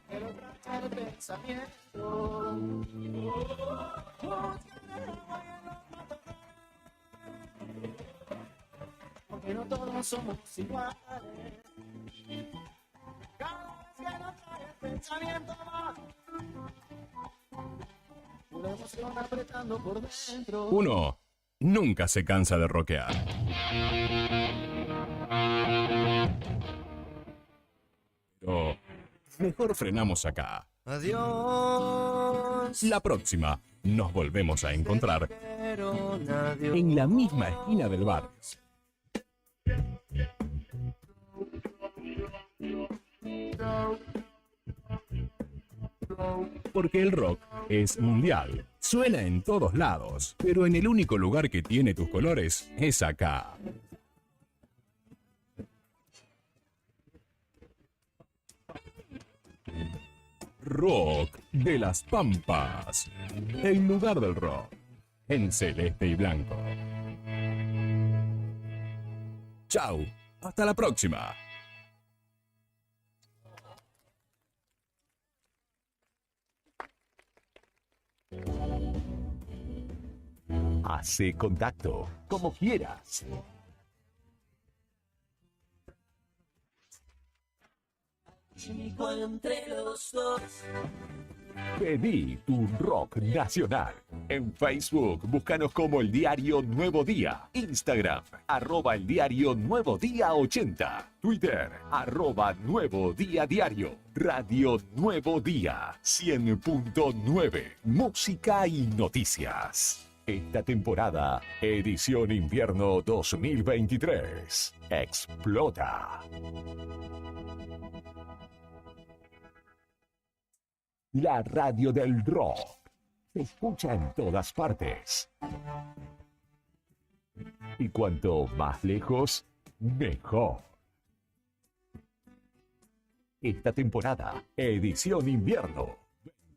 Pero trata el pensamiento. Porque no todos somos iguales. Cada vez que nos trae el pensamiento va. Una emoción apretando por dentro. Uno nunca se cansa de rockear. Pero mejor frenamos acá. Adiós. La próxima nos volvemos a encontrar Adiós. en la misma esquina del barrio. Porque el rock es mundial. Suena en todos lados, pero en el único lugar que tiene tus colores es acá. Rock de las Pampas. El lugar del rock. En celeste y blanco. Chau. Hasta la próxima. Hace contacto, como quieras. Chico entre los dos. Pedí tu rock nacional. En Facebook, búscanos como El Diario Nuevo Día. Instagram, @El Diario Nuevo Día 80. Twitter, @Nuevo Día Diario. Radio Nuevo Día 100.9. Música y noticias. Esta temporada, edición invierno 2023. Explota. La radio del rock se escucha en todas partes. Y cuanto más lejos, mejor. Esta temporada, edición invierno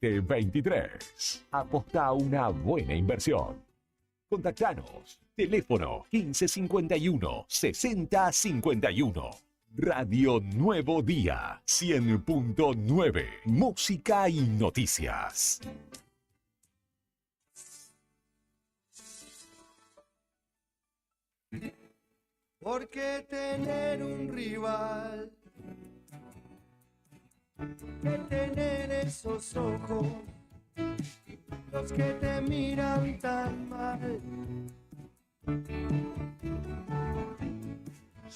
2023. Aposta a una buena inversión. Contactanos. Teléfono 1551 6051. Radio Nuevo Día 100.9. Música y noticias. Porque tener un rival, que tener esos ojos, los que te miran tan mal,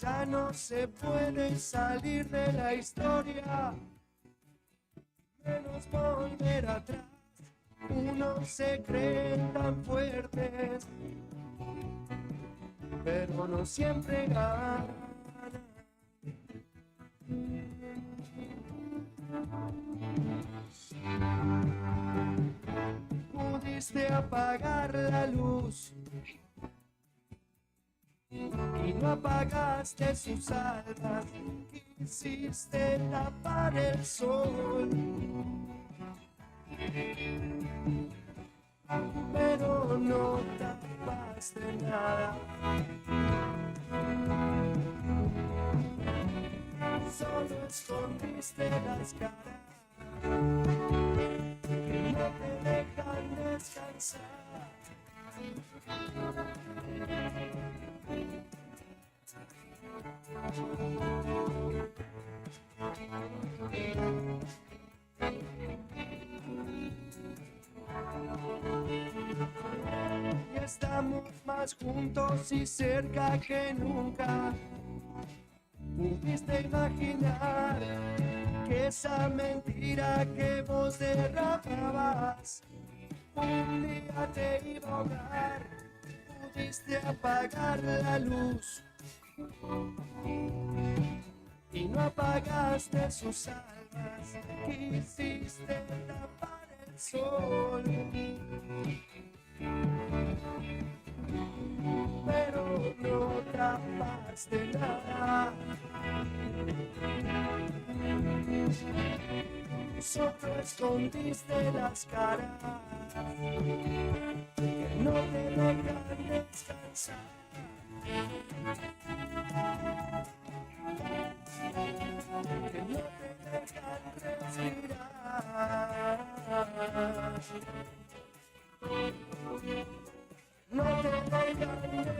ya no se puede salir de la historia, menos volver atrás. Unos se creen tan fuertes, pero no siempre ganan. Pudiste apagar la luz y no apagaste sus alas, quisiste tapar el sol, pero no tapaste nada. Solo escondiste las caras que no te dejan descansar. Y estamos más juntos y cerca que nunca. Pudiste imaginar que esa mentira que vos derramabas un día te iba a ahogar. Pudiste apagar la luz y no apagaste sus alas, quisiste tapar el sol, pero no tapaste nada. Solo escondiste las caras que no te dejan descansar. Que no respirar. No te dejan de mirar.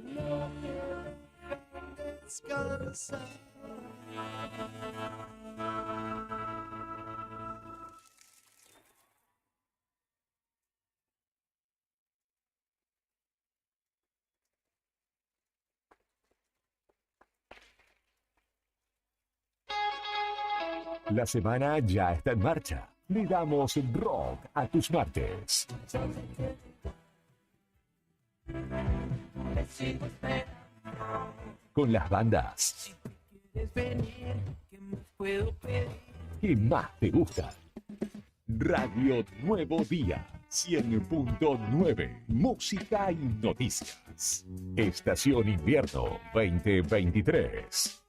No te dejan descansar. La semana ya está en marcha. Le damos rock a tus martes. Con las bandas ¿Quieres venir? ¿Qué más puedo pedir? que más te gustan. Radio Nuevo Día 100.9. Música y noticias. Estación Invierno 2023.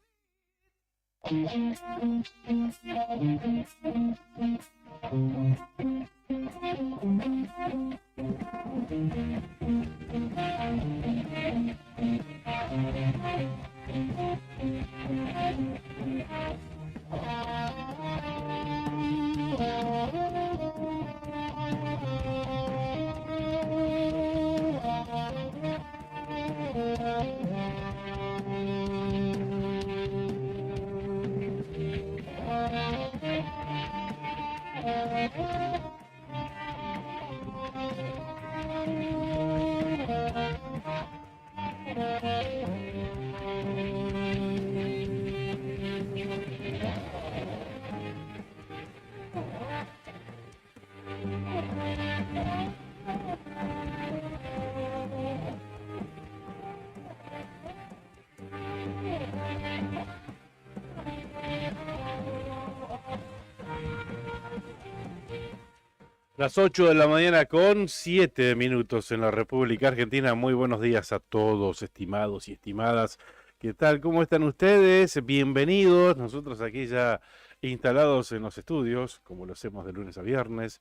Las 8 de la mañana con 7 minutos en la República Argentina. Muy buenos días a todos, estimados y estimadas. ¿Qué tal? ¿Cómo están ustedes? Bienvenidos. Nosotros aquí ya instalados en los estudios, como lo hacemos de lunes a viernes,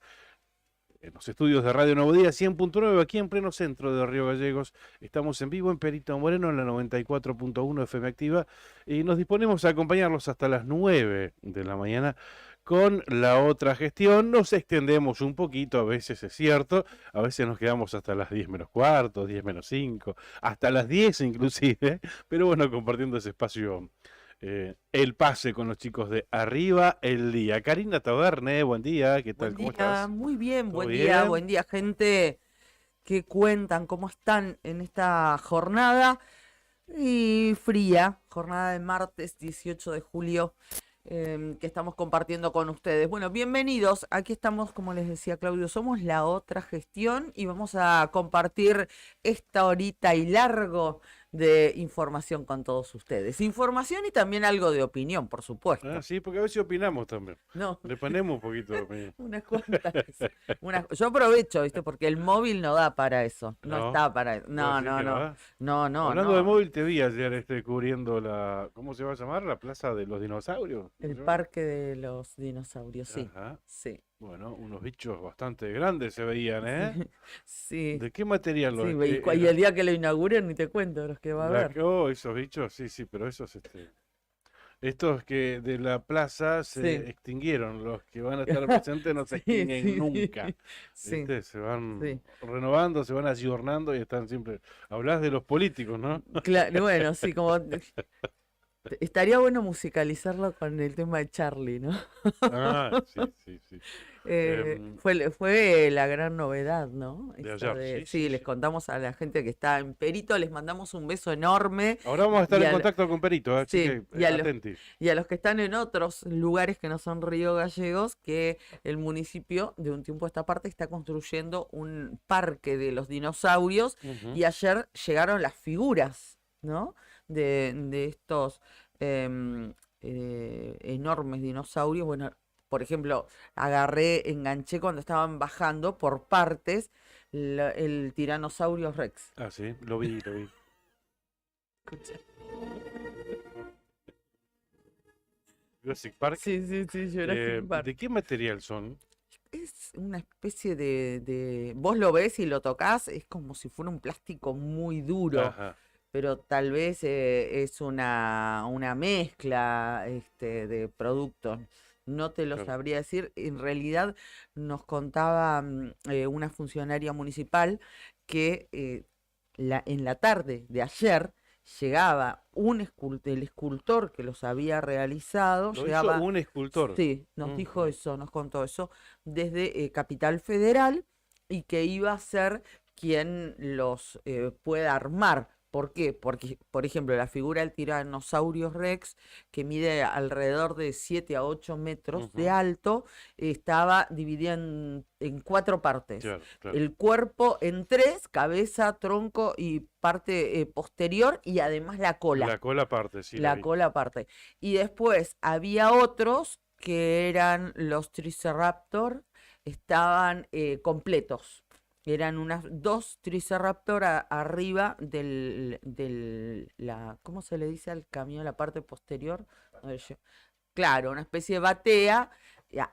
en los estudios de Radio Nuevo Día 100.9, aquí en pleno centro de Río Gallegos. Estamos en vivo en Perito Moreno, en la 94.1 FM Activa, y nos disponemos a acompañarlos hasta las 9 de la mañana con la otra gestión. Nos extendemos un poquito, a veces es cierto, a veces nos quedamos hasta las 10 menos cuarto, 10 menos 5, hasta las 10 inclusive, pero bueno, compartiendo ese espacio, el pase con los chicos de Arriba el Día. Karina Taberne, buen día, ¿qué tal? ¿Cómo estás? Muy bien, ¿Todo buen día, gente que cuentan cómo están en esta jornada y fría, jornada de martes 18 de julio. Que estamos compartiendo con ustedes. Bueno, bienvenidos. Aquí estamos, como les decía Claudio, somos la otra gestión y vamos a compartir esta horita y largo de información con todos ustedes. Información y también algo de opinión, por supuesto. Ah, sí, porque a veces opinamos también. No, Le ponemos un poquito de opinión. unas cuantas. Yo aprovecho, ¿viste? Porque el móvil no da para eso. No, No. está para eso. No, ¿Vos decís no, que no. va? No. Hablando de móvil, te vi ayer cubriendo la, ¿cómo se va a llamar? La Plaza de los Dinosaurios. ¿Cómo El se llama? Parque de los Dinosaurios, sí. Ajá. Sí. Bueno, unos bichos bastante grandes se veían, ¿eh? Sí. ¿De qué material Sí, los y el día que lo inauguren ni te cuento los que va a haber. Oh, esos bichos, sí, pero esos, estos que de la plaza se Sí. extinguieron, los que van a estar presentes no se extinguen sí, nunca. Sí, ¿Viste? Se van sí. renovando, se van ayornando y están siempre. Hablás de los políticos, ¿no? Claro, bueno, sí, como estaría bueno musicalizarlo con el tema de Charlie, ¿no? Ah, sí. Fue la gran novedad, ¿no? De Esa ayer, sí, les contamos a la gente que está en Perito, les mandamos un beso enorme. Ahora vamos a estar Y en al- contacto con Perito, así Sí, que y a los- atentis. Y a los que están en otros lugares que no son Río Gallegos, que el municipio de un tiempo a esta parte está construyendo un parque de los dinosaurios Ujú. y ayer llegaron las figuras, ¿no? De estos enormes dinosaurios. Bueno, por ejemplo, enganché cuando estaban bajando por partes el Tiranosaurio Rex. Ah, sí, lo vi. Escucha. Jurassic Park. Sí, Jurassic Park. ¿De qué material son? es una especie vos lo ves y lo tocas, es como si fuera un plástico muy duro, Ajá. pero tal vez es una mezcla de productos. No te lo Claro. sabría decir. En realidad nos contaba una funcionaria municipal que en la tarde de ayer llegaba el escultor que los había realizado, Lo hizo llegaba, un escultor. sí, nos dijo Ujú. eso, nos contó eso, desde Capital Federal y que iba a ser quien los pueda armar. ¿Por qué? Porque, por ejemplo, la figura del Tyrannosaurus Rex, que mide alrededor de 7 a 8 metros de Ujú. alto, estaba dividida en 4 partes. Claro, claro. El cuerpo en 3, cabeza, tronco y parte posterior, y además la cola. La cola aparte, sí, la La vi. cola aparte. Y después había otros que eran los Triceraptor, estaban completos. Eran unas 2 Triceraptor arriba ¿cómo se le dice al camión, la parte posterior? A ver, claro, una especie de batea.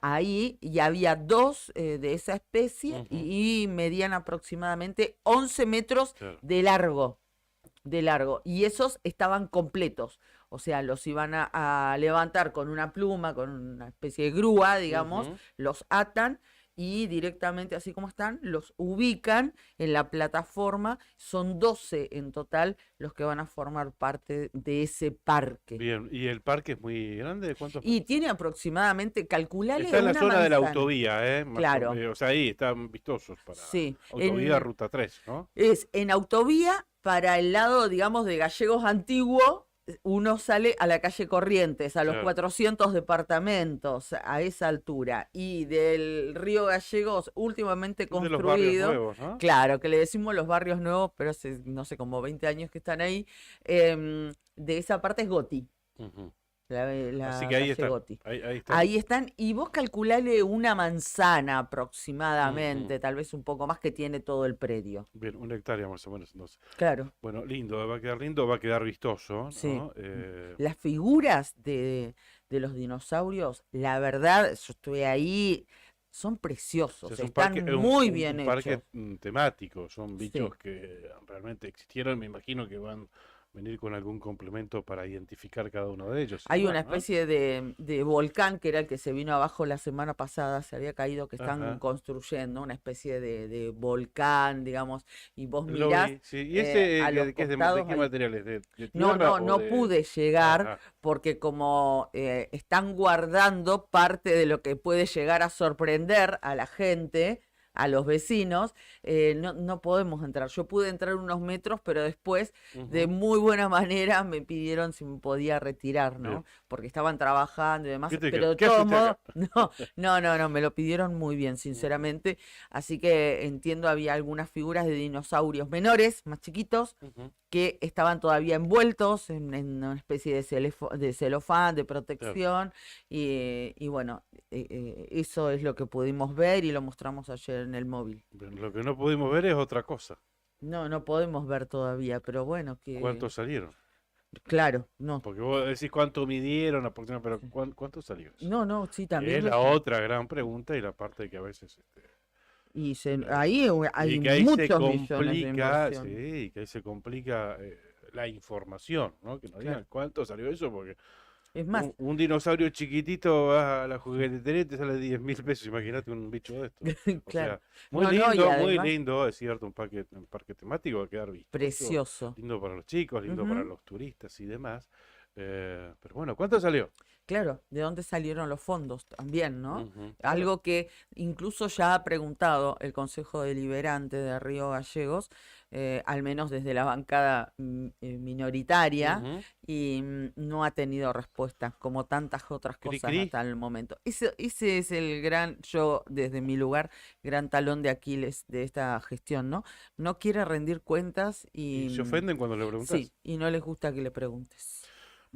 Ahí y había 2 de esa especie Ujú. y medían aproximadamente 11 metros Claro. de largo, y esos estaban completos, o sea, los iban a levantar con una pluma, con una especie de grúa, digamos, Ujú. los atan y directamente, así como están, los ubican en la plataforma. Son 12 en total los que van a formar parte de ese parque. Bien, ¿y el parque es muy grande? ¿Cuántos Y tiene aproximadamente, calculale Está en la una zona de la manzana. autovía, ¿eh? Más Claro. O sea, ahí están vistosos para Sí, autovía Ruta 3, ¿no? es en autovía para el lado, digamos, de Gallegos Antiguo. Uno sale a la calle Corrientes, a los Claro. 400 departamentos, a esa altura. Y del río Gallegos, últimamente Son de los barrios construido, nuevos, ¿no? claro, que le decimos los barrios nuevos, pero hace, no sé, como 20 años que están ahí. De esa parte es Goti, Ujú. la Así que ahí calle están. Goti. Ahí están. Ahí están, y vos calculale una manzana aproximadamente, tal vez un poco más, que tiene todo el predio. Bien, 1 hectárea más o menos, entonces. Claro. Bueno, lindo, va a quedar lindo, va a quedar vistoso, Sí. ¿no? Las figuras de los dinosaurios, la verdad, yo estuve ahí, son O preciosos, sea, es un están parque, muy un bien parque hechos. temático, son bichos Sí. que realmente existieron, me imagino que van a venir con algún complemento para identificar cada uno de ellos. Hay igual, una ¿no? especie de volcán que era el que se vino abajo la semana pasada, se había caído, que están Ajá. construyendo una especie de volcán, digamos, y vos Lo mirás vi, sí. ¿Y ese a los que es de costados qué hay- materiales? ¿De No, tierra o no de...? pude llegar Ajá. porque como están guardando parte de lo que puede llegar a sorprender a la gente, a los vecinos, no podemos entrar. Yo pude entrar unos metros, pero después de Ujú. muy buena manera me pidieron si me podía retirar, ¿no? Bien. Porque estaban trabajando y demás, ¿Qué te pero de ¿qué todos haciste acá? modos, no, me lo pidieron muy bien, sinceramente. Así que entiendo, había algunas figuras de dinosaurios menores, más chiquitos, Ujú. que estaban todavía envueltos en una especie de celofán, de protección, y bueno, eso es lo que pudimos ver y lo mostramos ayer en el móvil. Bien, lo que no pudimos ver es otra cosa. No podemos ver todavía, pero bueno, ¿Cuántos salieron? claro, no. Porque vos decís cuánto midieron aproximadamente, pero ¿cuántos salieron? No, sí, Que también. es la otra gran pregunta y la parte que a veces... Y ahí hay y que ahí se muchos millones de complica, inversión. sí, que ahí se complica la información, ¿no? Que nos digan Claro. cuánto salió eso, porque Es más, un dinosaurio chiquitito vas a la juguetería y te sale 10.000 pesos, imagínate un bicho de esto. O claro, sea, muy No, no, y lindo, muy además- lindo, es cierto, un parque temático va a quedar vistoso, precioso. lindo para los chicos, lindo para Ujú. los turistas y demás. Pero bueno, ¿cuánto salió? Claro, ¿de dónde salieron los fondos también, no? Ujú, claro. Algo que incluso ya ha preguntado el Consejo Deliberante de Río Gallegos, al menos desde la bancada minoritaria, Ujú. y no ha tenido respuesta, como tantas otras Cri, cosas cri. hasta el momento. Ese es el gran, yo desde mi lugar, gran talón de Aquiles de esta gestión, ¿no? No quiere rendir cuentas Y y se ofenden cuando le preguntas. sí, y no les gusta que le preguntes.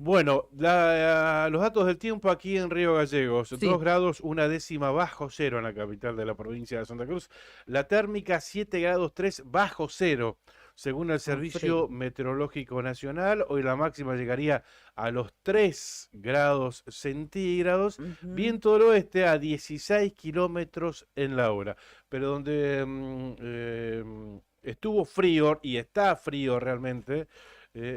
Bueno, los datos del tiempo aquí en Río Gallegos, Sí. 2 grados, 1/10 bajo cero en la capital de la provincia de Santa Cruz. La térmica 7 grados 3 bajo cero. según el Con Servicio frío. Meteorológico Nacional. Hoy la máxima llegaría a los 3 grados centígrados. Ujú. Viento del oeste a 16 kilómetros en la hora. Pero donde estuvo frío y está frío realmente,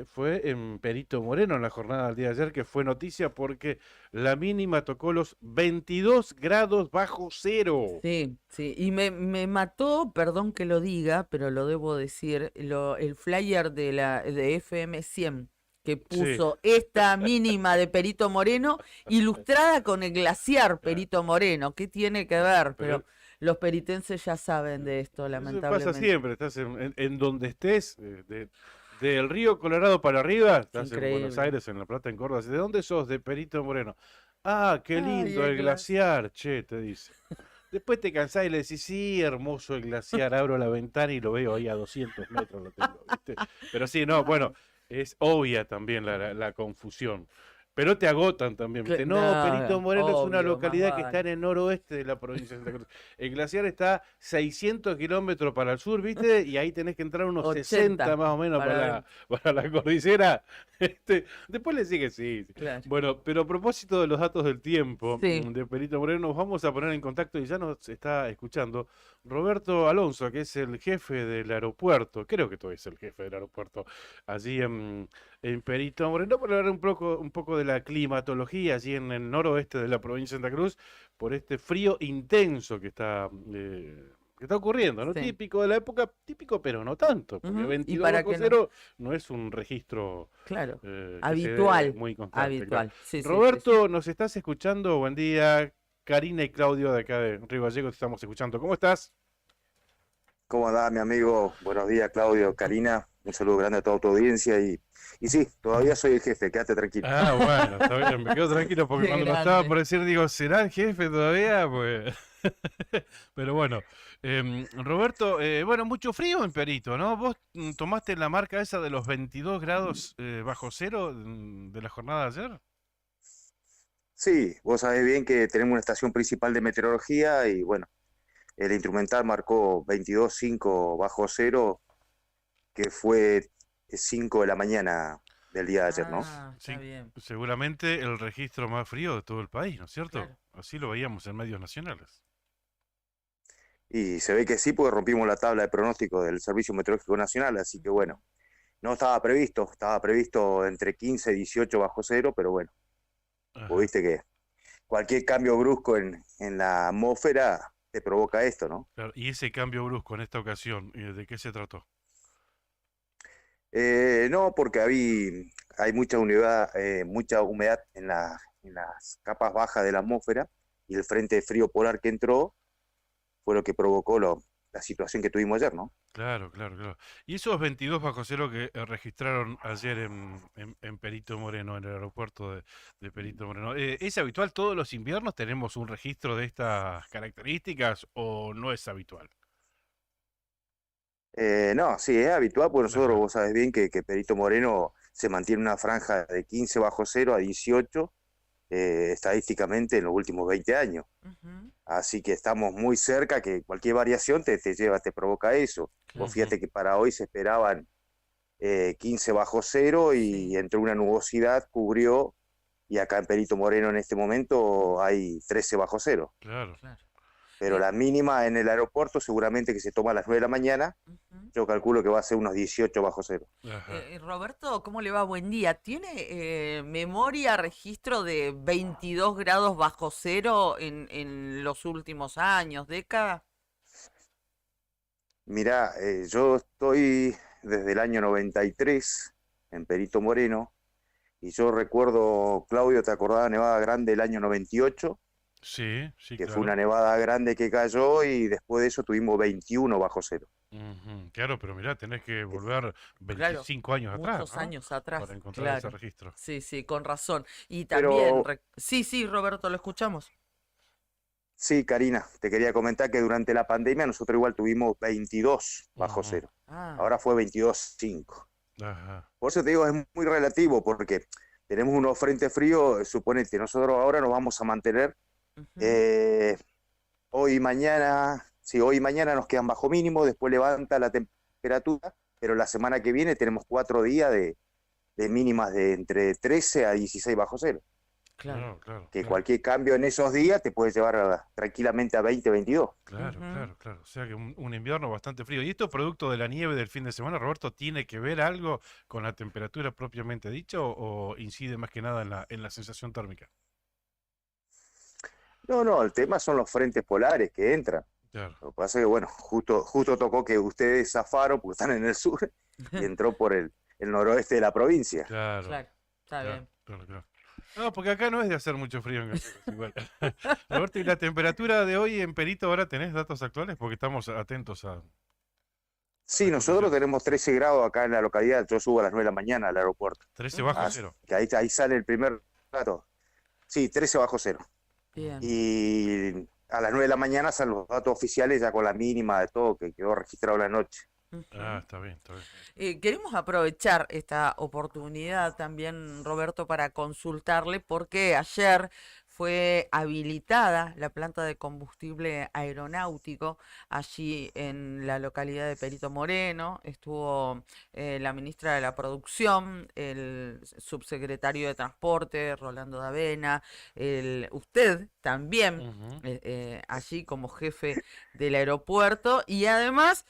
fue en Perito Moreno en la jornada del día de ayer, que fue noticia porque la mínima tocó los 22 grados bajo cero. Sí, sí, y me mató, perdón que lo diga, pero lo debo decir, el flyer de FM 100 que Sí, puso esta mínima de Perito Moreno, ilustrada con el glaciar Perito Moreno. ¿Qué tiene que ver? pero Pero los peritenses ya saben de esto, eso pasa lamentablemente. siempre, estás en donde estés, del río Colorado para arriba, Es estás en Buenos increíble. Aires, en La Plata, en Córdoba. ¿De dónde sos? De Perito Moreno. Ah, qué Ay, lindo el el glaciar, che, te dice. Después te cansás y le decís, sí, hermoso el glaciar, abro la ventana y lo veo ahí a 200 metros, lo tengo, ¿viste? Pero sí, no, bueno, es obvia también la confusión. Pero te agotan también, ¿viste? No, Perito No, Moreno es una obvio, más localidad que está en vale. el noroeste de la provincia de Santa Cruz. El glaciar está 600 kilómetros para el sur, ¿viste? Y ahí tenés que entrar unos 60 80 más o menos para para ver, para la cordillera. Después le sigue, sí. claro. Bueno, pero a propósito de los datos del tiempo Sí, de Perito Moreno, nos vamos a poner en contacto y ya nos está escuchando Roberto Alonso, que es el jefe del aeropuerto, creo que todavía es el jefe del aeropuerto, allí en Perito Moreno, para hablar un poco de la climatología allí en el noroeste de la provincia de Santa Cruz, por este frío intenso que está ocurriendo, ¿no? sí. Típico de la época, típico pero no tanto, porque Ujú. Y 22 para bajo que no, cero no es un registro claro, que se dé habitual, muy constante, claro. habitual. Sí, sí, sí, sí. Roberto, ¿nos estás escuchando? Buen día. Karina y Claudio de acá de Río Gallegos te estamos escuchando. ¿Cómo estás? ¿Cómo andás, mi amigo? Buenos días, Claudio, Karina. Un saludo grande a toda tu audiencia. Y sí, todavía soy el jefe, quédate tranquilo. Ah, bueno, está bien, me quedo tranquilo porque Qué cuando lo estaba por grande. decir, digo, ¿será el jefe todavía? Pues. Pero bueno, Roberto, bueno, mucho frío en Perito, ¿no? Vos tomaste la marca esa de los 22 grados bajo cero de la jornada de ayer. Sí, vos sabés bien que tenemos una estación principal de meteorología y bueno, el instrumental marcó 22,5 bajo cero, que fue 5 de la mañana del día de ayer, ¿no? Ah, está Sí, bien, seguramente el registro más frío de todo el país, ¿no es cierto? claro. Así lo veíamos en medios nacionales. Y se ve que sí, porque rompimos la tabla de pronóstico del Servicio Meteorológico Nacional, así que bueno, no estaba previsto entre 15 y 18 bajo cero, pero bueno, vos Ajá, viste que cualquier cambio brusco en la atmósfera te provoca esto, ¿no? claro. Y ese cambio brusco en esta ocasión, ¿de qué se trató? No, porque hay mucha humedad en las capas bajas de la atmósfera y el frente frío polar que entró fue lo que provocó la situación que tuvimos ayer, ¿no? Claro, claro, claro. Y esos 22 bajo cero que registraron ayer en Perito Moreno, en el aeropuerto de Perito Moreno, ¿es habitual todos los inviernos tenemos un registro de estas características o no es habitual? No, sí, es habitual, porque nosotros, Ajá, vos sabés bien que Perito Moreno se mantiene una franja de 15 bajo cero a 18 estadísticamente en los últimos 20 años. Ujú, Así que estamos muy cerca, que cualquier variación te provoca eso. Vos claro, ujú, fíjate que para hoy se esperaban 15 bajo cero y sí, entró una nubosidad, cubrió, y acá en Perito Moreno en este momento hay 13 bajo cero. claro. claro. Pero la mínima en el aeropuerto seguramente que se toma a las 9 de la mañana, Ujú. yo calculo que va a ser unos 18 bajo cero. Ajá. Roberto, ¿cómo le va? Buen día. ¿Tiene memoria, registro de 22 grados bajo cero en los últimos años, décadas? Mirá, yo estoy desde el año 93 en Perito Moreno, y yo recuerdo, Claudio, ¿te acordás de Nevada Grande del año 98? Sí, sí, Que fue una claro. nevada grande que cayó y después de eso tuvimos 21 bajo cero. Ujú, claro, pero mirá, tenés que Eh, volver Claro, 25 años atrás, muchos ¿no? años atrás, Para encontrar ese claro. registro. Sí, sí, con razón. Y también, Pero sí, sí, Roberto, lo escuchamos. sí, Karina, te quería comentar que durante la pandemia nosotros igual tuvimos 22 bajo Ujú, cero. Ah, Ahora fue 22,5. ajá, Por eso te digo, es muy relativo porque tenemos unos frentes fríos, suponete, nosotros ahora nos vamos a mantener ujú, eh, hoy y mañana, sí, hoy y mañana nos quedan bajo mínimo, después levanta la temperatura pero la semana que viene tenemos 4 días de mínimas de entre 13 a 16 bajo cero. Claro. Que cualquier cambio en esos días te puede llevar tranquilamente a 20, 22. Claro, Ujú. claro, claro. O sea que un invierno bastante frío. ¿Y esto producto de la nieve del fin de semana, Roberto, tiene que ver algo con la temperatura propiamente dicho o incide más que nada en la sensación térmica? No, el tema son los frentes polares que entran. Claro, Lo que pasa es que, bueno, justo tocó que ustedes zafaron porque están en el sur y entró por el noroeste de la provincia. claro, Claro, está claro, bien. claro. No, porque acá no es de hacer mucho frío en Caseros, igual. Roberto, ¿y la temperatura de hoy en Perito ahora tenés datos actuales? Porque estamos atentos a Sí, las nosotros condiciones. tenemos 13 grados acá en la localidad. Yo subo a las 9 de la mañana al aeropuerto. 13 Ujú. bajo Así cero. que ahí sale el primer dato. Sí, 13 bajo cero. Bien. Y a las 9 de la mañana salen los datos oficiales ya con la mínima de todo que quedó registrado la noche. Ujú. Ah, está bien, está bien. Queremos aprovechar esta oportunidad también, Roberto, para consultarle porque ayer fue habilitada la planta de combustible aeronáutico allí en la localidad de Perito Moreno. Estuvo la ministra de la Producción, el subsecretario de Transporte, Rolando Davena, usted también Ujú. allí como jefe del aeropuerto y además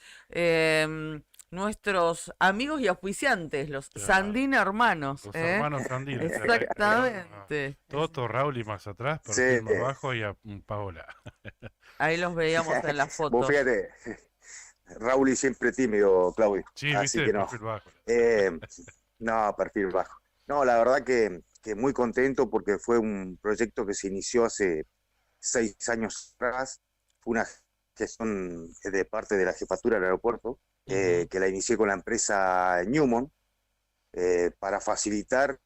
nuestros amigos y auspiciantes, los Claro. Sandín hermanos. Los hermanos Sandino. Exactamente. Toto, Raúl y más atrás, Sí, perfil más bajo y a Paola. Ahí los veíamos en las vos fotos. fíjate, Raúl y siempre tímido, Claudio. Sí, Así viste, que no. perfil bajo. No, perfil bajo. No, la verdad que muy contento porque fue un proyecto que se inició hace 6 años atrás. Fue una gestión de parte de la jefatura del aeropuerto, que la inicié con la empresa Newmont para facilitar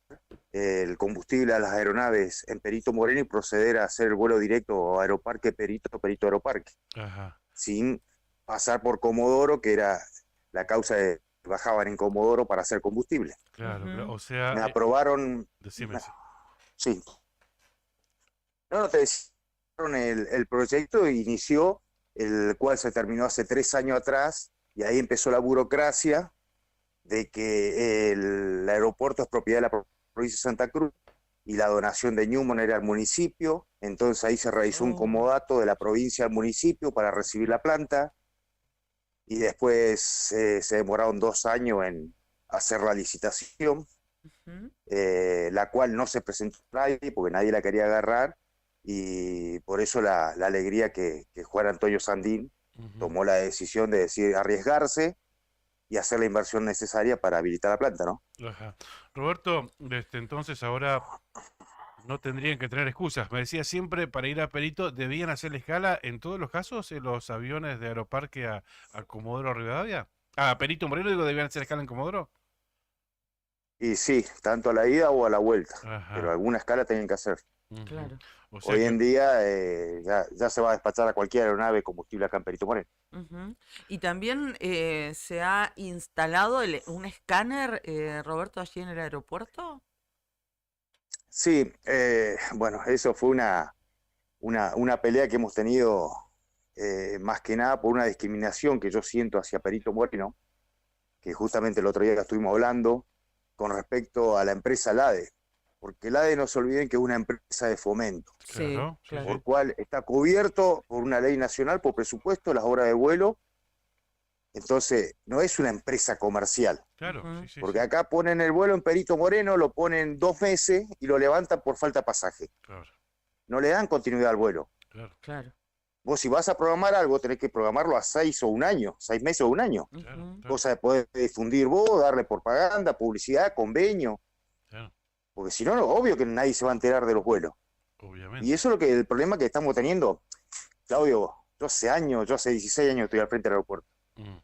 el combustible a las aeronaves en Perito Moreno y proceder a hacer el vuelo directo a Aeroparque Perito, Perito Aeroparque, Ajá. sin pasar por Comodoro, que era la causa de que bajaban en Comodoro para hacer combustible. Claro, Ujú. o sea, Me aprobaron, decime. sí, no te decía, el proyecto inició, el cual se terminó hace 3 años atrás, y ahí empezó la burocracia de que el aeropuerto es propiedad de la provincia de Santa Cruz y la donación de Newmont era al municipio, entonces ahí se realizó un Oh. comodato de la provincia al municipio para recibir la planta, y después se demoraron 2 años en hacer la licitación, Ujú. la cual no se presentó a nadie porque nadie la quería agarrar, y por eso la alegría que Juan Antonio Sandín Ujú. tomó la decisión de decir arriesgarse y hacer la inversión necesaria para habilitar la planta, ¿no? Ajá. Roberto, entonces ahora no tendrían que tener excusas. Me decía siempre para ir a Perito debían hacer la escala en todos los casos en los aviones de Aeroparque a Comodoro Rivadavia. A Perito Moreno digo, debían hacer escala en Comodoro. Y sí, tanto a la ida o a la vuelta, Ajá. pero alguna escala tienen que hacer. Ujú. Claro. O sea Hoy que- en día ya se va a despachar a cualquier aeronave combustible acá en Perito Moreno. Ujú. Y también se ha instalado un escáner, Roberto, allí en el aeropuerto. Sí, bueno, eso fue una pelea que hemos tenido más que nada por una discriminación que yo siento hacia Perito Moreno, que justamente el otro día que estuvimos hablando con respecto a la empresa LADE, porque LADE no se olviden que es una empresa de fomento, Claro, sí, claro. por cual está cubierto por una ley nacional, por presupuesto, las horas de vuelo, entonces no es una empresa comercial, Claro, Ujú. sí, sí, porque sí, acá ponen el vuelo en Perito Moreno, lo ponen 2 meses y lo levantan por falta de pasaje, claro, no le dan continuidad al vuelo. claro, Claro. Vos si vas a programar algo, tenés que programarlo a 6 meses o un año. claro, Ujú. claro, Cosa de poder difundir vos, darle propaganda, publicidad, convenio, claro, porque si no, obvio que nadie se va a enterar de los vuelos. obviamente. Y eso es el problema que estamos teniendo. Claudio, yo hace 16 años estoy al frente del aeropuerto. Mm,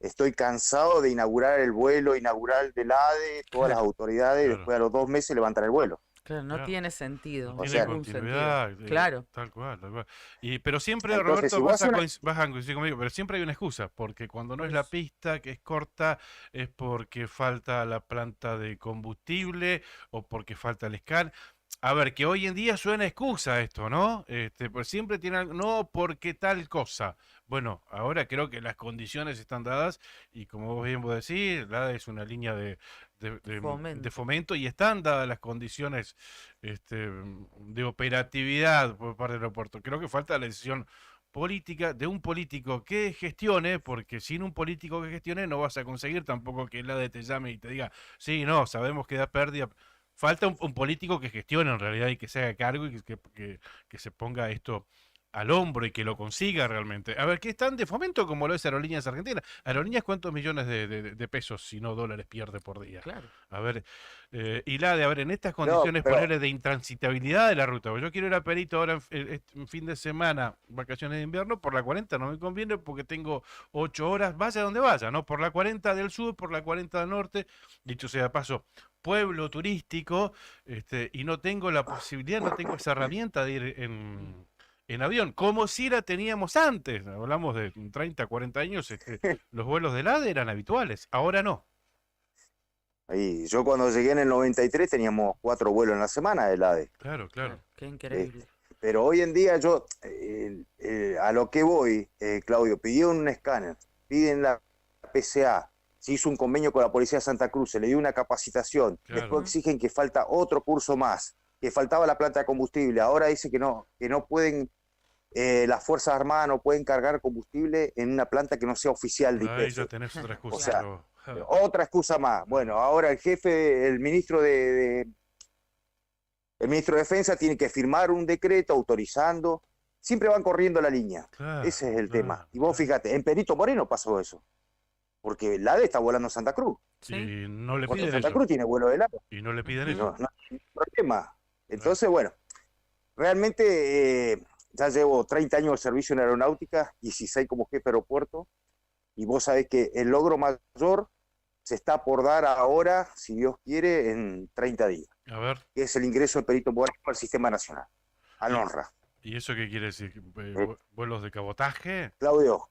Estoy cansado de inaugurar el vuelo, inaugurar del ADE, todas las autoridades, y Claro. después a los 2 meses levantan el vuelo. Claro, no Claro. tiene sentido. No O tiene sea, ningún continuidad, sentido. Claro. tal cual, tal cual. Pero siempre, Entonces, Roberto, si vos haces una- vas a coincidir conmigo, pero siempre hay una excusa, porque cuando no es la Pues- pista, que es corta, es porque falta la planta de combustible o porque falta el scan. a ver, que hoy en día suena excusa esto, ¿no? Pues siempre tiene algo, no porque tal cosa. Bueno, ahora creo que las condiciones están dadas y como vos bien vos decís, la es una línea de Fomento. fomento y están dadas las condiciones de operatividad por parte del aeropuerto. Creo que falta la decisión política de un político que gestione, porque sin un político que gestione no vas a conseguir tampoco que el ADE te llame y te diga, sí, no, sabemos que da pérdida. Falta un político que gestione en realidad y que se haga cargo y que se ponga esto al hombro y que lo consiga realmente. A ver, ¿qué están de fomento como lo es Aerolíneas Argentinas? Aerolíneas, ¿cuántos millones de pesos, si no dólares, pierde por día? Claro. A ver, y la de, a ver, en estas No, condiciones pero ponerle de intransitabilidad de la ruta. Porque yo quiero ir a Perito ahora en fin de semana, vacaciones de invierno, por la 40 no me conviene porque tengo 8 horas, vaya donde vaya, ¿no? Por la 40 del sur, por la 40 del norte, dicho sea de paso, pueblo turístico, y no tengo la posibilidad, no tengo esa herramienta de ir en avión, como si la teníamos antes. Hablamos de 30, 40 años, los vuelos del ADE eran habituales, ahora no. ahí, yo cuando llegué en el 93 teníamos 4 vuelos en la semana del ADE. Claro, claro. Claro, qué increíble. Pero hoy en día yo, a lo que voy, Claudio, pidieron un escáner, piden la PCA, se hizo un convenio con la Policía de Santa Cruz, se le dio una capacitación, Claro. después exigen que falta otro curso más, que faltaba la planta de combustible, ahora dice que no pueden, las Fuerzas Armadas no pueden cargar combustible en una planta que no sea oficial de Ahí ya IPF. tenés otra excusa. O sea, pero- otra excusa más. Bueno, ahora el jefe, el ministro el ministro de Defensa tiene que firmar un decreto autorizando. Siempre van corriendo la línea. Claro, Ese es el claro, tema. Y vos claro. fíjate, en Perito Moreno pasó eso. Porque el ADE está volando en Santa Cruz. Sí. Y no le Porque piden Santa eso. Cruz tiene vuelo de ADE. Y no le piden Y eso. no hay problema. Entonces, bueno, realmente ya llevo 30 años de servicio en aeronáutica, 16 como jefe de aeropuerto. Y vos sabés que el logro mayor se está por dar ahora, si Dios quiere, en 30 días, A ver, que es el ingreso de Perito Moreno al Sistema Nacional, al ONRA. ¿y eso qué quiere decir? ¿Eh? ¿Vuelos de cabotaje? Claudio,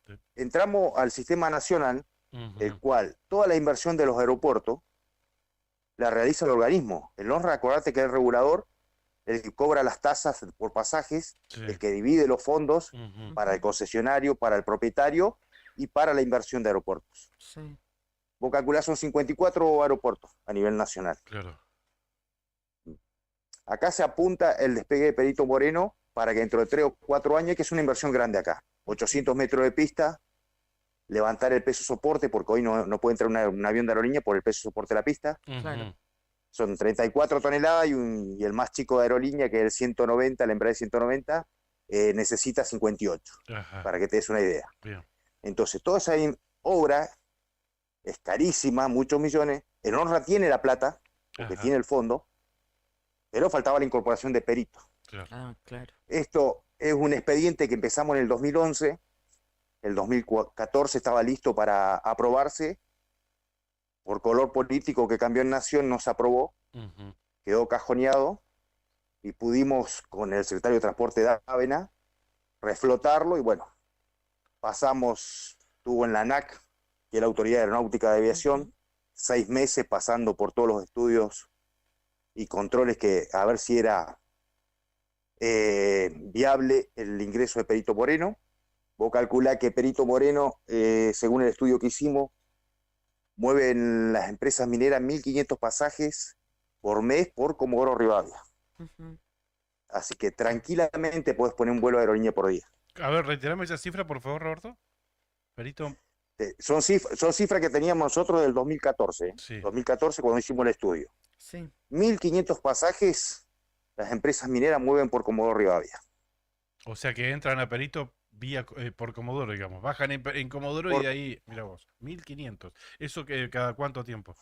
Sí. entramos al Sistema Nacional, el Ujú. cual toda la inversión de los aeropuertos la realiza el organismo. El ONRA, acordate que es el regulador, el que cobra las tasas por pasajes, Sí. el que divide los fondos Ujú. para el concesionario, para el propietario y para la inversión de aeropuertos. Sí. Vos calculás, son 54 aeropuertos a nivel nacional. Claro. Acá se apunta el despegue de Perito Moreno para que dentro de 3 o 4 años, que es una inversión grande acá, 800 metros de pista, levantar el peso soporte, porque hoy no puede entrar un avión de aerolínea por el peso soporte de la pista. Claro. Ujú. Son 34 toneladas y el más chico de aerolínea, que es el 190, la Embraer 190, necesita 58, Ajá. para que te des una idea. Bien. Entonces, toda esa obra es carísima, muchos millones. El ONRA tiene la plata, porque Ajá. tiene el fondo, pero faltaba la incorporación de perito. Claro. Ah, claro. Esto es un expediente que empezamos en el 2011, el 2014 estaba listo para aprobarse, por color político que cambió en Nación no se aprobó, Ujú. quedó cajoneado y pudimos con el secretario de Transporte de Ávena reflotarlo y bueno, pasamos, estuvo en la ANAC, que es la Autoridad Aeronáutica de Aviación, 6 meses pasando por todos los estudios y controles que a ver si era viable el ingreso de Perito Moreno. Vos calculá que Perito Moreno, según el estudio que hicimos, mueven las empresas mineras 1.500 pasajes por mes por Comodoro Rivadavia. Ujú. Así que tranquilamente podés poner un vuelo de aerolínea por día. A ver, reiterame esa cifra, por favor, Roberto. Perito. Son cifras que teníamos nosotros del 2014. Sí. 2014 cuando hicimos el estudio. Sí. 1.500 pasajes las empresas mineras mueven por Comodoro Rivadavia. O sea que entran a Perito vía por Comodoro, digamos. Bajan en Comodoro y Por- de ahí, mira vos, 1500. ¿Eso que cada cuánto tiempo?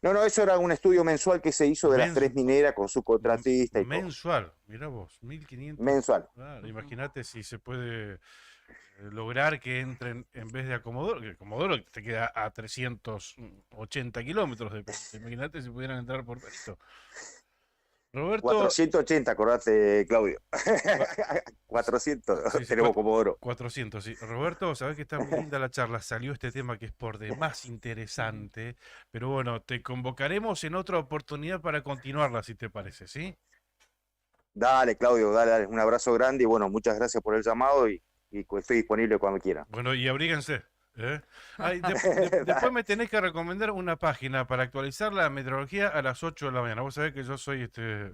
No, eso era un estudio mensual que se hizo de las 3 mineras con su contratista y todo. Mensual, mira vos, 1500. Mensual. Claro, Ujú. imagínate si se puede lograr que entren en vez de a Comodoro, que Comodoro te queda a 380 kilómetros de Perito. Imagínate si pudieran entrar por Perito. Roberto, 480, acordate, Claudio. 400, sí, tenemos como oro. 400, sí. Roberto, sabés que está muy linda la charla. Salió este tema que es por demás interesante. Pero bueno, te convocaremos en otra oportunidad para continuarla, si te parece, ¿sí? Dale, Claudio, dale, un abrazo grande y bueno, muchas gracias por el llamado y estoy disponible cuando quieran. Bueno, y abríguense. ¿Eh? Ay, después me tenés que recomendar una página para actualizar la meteorología a las 8 de la mañana. Vos sabés que yo soy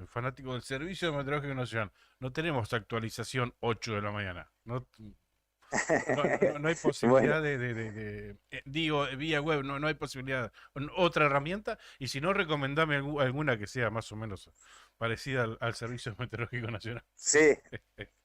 fanático del Servicio de Meteorología Nacional. No tenemos actualización 8 de la mañana. No hay posibilidad Bueno, digo, vía web, no hay posibilidad. Otra herramienta, y si no, recomendame alguna que sea más o menos parecida al Servicio Meteorológico Nacional. sí,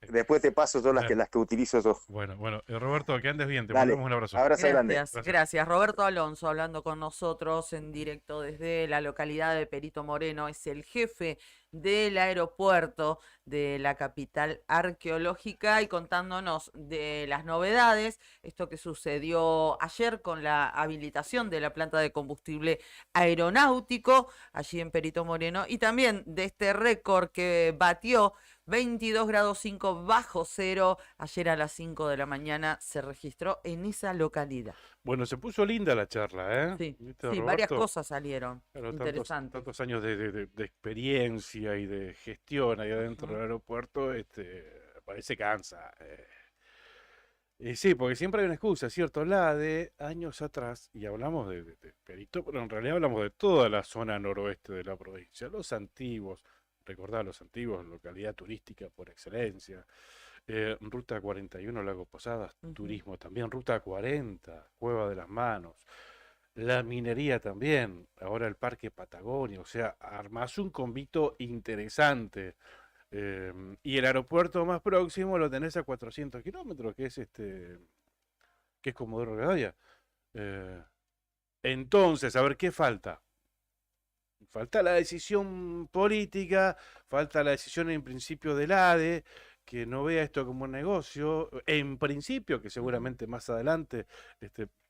después te paso yo Dale. las que utilizo yo. Bueno, Roberto, que andes bien, te Dale, mandamos un abrazo. abrazo grande. Gracias. Roberto Alonso hablando con nosotros en directo desde la localidad de Perito Moreno. Es el jefe del aeropuerto de la capital arqueológica y contándonos de las novedades, esto que sucedió ayer con la habilitación de la planta de combustible aeronáutico allí en Perito Moreno y también de este récord que batió 22 grados 5 bajo cero. Ayer a las 5 de la mañana se registró en esa localidad. Bueno, se puso linda la charla, ¿eh? Sí, ¿Viste, sí, varias Roberto? cosas salieron Claro, interesantes. tantos años de experiencia y de gestión ahí adentro Ujú. del aeropuerto, parece cansa. Y sí, porque siempre hay una excusa, ¿cierto? La de años atrás, y hablamos de Perito, pero en realidad hablamos de toda la zona noroeste de la provincia, los antiguos, recordá los antiguos, localidad turística por excelencia, Ruta 41, Lago Posadas, Ujú. turismo también, Ruta 40, Cueva de las Manos, la minería también, ahora el Parque Patagonia, o sea, armás un convito interesante. Y el aeropuerto más próximo lo tenés a 400 kilómetros, que es Comodoro Rivadavia. Eh, entonces, a ver, ¿qué falta? Falta la decisión política, falta la decisión en principio del ADE, que no vea esto como un negocio, en principio, que Ujú. seguramente más adelante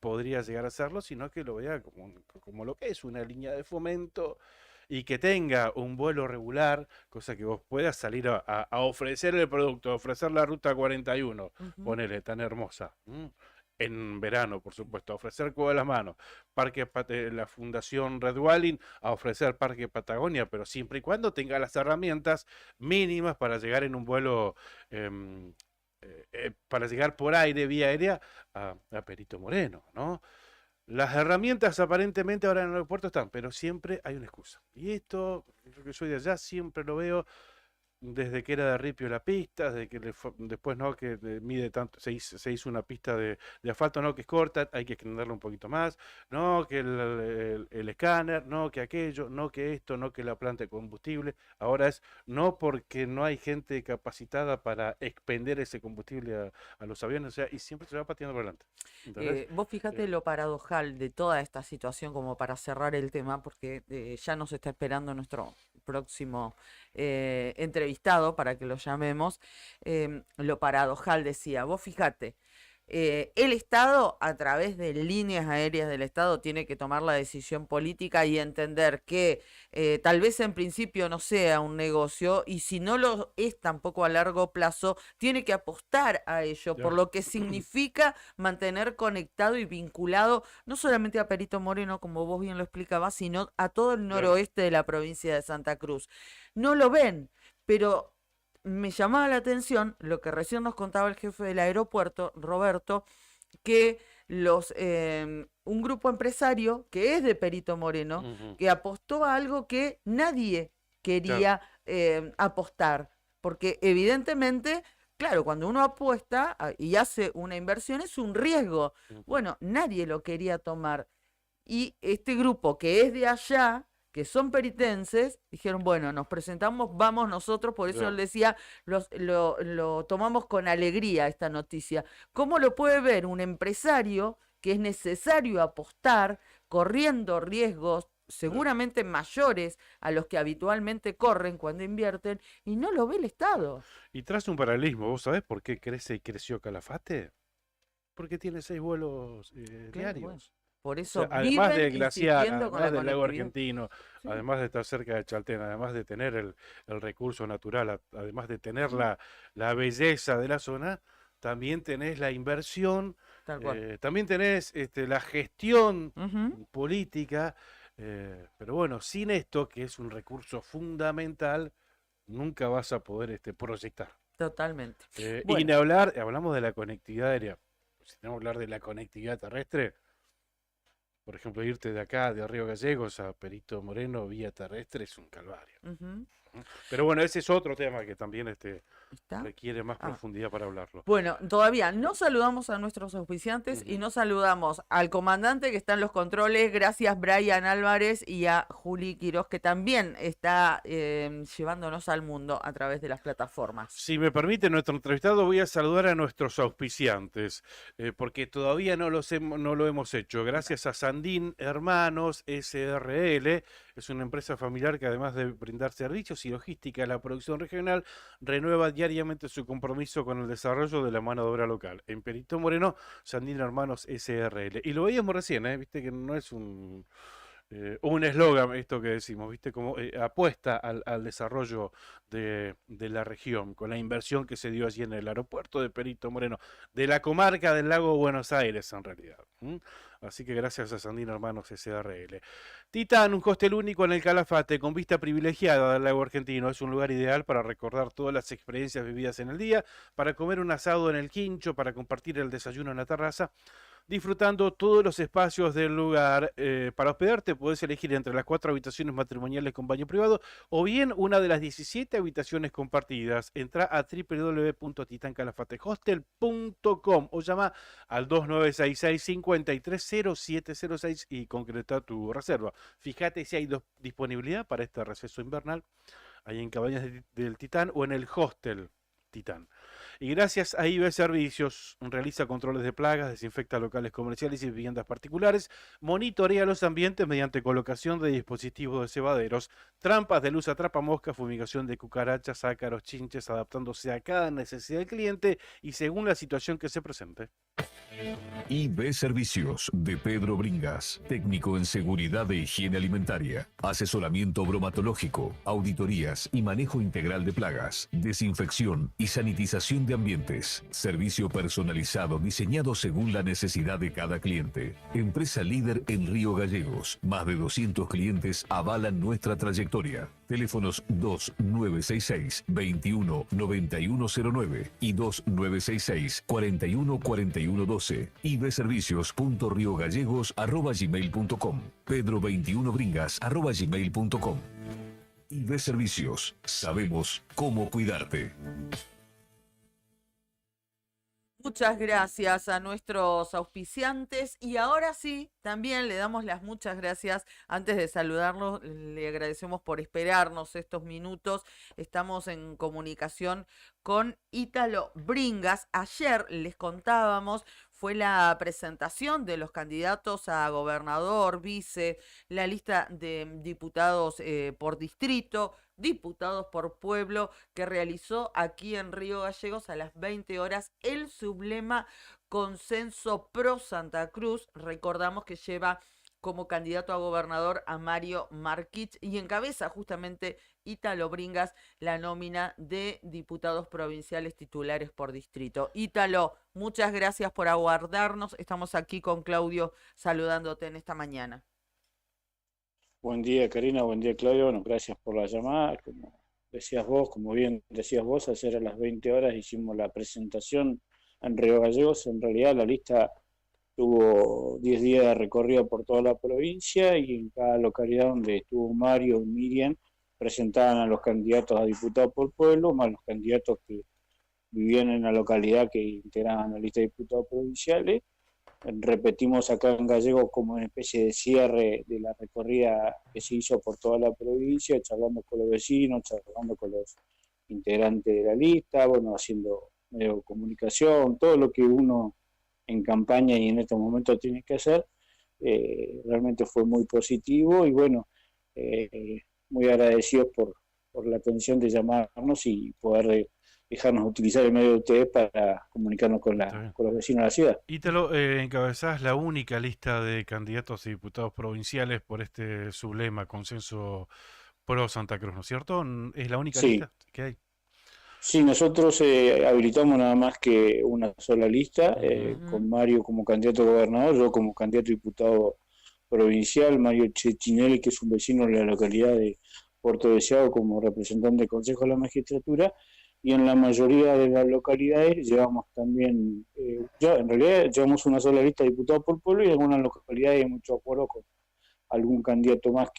podría llegar a hacerlo, sino que lo vea como lo que es una línea de fomento y que tenga un vuelo regular, cosa que vos puedas salir a ofrecer el producto, a ofrecer la ruta 41, Ujú. ponele, tan hermosa. En verano, por supuesto, a ofrecer Cueva de las Manos, la Fundación Red Walling a ofrecer Parque Patagonia, pero siempre y cuando tenga las herramientas mínimas para llegar en un vuelo, em, para llegar por aire, vía aérea, a Perito Moreno, ¿no? Las herramientas aparentemente ahora en el aeropuerto están, pero siempre hay una excusa. Y esto, yo que soy de allá, siempre lo veo desde que era de ripio la pista, desde que después no, que mide tanto, se hizo una pista de asfalto, no, que es corta, hay que extenderla un poquito más, no, que el escáner, no, que aquello, no, que esto, no, que la planta de combustible. Ahora es no porque no hay gente capacitada para expender ese combustible a los aviones, o sea, y siempre se va pateando por delante. ¿Entendés? Vos fíjate lo paradojal de toda esta situación como para cerrar el tema, porque ya nos está esperando nuestro próximo entrevistado para que lo llamemos. Lo paradojal decía, vos fíjate, el Estado, a través de líneas aéreas del Estado, tiene que tomar la decisión política y entender que tal vez en principio no sea un negocio y si no lo es tampoco a largo plazo, tiene que apostar a ello, por Ya. lo que significa mantener conectado y vinculado no solamente a Perito Moreno, como vos bien lo explicabas, sino a todo el Claro. noroeste de la provincia de Santa Cruz. No lo ven, pero me llamaba la atención lo que recién nos contaba el jefe del aeropuerto, Roberto, que un grupo empresario que es de Perito Moreno, Ujú. que apostó a algo que nadie quería apostar, porque evidentemente, claro, cuando uno apuesta y hace una inversión es un riesgo. Ujú. Bueno, nadie lo quería tomar. Y este grupo que es de allá, que son peritenses, dijeron, bueno, nos presentamos, vamos nosotros, por eso Ya. él decía, lo tomamos con alegría esta noticia. ¿Cómo lo puede ver un empresario que es necesario apostar, corriendo riesgos seguramente mayores a los que habitualmente corren cuando invierten, y no lo ve el Estado? Y trazo un paralelismo, ¿vos sabés por qué crece y creció Calafate? Porque tiene 6 vuelos Claro, bueno. diarios. Por O eso sea, además viven del glaciar, insistiendo con además la del lago conectividad. argentino, Sí. además de estar cerca de Chaltén, además de tener el recurso natural, además de tener la belleza de la zona, también tenés la inversión, Tal cual. también tenés la gestión Ujú, política, pero bueno, sin esto, que es un recurso fundamental, nunca vas a poder proyectar. totalmente. Y Bueno, ni hablar, hablamos de la conectividad aérea, si tenemos que hablar de la conectividad terrestre, por ejemplo, irte de acá, de Río Gallegos a Perito Moreno vía terrestre es un calvario. ujú, Pero bueno, ese es otro tema que también ¿está? requiere más Ah. profundidad para hablarlo. Bueno, todavía no saludamos a nuestros auspiciantes y Ujú. no saludamos al comandante que está en los controles, gracias Brian Álvarez y a Juli Quiroz que también está llevándonos al mundo a través de las plataformas. Si me permite, nuestro entrevistado, voy a saludar a nuestros auspiciantes, porque todavía no lo hemos hecho. Gracias a Sandín Hermanos SRL, es una empresa familiar que además de brindar servicios y logística a la producción regional, renueva diariamente su compromiso con el desarrollo de la mano de obra local. En Perito Moreno, Sandín Hermanos SRL. Y lo veíamos recién, viste que no es un eslogan esto que decimos, ¿viste? Como apuesta al desarrollo de la región, con la inversión que se dio allí en el aeropuerto de Perito Moreno, de la comarca del Lago Buenos Aires, en realidad. Así que gracias a Sandino Hermanos SRL. Titán, un hostel único en el Calafate, con vista privilegiada del lago argentino. Es un lugar ideal para recordar todas las experiencias vividas en el día, para comer un asado en el quincho, para compartir el desayuno en la terraza, disfrutando todos los espacios del lugar. Para hospedarte puedes elegir entre las 4 habitaciones matrimoniales con baño privado o bien una de las 17 habitaciones compartidas. Entra a www.titancalafatehostel.com o llama al 2966-530706 y concreta tu reserva. Fíjate si hay disponibilidad para este receso invernal ahí en Cabañas del Titán o en el hostel Titán. Y gracias a IB Servicios, realiza controles de plagas, desinfecta locales comerciales y viviendas particulares, monitorea los ambientes mediante colocación de dispositivos de cebaderos, trampas de luz atrapamosca, fumigación de cucarachas, ácaros, chinches, adaptándose a cada necesidad del cliente y según la situación que se presente. IB Servicios de Pedro Bringas, técnico en seguridad e higiene alimentaria, asesoramiento bromatológico, auditorías y manejo integral de plagas, desinfección y sanitización de ambientes, servicio personalizado diseñado según la necesidad de cada cliente. Empresa líder en Río Gallegos, más de 200 clientes avalan nuestra trayectoria. Teléfonos 2966-219109 y 2966-414112. ibservicios.riogallegos@gmail.com. pedro21bringas@gmail.com. IB Servicios. Sabemos cómo cuidarte. Muchas gracias a nuestros auspiciantes y ahora sí, también le damos las muchas gracias. Antes de saludarlos, le agradecemos por esperarnos estos minutos. Estamos en comunicación con Ítalo Bringas. Ayer les contábamos, fue la presentación de los candidatos a gobernador, vice, la lista de diputados por distrito, diputados por pueblo, que realizó aquí en Río Gallegos a las 20 horas el sublema Consenso Pro Santa Cruz. Recordamos que lleva como candidato a gobernador a Mario Marquich y encabeza justamente Ítalo Bringas la nómina de diputados provinciales titulares por distrito. Ítalo, muchas gracias por aguardarnos. Estamos aquí con Claudio saludándote en esta mañana. Buen día, Karina, buen día, Claudio. Bueno, gracias por la llamada. Como bien decías vos, ayer a las 20 horas hicimos la presentación en Río Gallegos. En realidad la lista tuvo 10 días de recorrido por toda la provincia y en cada localidad donde estuvo Mario y Miriam presentaban a los candidatos a diputados por pueblo, más los candidatos que vivían en la localidad que integraban la lista de diputados provinciales. Repetimos acá en Gallegos como una especie de cierre de la recorrida que se hizo por toda la provincia, charlando con los vecinos, charlando con los integrantes de la lista, bueno, haciendo medio de comunicación, todo lo que uno en campaña y en estos momentos tiene que hacer. Realmente fue muy positivo y bueno, muy agradecidos por la atención de llamarnos y poder dejarnos utilizar el medio de ustedes para comunicarnos con Está bien. con los vecinos de la ciudad. Ítalo, encabezás la única lista de candidatos a diputados provinciales por este sublema consenso pro Santa Cruz, ¿no es cierto? ¿Es la única Sí, lista que hay? sí, nosotros habilitamos nada más que una sola lista, Ujú. con Mario como candidato a gobernador, yo como candidato a diputado provincial, Mario Cechinelli, que es un vecino de la localidad de Puerto Deseado, como representante del Consejo de la Magistratura, y en la mayoría de las localidades llevamos también, ya en realidad llevamos una sola lista de diputados por pueblo y en algunas localidades hay mucho acuerdo con algún candidato más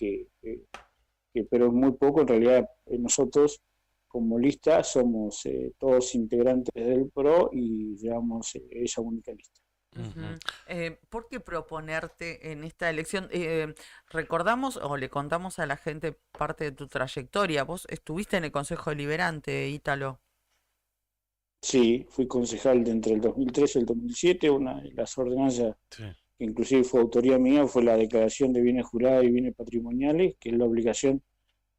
pero es muy poco, en realidad nosotros como lista somos todos integrantes del PRO y llevamos esa única lista. Ujú. ¿Por qué proponerte en esta elección? Recordamos o le contamos a la gente parte de tu trayectoria. Vos estuviste en el Consejo Deliberante, Ítalo. Sí, fui concejal de entre el 2013 y el 2007, una de las ordenanzas Sí. que inclusive fue autoría mía fue la declaración de bienes jurados y bienes patrimoniales, que es la obligación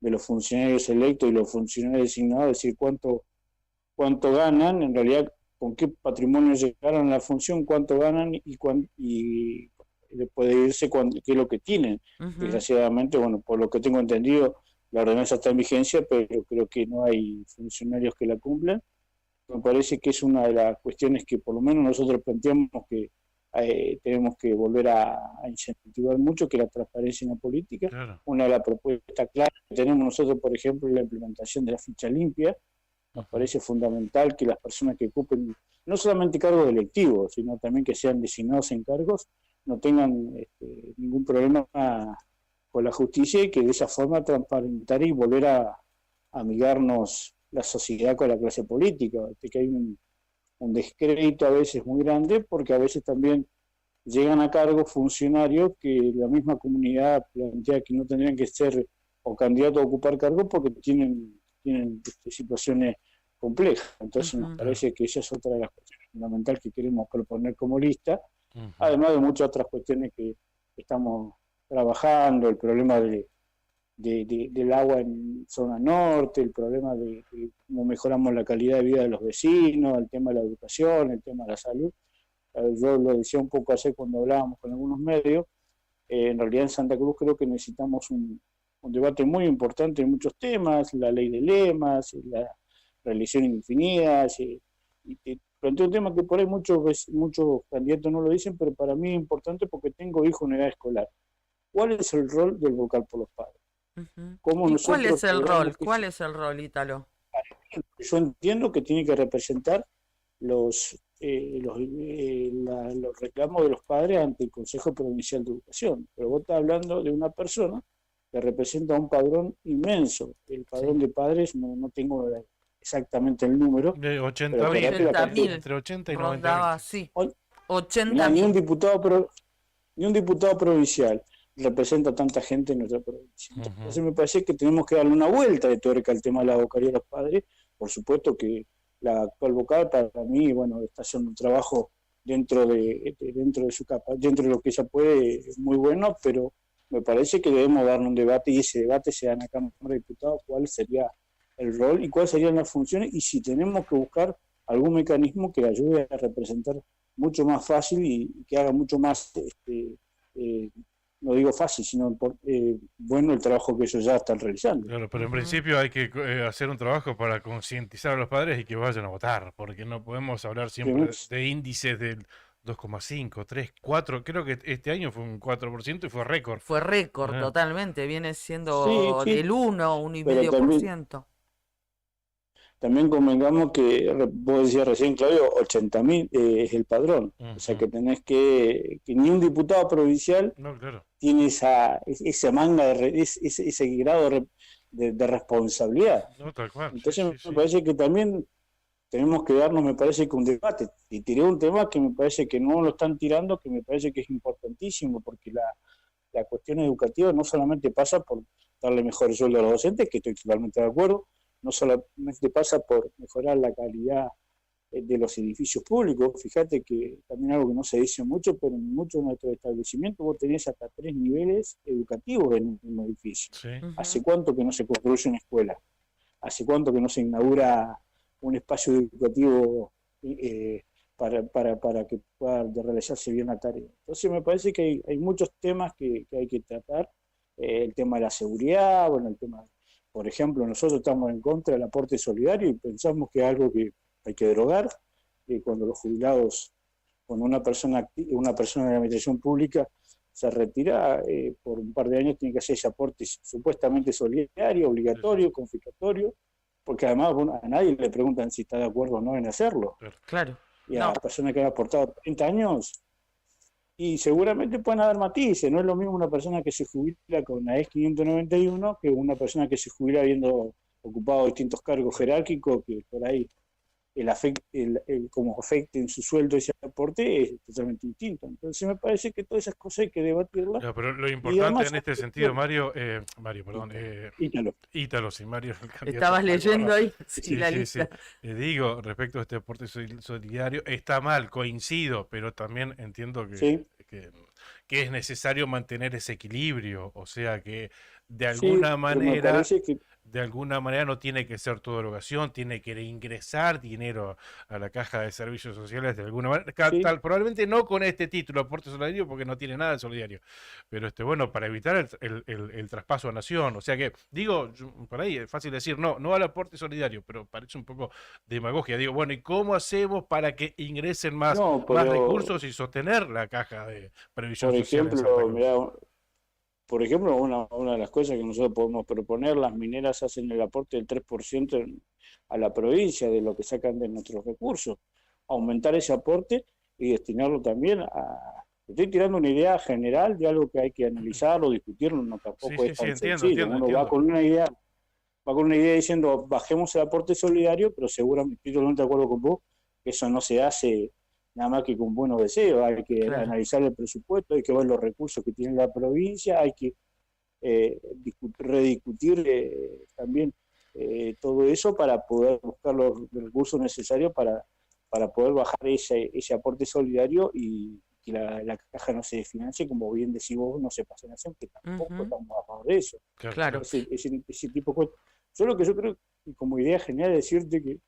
de los funcionarios electos y los funcionarios designados, decir cuánto ganan, en realidad con qué patrimonio llegaron a la función, cuánto ganan y puede irse qué es lo que tienen. Ujú, Desgraciadamente, bueno, por lo que tengo entendido, la ordenanza está en vigencia, pero creo que no hay funcionarios que la cumplan. Me parece que es una de las cuestiones que por lo menos nosotros planteamos que tenemos que volver a incentivar mucho, que es la transparencia en la política. Claro. Una de las propuestas claras que tenemos nosotros, por ejemplo, es la implementación de la ficha limpia. Nos Ujú. parece fundamental que las personas que ocupen no solamente cargos electivos, sino también que sean designados en cargos, no tengan ningún problema con la justicia y que de esa forma transparentar y volver a amigarnos la sociedad con la clase política. Que hay un descrédito a veces muy grande porque a veces también llegan a cargos funcionarios que la misma comunidad plantea que no tendrían que ser o candidatos a ocupar cargos porque tienen situaciones complejas. Entonces nos ujú, Claro. parece que esa es otra de las cuestiones fundamentales que queremos proponer como lista, Ujú. además de muchas otras cuestiones que estamos trabajando, el problema del agua en zona norte, el problema de cómo mejoramos la calidad de vida de los vecinos, el tema de la educación, el tema de la salud. Yo lo decía un poco ayer cuando hablábamos con algunos medios, en realidad en Santa Cruz creo que necesitamos un debate muy importante en muchos temas, la ley de lemas, la reelección indefinida, y planteo un tema que por ahí muchos candidatos no lo dicen, pero para mí es importante porque tengo hijos en edad escolar. ¿Cuál es el rol del vocal por los padres? ujú. ¿Cómo ¿Y cuál nosotros es el logramos rol? que ¿Cuál es el rol, Ítalo? yo entiendo que tiene que representar los reclamos de los padres ante el Consejo Provincial de Educación? Pero vos estás hablando de una persona que representa un padrón inmenso. El padrón Sí. de padres no tengo exactamente el número, De pero 80.000, acordate la cantidad. 80.000 entre 80 y 90.000. rondaba, sí, Hoy, mirá, 80.000. ni un diputado provincial representa a tanta gente en nuestra provincia. Ujú. Entonces me parece que tenemos que darle una vuelta de tuerca al tema de la vocalía de los padres. Por supuesto que la actual vocal para mí, bueno, está haciendo un trabajo dentro de su capa, dentro de lo que ella puede, muy bueno, pero me parece que debemos darle un debate y ese debate sea en la Cámara de Diputados cuál sería el rol y cuáles serían las funciones y si tenemos que buscar algún mecanismo que ayude a representar mucho más fácil y que haga mucho más no digo fácil, sino bueno el trabajo que ellos ya están realizando. Claro, pero en Ujú. principio hay que hacer un trabajo para concientizar a los padres y que vayan a votar, porque no podemos hablar siempre Primero, de índices del 2,5, 3, 4, creo que este año fue un 4% y fue récord. Fue récord Ah, totalmente, viene sí, siendo sí, del 1, pero 1,5%. también convengamos que vos decías recién, Claudio, 80.000 es el padrón. O sea ujú. que tenés que ni un diputado provincial No, claro. tiene esa manga, ese grado de responsabilidad. No, tal cual. Sí, Entonces sí, me sí. parece que también tenemos que darnos, me parece que un debate. Y tiré un tema que me parece que no lo están tirando, que me parece que es importantísimo, porque la cuestión educativa no solamente pasa por darle mejor sueldo a los docentes, que estoy totalmente de acuerdo, no solamente pasa por mejorar la calidad de los edificios públicos. Fíjate que también algo que no se dice mucho, pero en muchos de nuestros establecimientos vos tenés hasta 3 niveles educativos en un edificio. Sí. ¿Hace Ujú. cuánto que no se construye una escuela? ¿Hace cuánto que no se inaugura un espacio educativo para que pueda realizarse bien la tarea. Entonces me parece que hay muchos temas que hay que tratar, el tema de la seguridad, bueno, el tema, por ejemplo, nosotros estamos en contra del aporte solidario y pensamos que es algo que hay que derogar, cuando los jubilados, cuando una persona de la administración pública se retira, por un par de años tiene que hacer ese aporte supuestamente solidario, obligatorio, confiscatorio, porque además a nadie le preguntan si está de acuerdo o no en hacerlo. Claro. Y a la persona que ha aportado 30 años, y seguramente pueden haber matices, no es lo mismo una persona que se jubila con la AES 591 que una persona que se jubila habiendo ocupado distintos cargos jerárquicos, que por ahí como afecte en su sueldo ese aporte es totalmente distinto. Entonces me parece que todas esas cosas hay que debatirlas. No, pero lo importante además, en este sentido, Mario, perdón, Ítalo, sí, Mario es el candidato. Estabas leyendo ahí Sí, la sí, lista. sí. Digo, respecto a este aporte solidario, está mal, coincido, pero también entiendo que es necesario mantener ese equilibrio, o sea que de alguna manera... De alguna manera no tiene que ser toda erogación, tiene que ingresar dinero a la caja de servicios sociales de alguna manera. Probablemente no con este título, aporte solidario, porque no tiene nada de solidario. Pero bueno, para evitar el traspaso a nación. O sea que, digo, por ahí es fácil decir no al aporte solidario, pero parece un poco demagogia. Digo, bueno, ¿y cómo hacemos para que ingresen más recursos y sostener la caja de previsión social? Por ejemplo, una de las cosas que nosotros podemos proponer, las mineras hacen el aporte del 3% a la provincia de lo que sacan de nuestros recursos. Aumentar ese aporte y destinarlo también a... Estoy tirando una idea general de algo que hay que analizar o discutirlo, no tampoco es tan sencillo. Entiendo. Va con una idea diciendo, bajemos el aporte solidario, pero seguramente, estoy totalmente de acuerdo con vos, que eso no se hace nada más que con buenos deseos, hay que analizar el presupuesto, hay que ver los recursos que tiene la provincia, hay que rediscutir también todo eso para poder buscar los recursos necesarios para poder bajar ese aporte solidario y que la caja no se desfinancie, como bien decís vos, no se pase en acción, que tampoco estamos a favor de eso. Claro. Ese tipo de cosas. Yo creo, y como idea general, es decirte que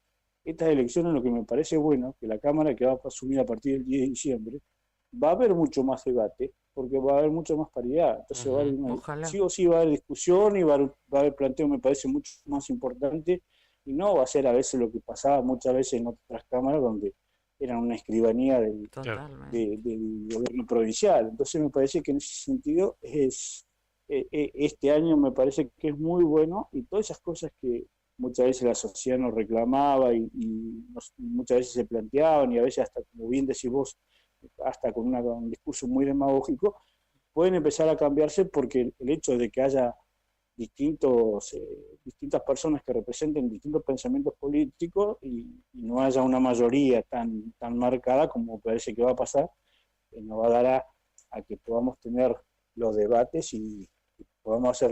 estas elecciones, lo que me parece bueno, que la Cámara, que va a asumir a partir del 10 de diciembre, va a haber mucho más debate, porque va a haber mucha más paridad. Entonces va a haber sí o sí va a haber discusión y va a haber planteo, me parece, mucho más importante, y no va a ser a veces lo que pasaba muchas veces en otras cámaras, donde eran una escribanía del gobierno provincial. Entonces me parece que en ese sentido este año me parece que es muy bueno, y todas esas cosas que muchas veces la sociedad nos reclamaba y muchas veces se planteaban, y a veces hasta, como bien decís vos, hasta con un discurso muy demagógico, pueden empezar a cambiarse, porque el hecho de que haya distintas personas que representen distintos pensamientos políticos y no haya una mayoría tan marcada como parece que va a pasar, nos va a dar a que podamos tener los debates y podemos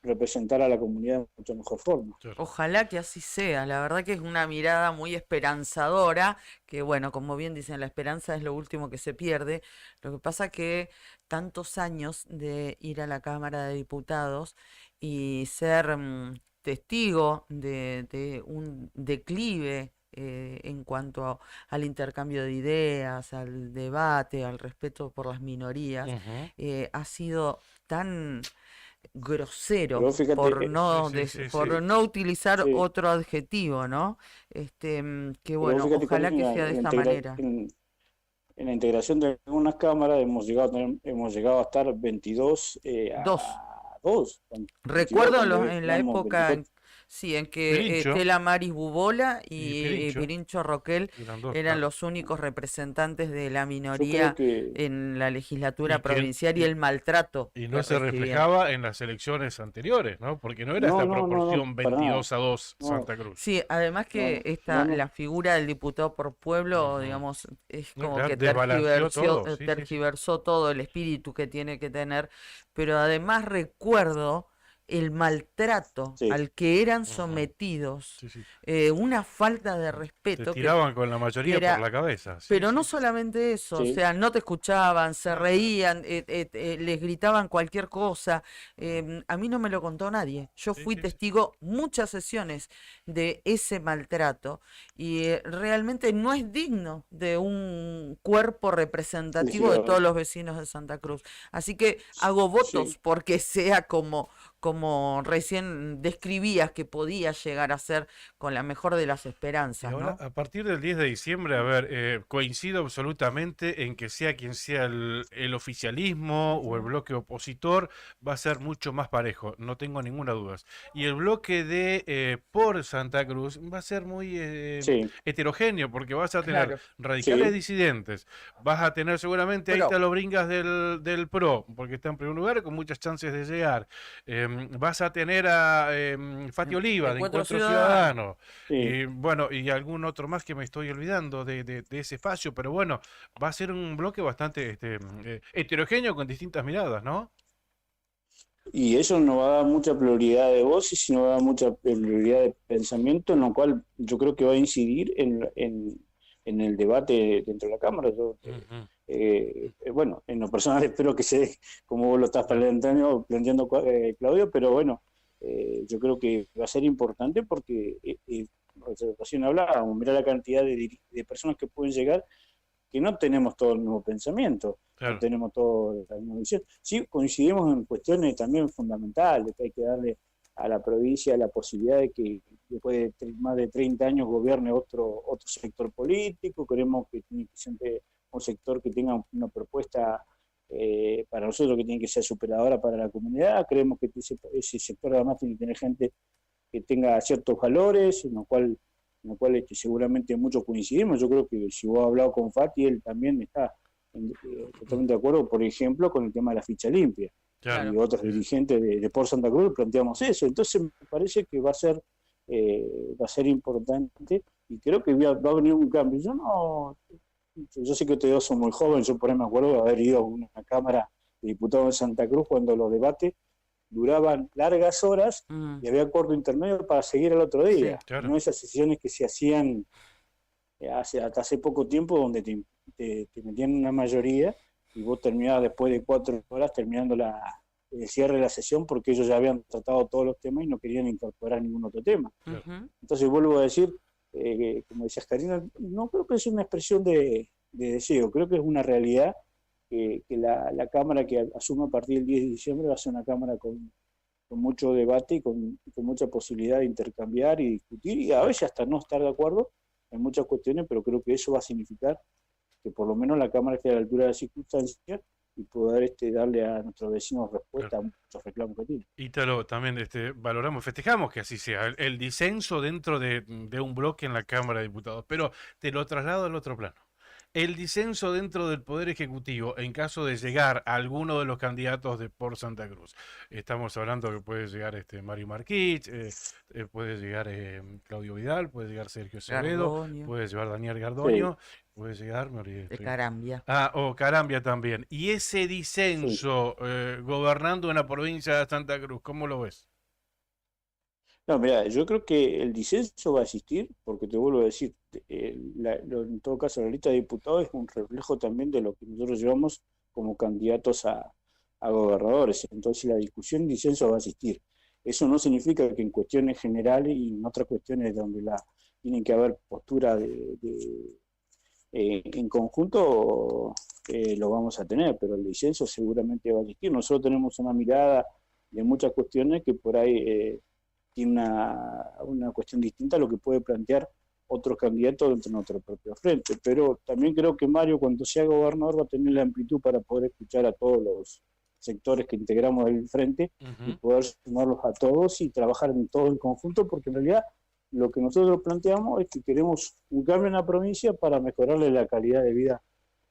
representar a la comunidad de mucho mejor forma. Ojalá que así sea. La verdad que es una mirada muy esperanzadora, que bueno, como bien dicen, la esperanza es lo último que se pierde. Lo que pasa que tantos años de ir a la Cámara de Diputados y ser testigo de un declive en cuanto al intercambio de ideas, al debate, al respeto por las minorías, ha sido tan grosero, fíjate, por no utilizar otro adjetivo, ¿no? Que bueno, fíjate, ojalá que sea de esta manera. En la integración de algunas cámaras hemos llegado a estar 22 a 2. Recuerdo en la época 24. Sí, en que Estela Maris Bubola y Pirincho Roquel eran los únicos representantes de la minoría en la legislatura provincial, y el maltrato. Y no se reflejaba en las elecciones anteriores, ¿no? Porque no era esta proporción 22-2 Santa Cruz. Sí, además que la figura del diputado por pueblo, digamos, es como que tergiversó todo el espíritu que tiene que tener. Pero además recuerdo el maltrato Sí. al que eran Ujú. sometidos, Sí, sí. una falta de Te respeto tiraban con la mayoría era- por la cabeza. Sí, pero no sí. solamente eso, o Sí. sea, no te escuchaban, se No, reían, les gritaban cualquier cosa. A mí no me lo contó nadie. Yo Sí, fui sí, sí. testigo muchas sesiones de ese maltrato y realmente no es digno de un cuerpo representativo de todos Legislador. los vecinos de Santa Cruz. Así que hago votos Sí. porque sea como recién describías que podía llegar a ser con la mejor de las Y esperanzas, ahora, ¿no? a partir del 10 de diciembre, a ver, coincido absolutamente en que sea quien sea el oficialismo o el Ujú. bloque opositor, va a ser mucho más parejo, no tengo ninguna duda. Y el bloque de por Santa Cruz va a ser muy Sí. heterogéneo, porque vas a tener Claro. radicales Sí. disidentes, vas a tener seguramente ahí Pero está los bringas del PRO, porque está en primer lugar con muchas chances de llegar. Vas a tener a Fati Oliva de Encuentro Encuentro Ciudadano. Ciudadano. Sí. Y bueno, y algún otro más que me estoy olvidando de ese espacio, pero bueno, va a ser un bloque bastante heterogéneo con distintas miradas, ¿no? Y eso nos va a dar mucha pluralidad de voces y nos va a dar mucha pluralidad de pensamiento, en lo cual yo creo que va a incidir en el debate dentro de la Cámara. Yo, Ujú. bueno, en lo personal espero que se dé como vos lo estás planteando, Claudio, pero bueno, yo creo que va a ser importante porque recién hablábamos, mirá la cantidad de personas que pueden llegar, que no tenemos todo el mismo pensamiento, no Claro, tenemos todo la misma visión. Sí, coincidimos en cuestiones también fundamentales, que hay que darle a la provincia la posibilidad de que después de más de 30 años gobierne otro sector político. Queremos que tiene que ser un sector que tenga una propuesta para nosotros que tiene que ser superadora para la comunidad. Creemos que ese sector además tiene que tener gente que tenga ciertos valores, en lo cual seguramente muchos coincidimos. Yo creo que si vos has hablado con Fati, él también está totalmente de acuerdo, por ejemplo, con el tema de la ficha limpia. claro. Y otros Sí, sí. dirigentes de Por Santa Cruz planteamos eso. Entonces me parece que va a ser importante y creo que va a venir un cambio. Yo sé que ustedes dos son muy jóvenes, yo por ahí me acuerdo de haber ido a una cámara de diputados de Santa Cruz cuando los debates duraban largas horas mm, y había acuerdo intermedio para seguir al otro sí, día. Claro. No esas sesiones que se hacían hasta hace poco tiempo, donde te metían una mayoría y vos terminabas después de 4 horas terminando el cierre de la sesión porque ellos ya habían tratado todos los temas y no querían incorporar ningún otro tema. ujú, Entonces vuelvo a decir, como decías Karina, no creo que es una expresión de deseo, creo que es una realidad que la Cámara que asuma a partir del 10 de diciembre va a ser una Cámara con mucho debate y con mucha posibilidad de intercambiar y discutir y a veces hasta no estar de acuerdo en muchas cuestiones, pero creo que eso va a significar que por lo menos la Cámara esté a la altura de las circunstancias y poder darle a nuestros vecinos respuesta a muchos reclamos que tienen. Ítalo, también valoramos, festejamos que así sea, el disenso dentro de un bloque en la Cámara de Diputados, pero te lo traslado al otro plano. El disenso dentro del Poder Ejecutivo en caso de llegar a alguno de los candidatos de por Santa Cruz. Estamos hablando que puede llegar Mario Marquich, puede llegar Claudio Vidal, puede llegar Sergio Acevedo, Gardonio, puede llegar Daniel Sí, Gardoño, puede llegar, me olvidé, de Carambia. o Carambia también. Y ese sí. disenso gobernando en la provincia de Santa Cruz, ¿cómo lo ves? No, mira, yo creo que el disenso va a existir, porque te vuelvo a decir, en todo caso la lista de diputados es un reflejo también de lo que nosotros llevamos como candidatos a gobernadores. Entonces la discusión de disenso va a existir. Eso no significa que en cuestiones generales y en otras cuestiones donde tienen que haber postura en conjunto lo vamos a tener, pero el disenso seguramente va a existir. Nosotros tenemos una mirada de muchas cuestiones que por ahí tiene una cuestión distinta a lo que puede plantear otros candidatos dentro de nuestro propio frente. Pero también creo que Mario, cuando sea gobernador, va a tener la amplitud para poder escuchar a todos los sectores que integramos el frente y poder sumarlos a todos y trabajar en todo en conjunto, porque en realidad lo que nosotros planteamos es que queremos un cambio en la provincia para mejorarle la calidad de vida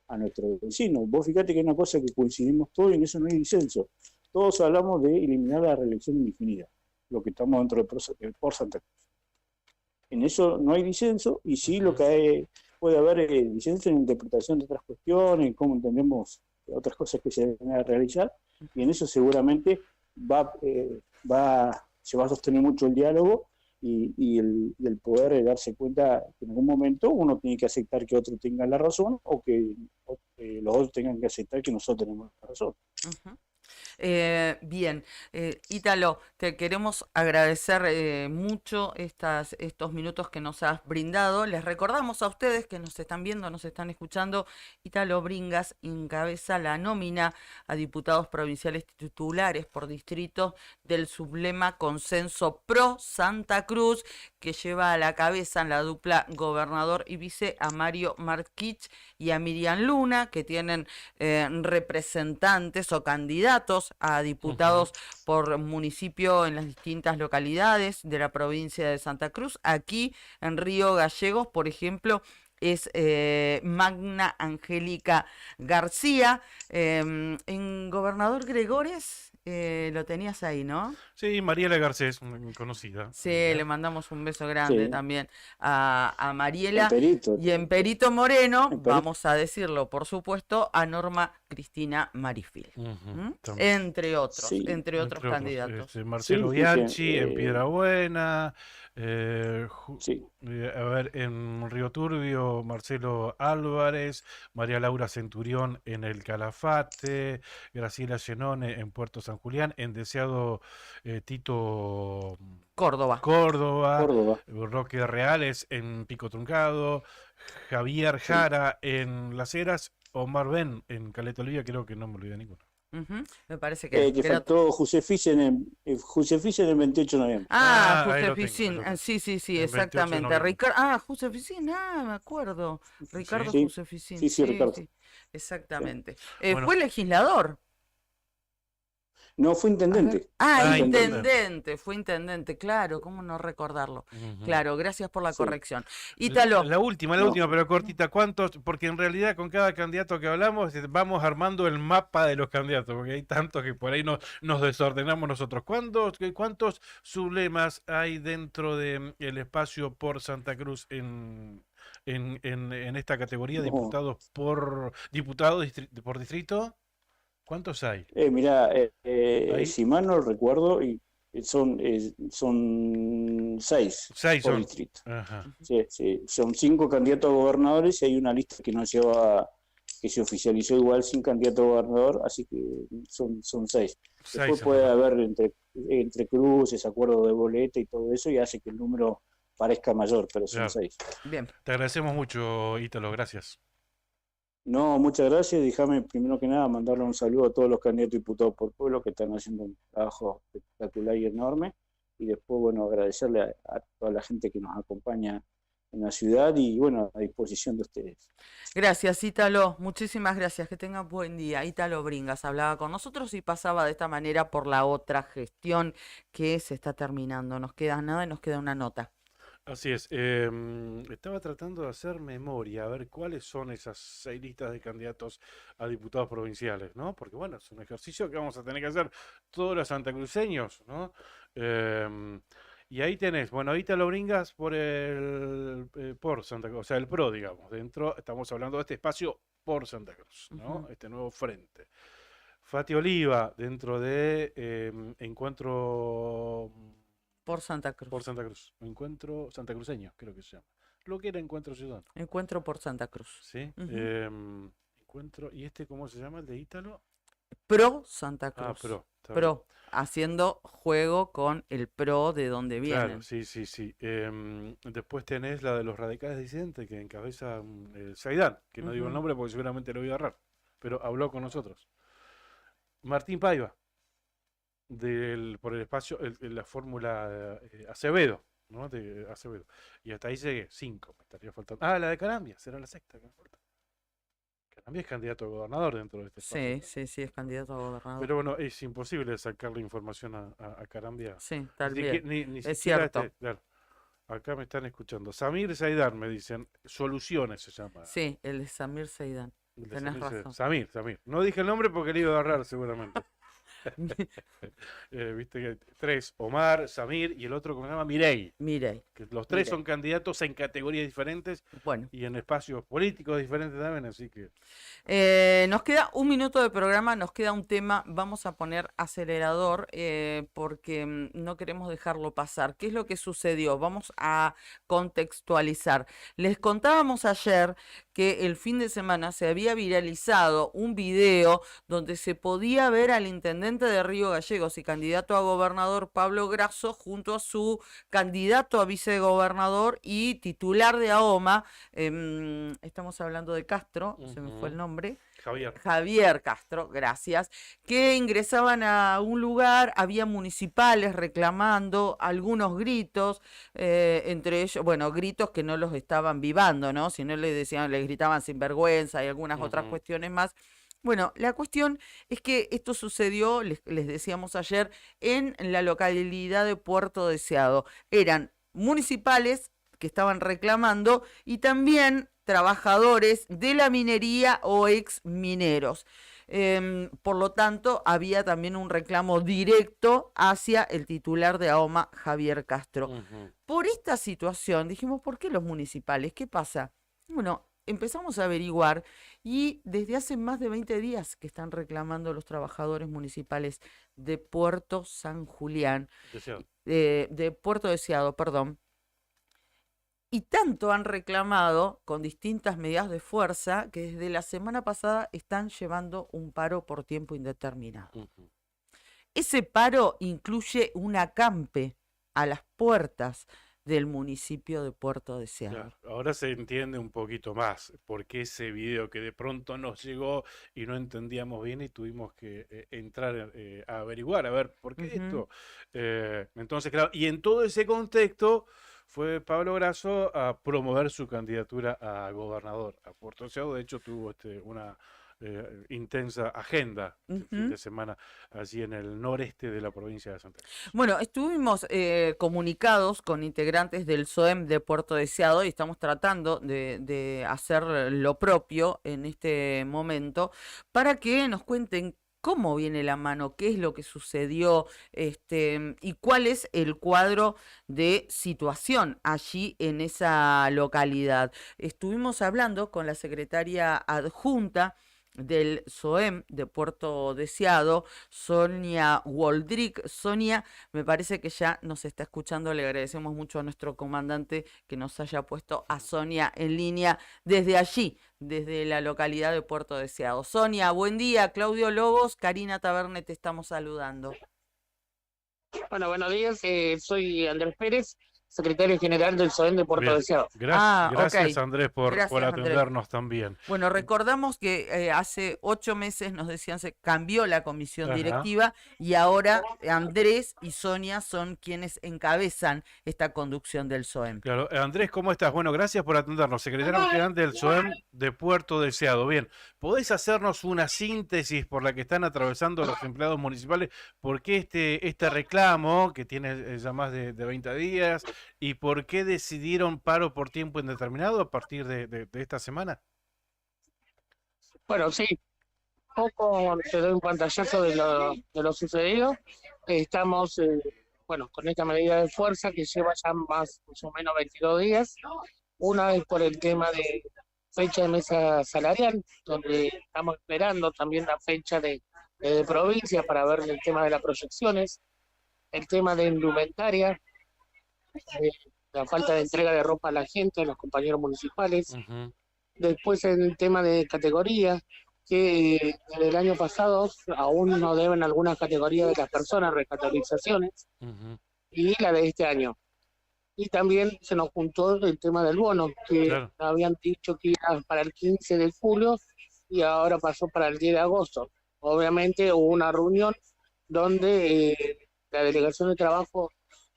a nuestros vecinos. Vos fíjate que es una cosa que coincidimos todos y en eso no hay disenso. Todos hablamos de eliminar la reelección indefinida, lo que estamos dentro de por Santa Cruz. En eso no hay disenso y sí lo que hay, puede haber disenso en interpretación de otras cuestiones, en cómo entendemos otras cosas que se deben realizar, y en eso seguramente va se va a sostener mucho el diálogo y el poder darse cuenta que en algún momento uno tiene que aceptar que otro tenga la razón o que los otros tengan que aceptar que nosotros tenemos la razón. Ujú. Bien, Ítalo, te queremos agradecer mucho estos minutos que nos has brindado. Les recordamos a ustedes que nos están viendo, nos están escuchando, Ítalo Bringas encabeza la nómina a diputados provinciales titulares por distrito del sublema Consenso Pro Santa Cruz, que lleva a la cabeza en la dupla gobernador y vice a Mario Marquich y a Miriam Luna, que tienen representantes o candidatos a diputados por municipio en las distintas localidades de la provincia de Santa Cruz. Aquí en Río Gallegos, por ejemplo, es Magna Angélica García. En Gobernador Gregores, lo tenías ahí, ¿no? Sí, Mariela Garcés, conocida. Sí, le mandamos un beso grande Sí. también a Mariela. Perito. Y en Perito Moreno, En Perito. vamos a decirlo, por supuesto, a Norma Cristina Marifil. Ujú, también. Entre otros, Sí. entre otros candidatos. Marcelo Sí, Bianchi en que, Piedrabuena, sí. a ver, en Río Turbio, Marcelo Álvarez, María Laura Centurión en el Calafate, Graciela Llenone en Puerto San Julián, en Deseado Tito Córdoba. Córdoba, Córdoba. Roque Reales en Pico Truncado, Javier Jara en Las Heras, Omar Ben en Caleta Olivia, creo que no me olvidé ninguno. Ujú, me parece Que que era- faltó José Fischer en el 28 de noviembre. Ah, Ah, ahí José lo tengo, Ficín. ahí lo tengo. Sí, sí, sí, El 28 de exactamente. noviembre. José Ficín, me acuerdo. Ricardo Sí, José Ficín. sí, Ricardo. Sí, exactamente. Bueno. Fue legislador. No, fue intendente. Ah, Ah, intendente, fue intendente, claro, ¿cómo no recordarlo? Ujú. Claro, gracias por la Sí. corrección. Ítalo, La última, No. pero cortita. ¿Cuántos? Porque en realidad con cada candidato que hablamos vamos armando el mapa de los candidatos, porque hay tantos que por ahí nos desordenamos nosotros. ¿Cuántos sublemas hay dentro del espacio por Santa Cruz en esta categoría, No. diputados por distrito? ¿Cuántos hay? Mirá, Ahí. si mal no recuerdo, son 6 Seis por son. distrito. Ajá. Sí, sí, son 5 candidatos a gobernadores y hay una lista que no lleva, que se oficializó igual sin candidato a gobernador, así que son 6. Después Seis, puede ajá. haber entre cruces, acuerdo de boleta y todo eso, y hace que el número parezca mayor, pero son Claro. 6. bien. Te agradecemos mucho, Ítalo, gracias. No, muchas gracias. Déjame primero que nada mandarle un saludo a todos los candidatos diputados por pueblo que están haciendo un trabajo espectacular y enorme. Y después, bueno, agradecerle a toda la gente que nos acompaña en la ciudad y, bueno, a disposición de ustedes. Gracias, Ítalo, muchísimas gracias, que tengan buen día. Ítalo Bringas hablaba con nosotros y pasaba de esta manera por la otra gestión que se está terminando. Nos queda nada y nos queda una nota. Así es. Estaba tratando de hacer memoria, a ver cuáles son esas 6 listas de candidatos a diputados provinciales, ¿no? Porque bueno, es un ejercicio que vamos a tener que hacer todos los santacruceños, ¿no? Y ahí tenés, bueno, Ítalo Bringas por por Santa Cruz, o sea, el PRO, digamos. Dentro, estamos hablando de este espacio por Santa Cruz, ¿no? Ujú. Este nuevo frente. Fati Oliva, dentro de Encuentro Por Santa Cruz. por Santa Cruz. Encuentro santacruceño, creo que se llama. Lo que era Encuentro Ciudadano, Encuentro por Santa Cruz. ¿sí? Ujú. Encuentro, ¿y este cómo se llama, el de Ítalo? Pro Santa Ah, Cruz. PRO. Está bien. Pro, haciendo juego con el pro de donde Claro, vienen. sí, sí, sí. Después tenés la de los radicales disidentes que encabeza Saidán, que no digo el Ujú. nombre porque seguramente lo voy a agarrar, pero habló con nosotros. Martín Paiva, por el espacio, la fórmula Acevedo, ¿no? De Acevedo. Y hasta ahí llegué, 5, me estaría faltando. Ah, la de Carambia, será la sexta que me falta. Carambia es candidato a gobernador dentro de este espacio, Sí, ¿no? sí, sí, es candidato a gobernador. Pero bueno, es imposible sacarle información a Carambia. Sí, tal Ni, vez. ni Es siquiera cierto. claro. Acá me están escuchando. Samir Saidán me dicen, Soluciones se llama. Sí, el de Samir Seidán. El de tenés Samir razón. Samir. No dije el nombre porque le iba a agarrar seguramente. Viste que tres, Omar, Samir y el otro, ¿cómo se llama? Milei. Milei. Que los tres Milei. son candidatos en categorías diferentes Bueno. y en espacios políticos diferentes también, así que... Nos queda un minuto de programa, nos queda un tema, vamos a poner acelerador porque no queremos dejarlo pasar. ¿Qué es lo que sucedió? Vamos a contextualizar. Les contábamos ayer que el fin de semana se había viralizado un video donde se podía ver al intendente de Río Gallegos y candidato a gobernador Pablo Grasso junto a su candidato a vicegobernador y titular de AOMA, estamos hablando de Castro, se me fue el nombre. Javier Castro, gracias, que ingresaban a un lugar, había municipales reclamando algunos gritos, entre ellos, bueno, gritos que no los estaban vivando, ¿no? Si no les decían, les gritaban sinvergüenza y algunas otras cuestiones más. Bueno, la cuestión es que esto sucedió, les decíamos ayer, en la localidad de Puerto Deseado. Eran municipales que estaban reclamando y también trabajadores de la minería o ex mineros. Por lo tanto, había también un reclamo directo hacia el titular de AOMA, Javier Castro. Por esta situación, dijimos, ¿por qué los municipales? ¿Qué pasa? Bueno, empezamos a averiguar y desde hace más de 20 días que están reclamando los trabajadores municipales de Puerto San Julián, de Puerto Deseado, perdón. Y tanto han reclamado con distintas medidas de fuerza que desde la semana pasada están llevando un paro por tiempo indeterminado. Ese paro incluye un acampe a las puertas del municipio de Puerto Deseado. Claro, ahora se entiende un poquito más por qué ese video que de pronto nos llegó y no entendíamos bien y tuvimos que entrar a averiguar, a ver, ¿por qué esto? Entonces, claro, y en todo ese contexto fue Pablo Grasso a promover su candidatura a gobernador a Puerto Deseado. De hecho, tuvo una intensa agenda el fin de semana allí en el noreste de la provincia de Santa Cruz. Bueno, estuvimos comunicados con integrantes del SOEM de Puerto Deseado y estamos tratando de hacer lo propio en este momento para que nos cuenten cómo viene la mano, qué es lo que sucedió, y cuál es el cuadro de situación allí en esa localidad. Estuvimos hablando con la secretaria adjunta del SOEM de Puerto Deseado, Sonia Woldrick. Sonia, me parece que ya nos está escuchando, le agradecemos mucho a nuestro comandante que nos haya puesto a Sonia en línea desde allí, desde la localidad de Puerto Deseado. Sonia, buen día. Claudio Lobos, Karina Taberne, te estamos saludando. Bueno, buenos días. Soy Andrés Pérez, secretario general del SOEM de Puerto Deseado. Gracias, Andrés, por Gracias, atendernos también. Bueno, recordamos que hace 8 meses nos decían se cambió la comisión directiva y ahora Andrés y Sonia son quienes encabezan esta conducción del SOEM. Claro, Andrés, ¿cómo estás? Bueno, gracias por atendernos. Secretario general del SOEM de Puerto Deseado. Bien, ¿podés hacernos una síntesis por la que están atravesando los empleados municipales? ¿Por qué este reclamo que tiene ya más de 20 días? ¿Y por qué decidieron paro por tiempo indeterminado a partir de esta semana? Bueno, sí, poco te doy un pantallazo de lo sucedido. Estamos, con esta medida de fuerza que lleva ya más o menos 22 días. Una vez por el tema de fecha de mesa salarial, donde estamos esperando también la fecha de provincia para ver el tema de las proyecciones, el tema de indumentaria, la falta de entrega de ropa a la gente, a los compañeros municipales. Después el tema de categoría, que desde el año pasado aún no deben algunas categorías de las personas recategorizaciones, y la de este año. Y también se nos juntó el tema del bono, que habían dicho que iba para el 15 de julio y ahora pasó para el 10 de agosto. Obviamente hubo una reunión donde la delegación de trabajo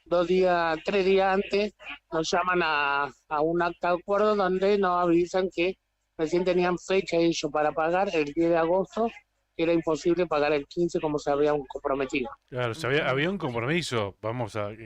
3 días antes nos llaman a un acta de acuerdo donde nos avisan que recién tenían fecha ellos para pagar el 10 de agosto era imposible pagar el 15 como se habían comprometido. Claro, había un compromiso,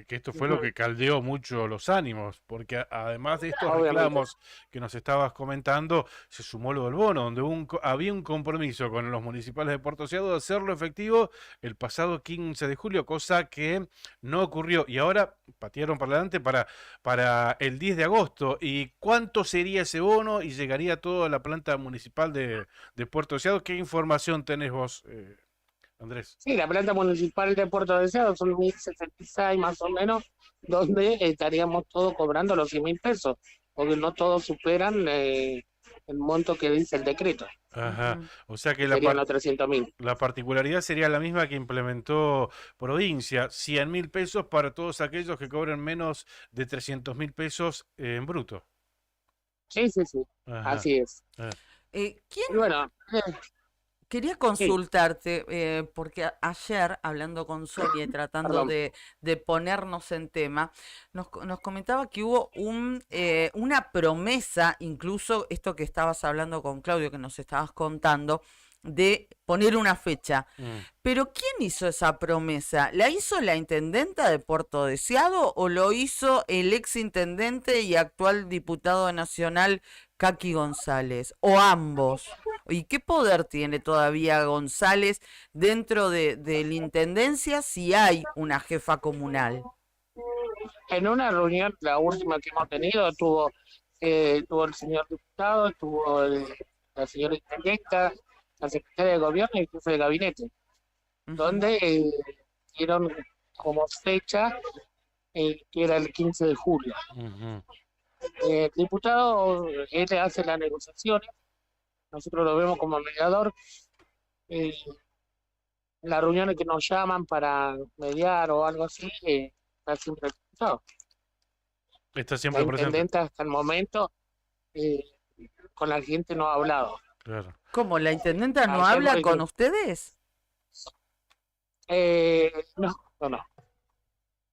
que esto fue lo que caldeó mucho los ánimos, porque además de estos Obviamente. reclamos que nos estabas comentando, se sumó lo del bono, donde había un compromiso con los municipales de Puerto Deseado de hacerlo efectivo el pasado 15 de julio, cosa que no ocurrió, y ahora patearon para adelante para el 10 de agosto. ¿Y cuánto sería ese bono? ¿Y llegaría todo a la planta municipal de Puerto Deseado? ¿Qué información tenés vos, Andrés? Sí, la planta municipal de Puerto Deseado son 1.076 más o menos, donde estaríamos todos cobrando los 100.000 pesos, porque no todos superan el monto que dice el decreto. Ajá, o sea que Serían los 300.000. la particularidad sería la misma que implementó provincia, 100.000 pesos para todos aquellos que cobren menos de 300.000 pesos en bruto. Sí, sí, sí, Ajá. así es. ¿Quién Y bueno, Quería consultarte, porque ayer, hablando con Sonia y tratando Perdón. de ponernos en tema, nos comentaba que hubo una promesa, incluso esto que estabas hablando con Claudio, que nos estabas contando, de poner una fecha. Pero ¿quién hizo esa promesa? ¿La hizo la intendenta de Puerto Deseado o lo hizo el ex intendente y actual diputado nacional Kaki González? ¿O ambos? ¿Y qué poder tiene todavía González dentro de la intendencia si hay una jefa comunal? En una reunión, la última que hemos tenido, tuvo el señor diputado, tuvo la señora intendenta, la secretaria de gobierno y el jefe de gabinete, donde dieron como fecha que era el 15 de julio. El diputado, él hace las negociaciones, nosotros lo vemos como mediador. Las reuniones que nos llaman para mediar o algo así, está siempre el diputado. Está siempre La presente. intendenta hasta el momento con la gente no ha hablado. Claro. ¿Cómo? ¿La intendenta no Ayer, habla por con ejemplo, ustedes? No.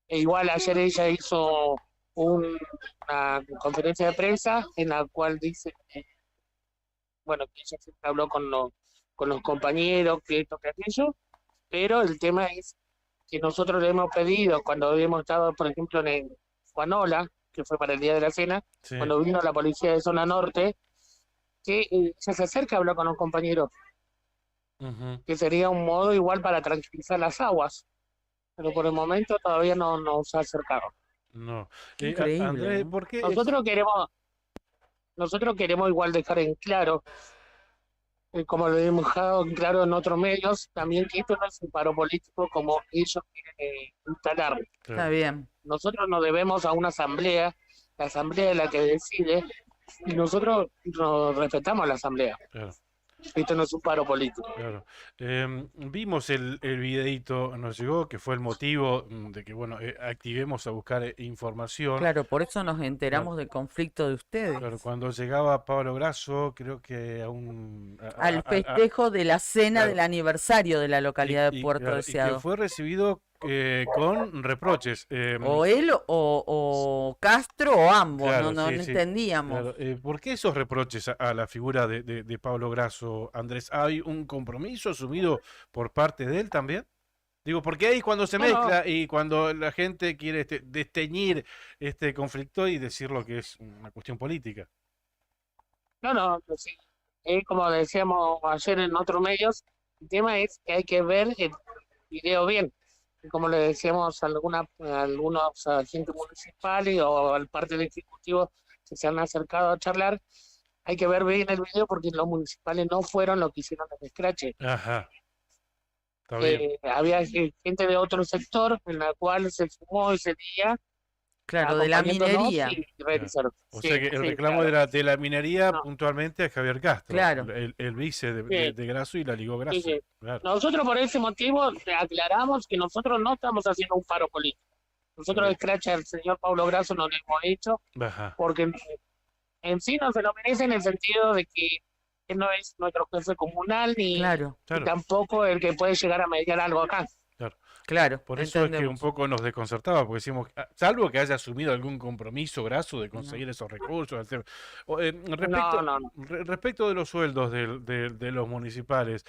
Igual ayer ella hizo una conferencia de prensa en la cual dice que ella siempre habló con los compañeros, que esto, que aquello, pero el tema es que nosotros le hemos pedido, cuando habíamos estado, por ejemplo, en Juanola, que fue para el Día de la Cena, Sí. cuando vino la policía de Zona Norte, que ella se acerca a hablar con los compañeros, que sería un modo igual para tranquilizar las aguas, pero por el momento todavía no se ha acercado. No. Qué increíble, Andrés, ¿no? ¿por qué? Nosotros queremos igual dejar en claro, como lo hemos dejado en claro en otros medios, también que esto no es un paro político como ellos quieren instalar. Está bien. Nosotros nos debemos a una asamblea, la asamblea es la que decide, y nosotros nos respetamos a la asamblea. Claro. Esto no es un paro político. Claro. Vimos el videíto, nos llegó, que fue el motivo de que, activemos a buscar información. Claro, por eso nos enteramos del conflicto de ustedes. Claro, cuando llegaba Pablo Grasso, creo que Al festejo de la cena claro. del aniversario de la localidad de Puerto claro, y Deseado. que fue recibido con reproches. O él o Castro o ambos, Claro, no sí, sí, entendíamos. claro. ¿Por qué esos reproches a la figura de Pablo Grasso, Andrés? ¿Hay un compromiso asumido por parte de él también? Digo, porque ahí cuando se mezcla y cuando la gente quiere desteñir este conflicto y decir lo que es una cuestión política. No, sí. Como decíamos ayer en otros medios, el tema es que hay que ver el video bien. Y como le decíamos a algunos agentes municipales o al parte del ejecutivo que se han acercado a charlar, hay que ver bien el video porque los municipales no fueron los que hicieron el escrache. Ajá. Está bien. Había gente de otro sector en la cual se sumó ese día. Claro, de la acompañándonos minería. y realizaron. O Sí, sea que el sí, reclamo claro. de la minería No. puntualmente a Javier Castro, Claro. el vice Sí. de Grasso y la ligó Grasso. Sí. Claro. Nosotros por ese motivo aclaramos que nosotros no estamos haciendo un paro político. Nosotros el escrache al señor Pablo Grasso no lo hemos hecho Ajá. porque en sí no se lo merece en el sentido de que él no es nuestro jefe comunal ni Claro. Claro. tampoco el que puede llegar a mediar algo acá. Claro, Por eso es que un entendemos. poco nos desconcertaba, porque decimos, salvo que haya asumido algún compromiso graso de No, conseguir esos recursos. No, no, no. Respecto de los sueldos de los municipales,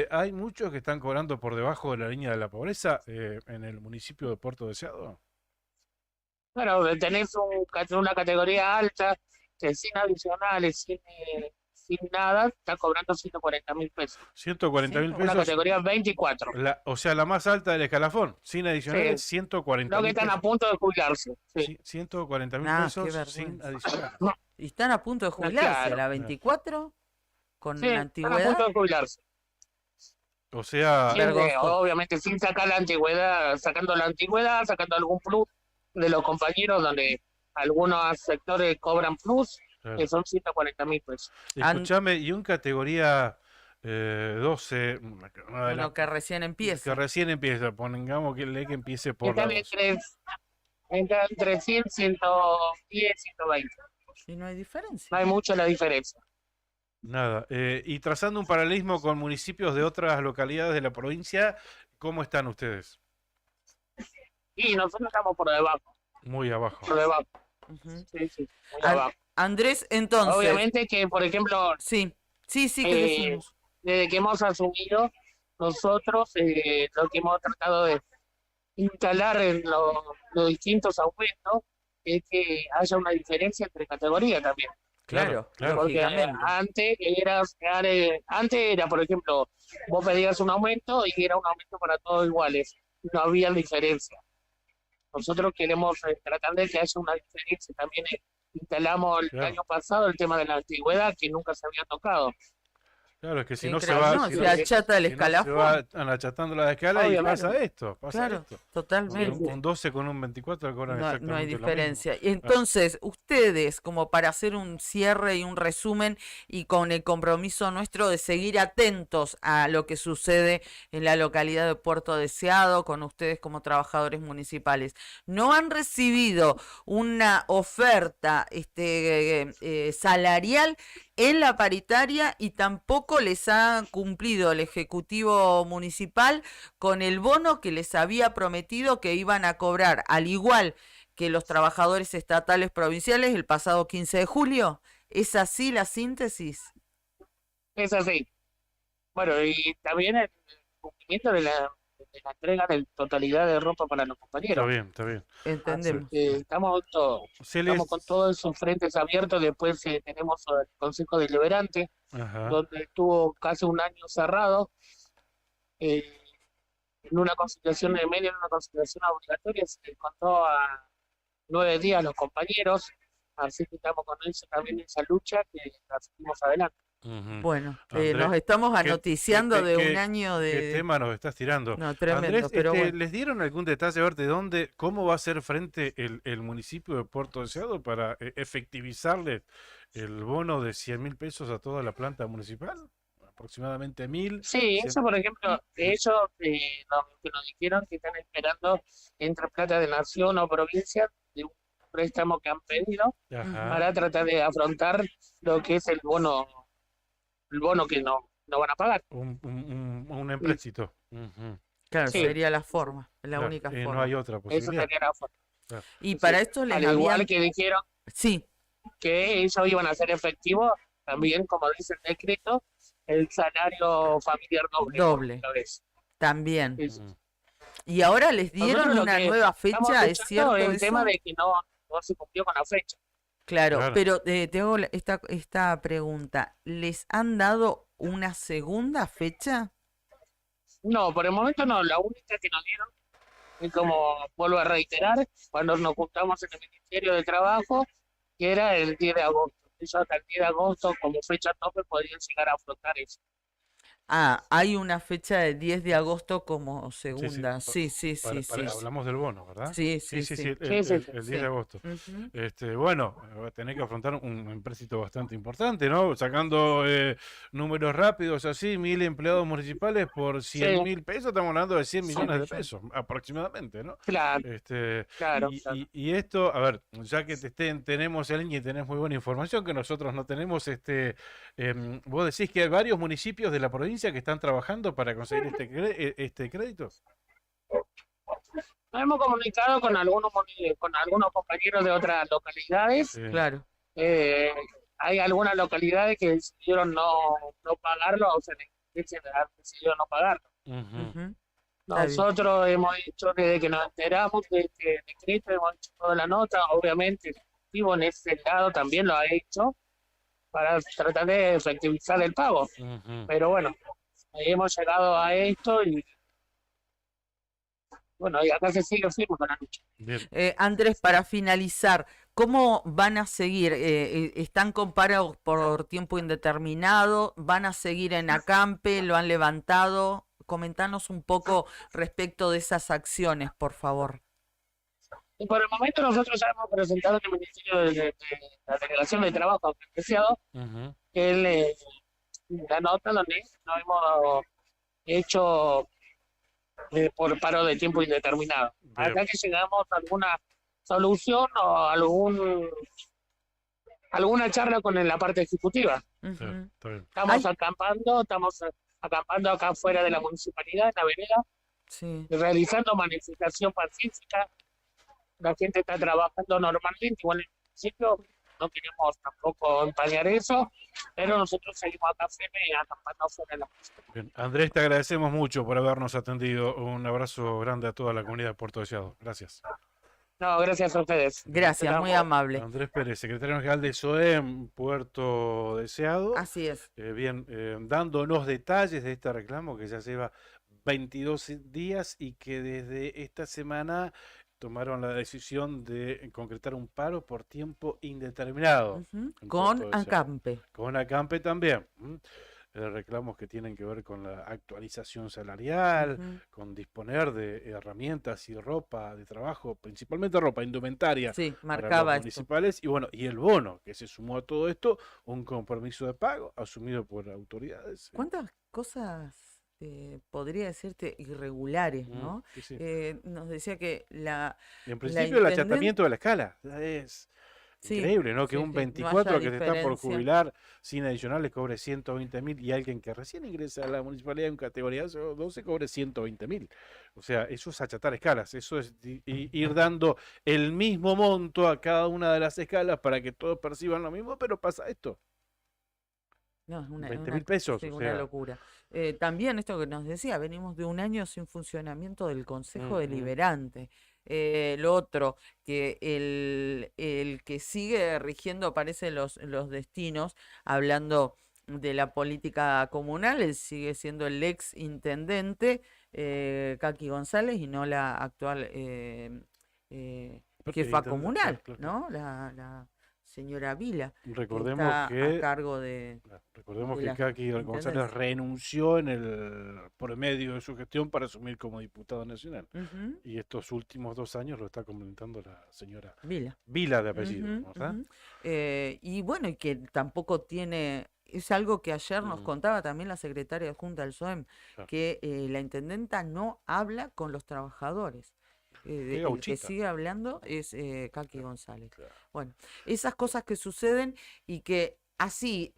¿hay muchos que están cobrando por debajo de la línea de la pobreza en el municipio de Puerto Deseado? Bueno, tenés una categoría alta que sin adicionales, sin nada, está cobrando 140.000 pesos. 140.000 Una pesos, categoría 24. o sea, la más alta del escalafón, sin adicionales, Sí. 140 Lo que mil están a pesos. punto de jubilarse. Sí. 140.000 Ah, qué pesos sin vergüenza. adicionales. Y están a punto de jubilarse, Claro. la 24, con Sí, están a antigüedad. punto de jubilarse. O sea, Vergonzoso. Obviamente sin sacar la antigüedad, sacando algún plus de los compañeros donde algunos sectores cobran plus, claro. que son 140.000 pesos. Escuchame, y un categoría 12, una de Uno las que recién que empieza. recién empieza, pongamos que empiece por la Están 12. entre 100, 110, 120. Y no hay diferencia. No hay mucho la diferencia. Nada. Y trazando un paralelismo con municipios de otras localidades de la provincia, ¿cómo están ustedes? Y nosotros estamos por debajo, Muy abajo. por debajo. Ujú. Sí, sí, muy An- abajo. Andrés, entonces. Obviamente que, por ejemplo, Sí, sí, que eh, decimos. desde que hemos asumido, nosotros lo que hemos tratado de instalar en los distintos aumentos es que haya una diferencia entre categorías también. Claro, claro. Porque lógicamente. antes era, por ejemplo, vos pedías un aumento y era un aumento para todos iguales. No había diferencia. Nosotros queremos tratar de que haya una diferencia. También instalamos el Claro. año pasado el tema de la antigüedad que nunca se había tocado. Claro, es que si Qué no se increíble, va, no, si se no- achata el si no se escalafón. va achatando la escala y Obviamente. pasa esto, Claro, esto. totalmente. Un 12 con un 24 cobran No hay exactamente lo mismo. diferencia. Y entonces, ustedes, como para hacer un cierre y un resumen y con el compromiso nuestro de seguir atentos a lo que sucede en la localidad de Puerto Deseado, con ustedes como trabajadores municipales, ¿no han recibido una oferta salarial en la paritaria y tampoco les ha cumplido el Ejecutivo Municipal con el bono que les había prometido que iban a cobrar, al igual que los trabajadores estatales provinciales, el pasado 15 de julio? ¿Es así la síntesis? Es así. Bueno, y también el cumplimiento de la entrega de totalidad de ropa para los Está compañeros. bien, está bien. Entendemos. Estamos con todos esos frentes abiertos. Después tenemos el Consejo Deliberante, Ajá. donde estuvo casi un año cerrado, en una conciliación de medio, en una conciliación obligatoria, se les contó a 9 días los compañeros, así que estamos con ellos también en esa lucha que la seguimos adelante. Ujú. Bueno, Andrés, nos estamos ¿qué- anoticiando de qué- un año ¿Qué de... tema nos estás tirando? No, tremendo, Andrés, pero bueno. ¿les dieron algún detalle a ver de dónde, cómo va a hacer frente el municipio de Puerto Deseado para efectivizarle el bono de 100.000 pesos a toda la planta municipal? Aproximadamente 1.000. Sí, eso por ejemplo, ellos que nos dijeron que están esperando entre plata de nación o provincia de un préstamo que han pedido Ajá. para tratar de afrontar lo que es el bono que no van a pagar. Un empréstito. Ujú. Claro, Sí. sería la forma, la Claro, única no forma. hay otra Eso posibilidad. sería la forma. Y para esto les Al igual habían... que dijeron Sí, que ellos iban a hacer efectivo también, como dice el decreto, el salario familiar doble. Doble. Otra vez. también. Es- Ujú. Y ahora les dieron Nosotros lo una que nueva estamos fecha, ¿es luchando cierto el eso? tema de que no se cumplió con la fecha. Claro, Claro. pero te hago esta pregunta. ¿Les han dado una segunda fecha? No, por el momento no. La única que nos dieron, y como vuelvo a reiterar, cuando nos juntamos en el Ministerio de Trabajo, que era el 10 de agosto. Ellos hasta el 10 de agosto, como fecha tope, podrían llegar a afrontar eso. Ah, hay una fecha de 10 de agosto como Sí, sí, segunda. Sí, sí, sí, sí. hablamos del bono, ¿verdad? Sí, sí, Sí, sí. el Sí, sí, 10 sí. de agosto. Ujú. Bueno, va a tener que afrontar un empréstito bastante importante, ¿no? Sacando números rápidos así, 1.000 empleados municipales por 100.000 pesos, estamos hablando de 100 millones de pesos aproximadamente, ¿no? Claro, claro. Y esto, a ver, ya que tenemos el línea y tenés muy buena información que nosotros no tenemos, vos decís que hay varios municipios de la provincia que están trabajando para conseguir este crédito. Nos hemos comunicado con algunos compañeros de otras localidades. Sí. Claro. Eh, Hay algunas localidades que decidieron no pagarlo, o sea, decidieron no pagarlo. Ujú. Ujú. Está bien. Nosotros hemos hecho, desde que nos enteramos de este decreto, hemos hecho toda la nota. Obviamente, el Ejecutivo en ese lado también lo ha hecho para tratar de efectivizar el pago. Ujú. Pero bueno, hemos llegado a esto y bueno, y acá se sigue firme con la lucha. Bien. Andrés, para finalizar, ¿cómo van a seguir? ¿Están con paro por tiempo indeterminado? ¿Van a seguir en acampe? ¿Lo han levantado? Comentanos un poco respecto de esas acciones, por favor. Y por el momento nosotros ya hemos presentado en el Ministerio de la Delegación de Trabajo Deseado Ujú. la nota donde nos hemos hecho por paro de tiempo indeterminado. Bien. Hasta que llegamos a alguna solución o alguna charla con la parte ejecutiva. Sí, Ujú. está bien. Estamos acampando acá afuera de la municipalidad, en la vereda, Sí. realizando manifestación pacífica. La gente está trabajando normalmente, igual en el municipio no queremos tampoco empañar eso, pero nosotros seguimos acá firme y acampando afuera de la municipalidad. Bien. Andrés, te agradecemos mucho por habernos atendido. Un abrazo grande a toda la comunidad de Puerto Deseado. Gracias. No, gracias a ustedes. Gracias, muy Estamos- amable. Andrés Pérez, secretario general de SOEM, Puerto Deseado. Así es. Bien, dándonos detalles de este reclamo que ya lleva 22 días y que desde esta semana tomaron la decisión de concretar un paro por tiempo indeterminado Ujú. en Con Puerto Deseado. acampe. Con acampe también. Reclamos que tienen que ver con la actualización salarial, Ujú. con disponer de herramientas y ropa de trabajo, principalmente ropa, indumentaria Sí, para los marcaba esto. municipales, y bueno, y el bono que se sumó a todo esto, un compromiso de pago asumido por autoridades. ¿Cuántas cosas podría decirte irregulares, Mm, ¿no? sí, sí. Nos decía que En principio el intenden- achatamiento de la escala es Sí, increíble, ¿no? Que sí, un que no haya 24 que se está por diferencia. jubilar sin adicionales cobre 120.000 y alguien que recién ingresa a la municipalidad en categoría 12 cobre 120.000. O sea, eso es achatar escalas, eso es ir dando el mismo monto a cada una de las escalas para que todos perciban lo mismo, pero pasa esto. No, es una, 20.000 pesos, sí, o una sea. locura. También esto que nos decía, venimos de un año sin funcionamiento del Consejo Ujú. Deliberante. Lo otro, que el que sigue rigiendo, parece, los destinos, hablando de la política comunal, él sigue siendo el ex intendente Kaki González y no la actual Porque el jefa intendente- comunal, claro. ¿no? La señora Vila, que Recordemos está a que cargo de Recordemos de que la Kaki González intendencia. renunció por medio de su gestión para asumir como diputado nacional. Ujú. Y estos últimos 2 años lo está complementando la señora Vila. Vila de apellido, Ujú, ¿verdad? ujú. Y bueno, y que tampoco tiene, es algo que ayer nos Mm. contaba también la secretaria adjunta del SOEM, Claro. que la intendenta no habla con los trabajadores. El que gauchita. sigue hablando es Kaki González. Claro. Bueno, esas cosas que suceden y que así,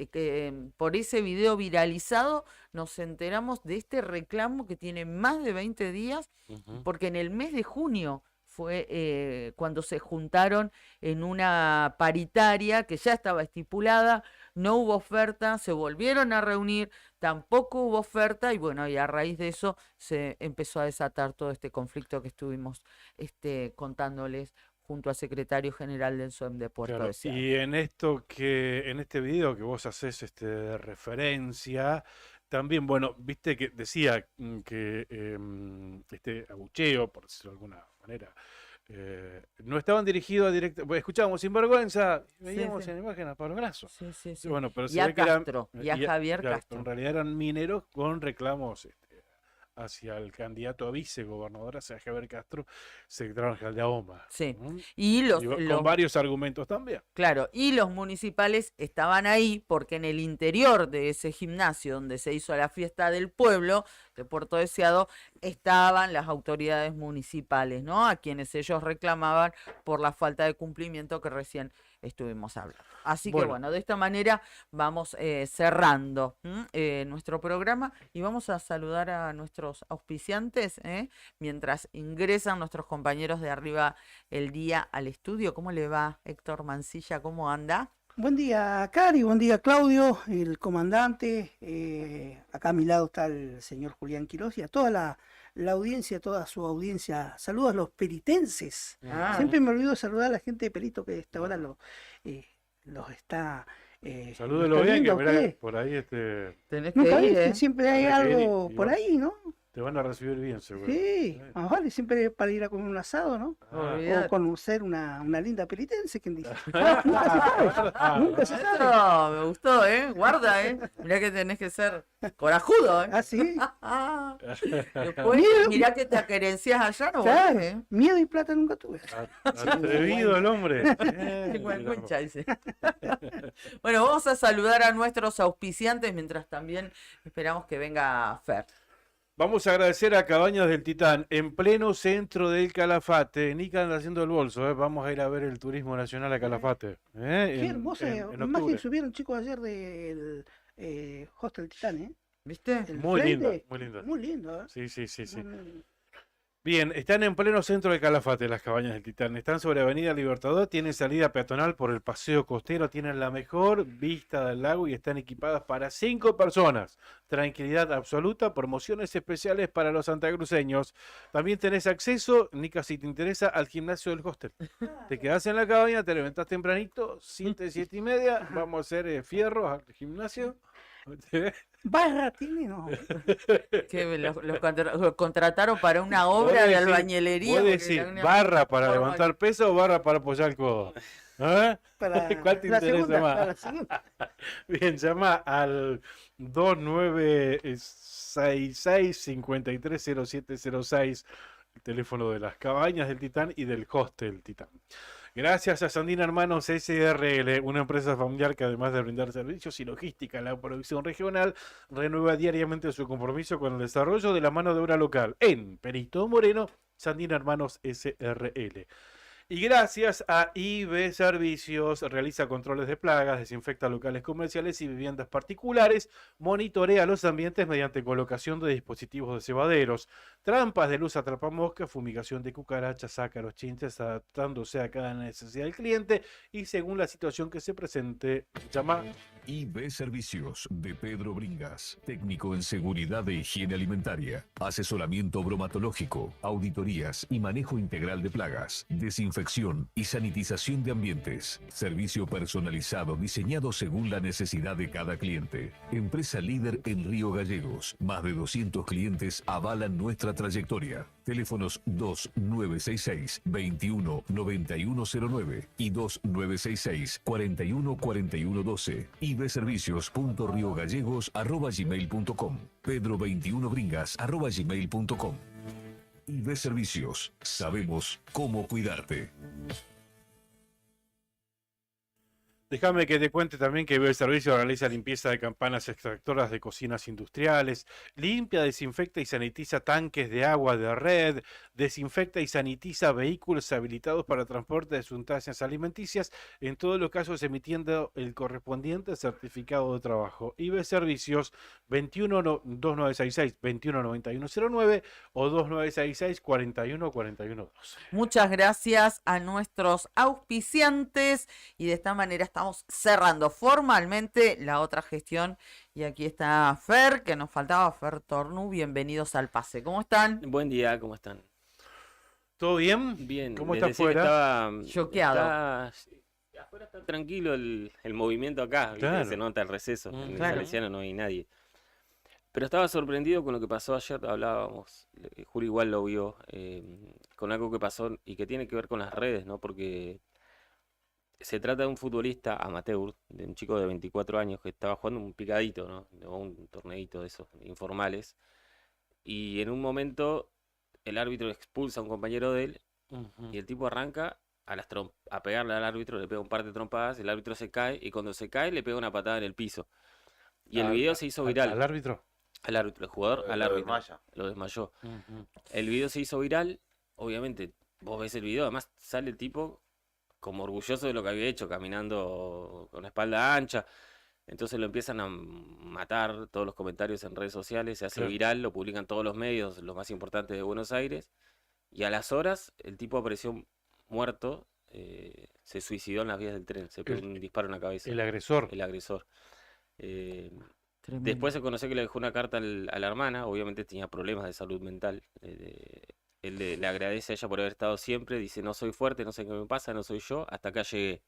por ese video viralizado, nos enteramos de este reclamo que tiene más de 20 días, Ujú. porque en el mes de junio fue cuando se juntaron en una paritaria que ya estaba estipulada, no hubo oferta, se volvieron a reunir, tampoco hubo oferta y bueno, y a raíz de eso se empezó a desatar todo este conflicto que estuvimos contándoles junto al secretario general del SOEM de Puerto Claro, Deseado. y en este video que vos haces de referencia, también, bueno, viste que decía que este abucheo, por decirlo de alguna manera, no estaban dirigidos a directo. Escuchábamos Sinvergüenza, y veíamos sí. en imagen a Pablo Grasso. Sí, sí, Sí, sí. bueno, pero Y se a ve que eran, Castro, y a Javier claro, Castro. en realidad eran mineros con reclamos hacia el candidato a vicegobernador, hacia Javier Castro, secretario general de AOMA. Sí. ¿Mm? Y Con varios argumentos también. claro, y los municipales estaban ahí porque en el interior de ese gimnasio donde se hizo la fiesta del pueblo de Puerto Deseado estaban las autoridades municipales, ¿no? A quienes ellos reclamaban por la falta de cumplimiento que recién estuvimos hablando. Así que Bueno. bueno, de esta manera vamos cerrando nuestro programa y vamos a saludar a nuestros auspiciantes mientras ingresan nuestros compañeros de Arriba el Día al estudio. ¿Cómo le va, Héctor Mancilla? ¿Cómo anda? Buen día, Cari, buen día, Claudio, el comandante. Acá a mi lado está el señor Julián Quiroz y a toda la audiencia, toda su audiencia. Saludos a los peritenses. Siempre me olvido de saludar a la gente de Perito que hasta ahora los está. Salúdelo está bien, viendo que a mirá, ustedes. por ahí Tenés que Nunca ir, viste, siempre hay Tenés que ir algo y por va- ahí, ¿no? te van a recibir bien, seguro. Sí, más vale, siempre para ir a comer un asado, ¿no? Olvidate. O conocer una linda peritense, ¿quién dice? Nunca se sabe, nunca se sabe. Eso, me gustó, Guarda, Mirá que tenés que ser corajudo, Ah, sí, Después, mirá que te acerencias allá, no claro. volvés, Miedo y plata nunca tuve. Atrevido el hombre. Qué cuencuencha, dice. Bueno, vamos a saludar a nuestros auspiciantes mientras también esperamos que venga Fer. Vamos a agradecer a Cabañas del Titán, en pleno centro del Calafate. Nica anda haciendo el bolso, Vamos a ir a ver el turismo nacional a Calafate. Qué hermosa imagen octubre. subieron, chicos, ayer del Hostel Titán, ¿eh? ¿Viste? El Muy lindo, frente, muy lindo. muy lindo, ¿eh? Sí, sí, sí, sí. Mm, Bien, están en pleno centro del Calafate las Cabañas del Titán. Están sobre Avenida Libertador, tienen salida peatonal por el paseo costero, tienen la mejor vista del lago y están equipadas para 5 personas. Tranquilidad absoluta, promociones especiales para los santacruceños. También tenés acceso, Nica, si te interesa, al gimnasio del hostel. Te quedás en la cabaña, te levantás tempranito, 7, 7 y media, vamos a hacer fierros al gimnasio. Barra tiene, no. Que los contrataron para una obra Vos de decís- albañilería. vos porque decís, era una barra para forma- levantar peso o barra para apoyar el codo. ¿Eh? Para ¿Cuál te la interesa segunda, más? para la segunda. Bien, llama al 2966-530706, el teléfono de las Cabañas del Titán y del Hostel Titán. Gracias a Sandina Hermanos SRL, una empresa familiar que además de brindar servicios y logística a la producción regional, renueva diariamente su compromiso con el desarrollo de la mano de obra local en Perito Moreno, Sandina Hermanos SRL. Y gracias a IB Servicios, realiza controles de plagas, desinfecta locales comerciales y viviendas particulares, monitorea los ambientes mediante colocación de dispositivos de cebaderos, trampas de luz atrapamoscas, fumigación de cucarachas, ácaros, chinches, adaptándose a cada necesidad del cliente y según la situación que se presente, llama. IB Servicios de Pedro Bringas, técnico en seguridad de higiene alimentaria, asesoramiento bromatológico, auditorías y manejo integral de plagas, desinfección y sanitización de ambientes, servicio personalizado diseñado según la necesidad de cada cliente. Empresa líder en Río Gallegos, más de 200 clientes avalan nuestra trayectoria. Teléfonos 2966-219109 y 2966-414112. ibservicios.riogallegos@gmail.com. pedro21bringas@gmail.com. IB Servicios. Sabemos cómo cuidarte. Déjame que te cuente también que IB Servicio realiza limpieza de campanas extractoras de cocinas industriales, limpia, desinfecta y sanitiza tanques de agua de red, desinfecta y sanitiza vehículos habilitados para transporte de sustancias alimenticias, en todos los casos emitiendo el correspondiente certificado de trabajo. IB Servicios 2966-219109 o 2966-414112. Muchas gracias a nuestros auspiciantes y de esta manera estamos cerrando formalmente la otra gestión y aquí está Fer, que nos faltaba, Fer Tornu, bienvenidos al pase. ¿Cómo están? Buen día, ¿cómo están? ¿Todo bien? Bien. ¿Cómo les está decía que afuera? Choqueado. Afuera está tranquilo el movimiento acá, ¿viste? Claro. Se nota el receso. En el Claro. Salesiano no hay nadie. Pero estaba sorprendido con lo que pasó ayer, hablábamos, Juli igual lo vio, con algo que pasó y que tiene que ver con las redes, ¿no? Porque se trata de un futbolista amateur, de un chico de 24 años que estaba jugando un picadito, ¿no? O un torneito de esos informales. Y en un momento el árbitro expulsa a un compañero de él y el tipo arranca a pegarle al árbitro, le pega un par de trompadas, el árbitro se cae y cuando se cae le pega una patada en el piso. Y el video se hizo viral. ¿Al árbitro? Al árbitro, el jugador al árbitro. desmaya. Lo desmayó. El video se hizo viral, obviamente, vos ves el video, además sale el tipo como orgulloso de lo que había hecho, caminando con la espalda ancha. Entonces lo empiezan a matar todos los comentarios en redes sociales, se hace Claro. viral, lo publican todos los medios, los más importantes de Buenos Aires, y a las horas el tipo apareció muerto, se suicidó en las vías del tren, se pegó un disparo en la cabeza. El agresor. El agresor. Eh, Tremendo. Después se conoció que le dejó una carta a la hermana, obviamente tenía problemas de salud mental. Él le agradece a ella por haber estado siempre, dice, no soy fuerte, no sé qué me pasa, no soy yo, hasta acá llegué.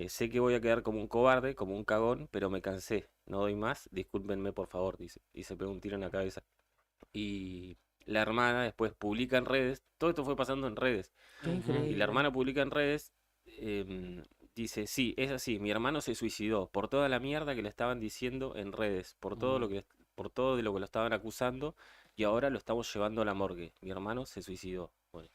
Sé que voy a quedar como un cobarde, como un cagón, pero me cansé, no doy más, discúlpenme por favor, dice, y se pegó un tiro en la cabeza. Y la hermana después publica en redes, todo esto fue pasando en redes, Qué y increíble. la hermana publica en redes, dice, sí, es así, mi hermano se suicidó por toda la mierda que le estaban diciendo en redes, por todo por todo de lo que lo estaban acusando, y ahora lo estamos llevando a la morgue. Mi hermano se suicidó. Bueno,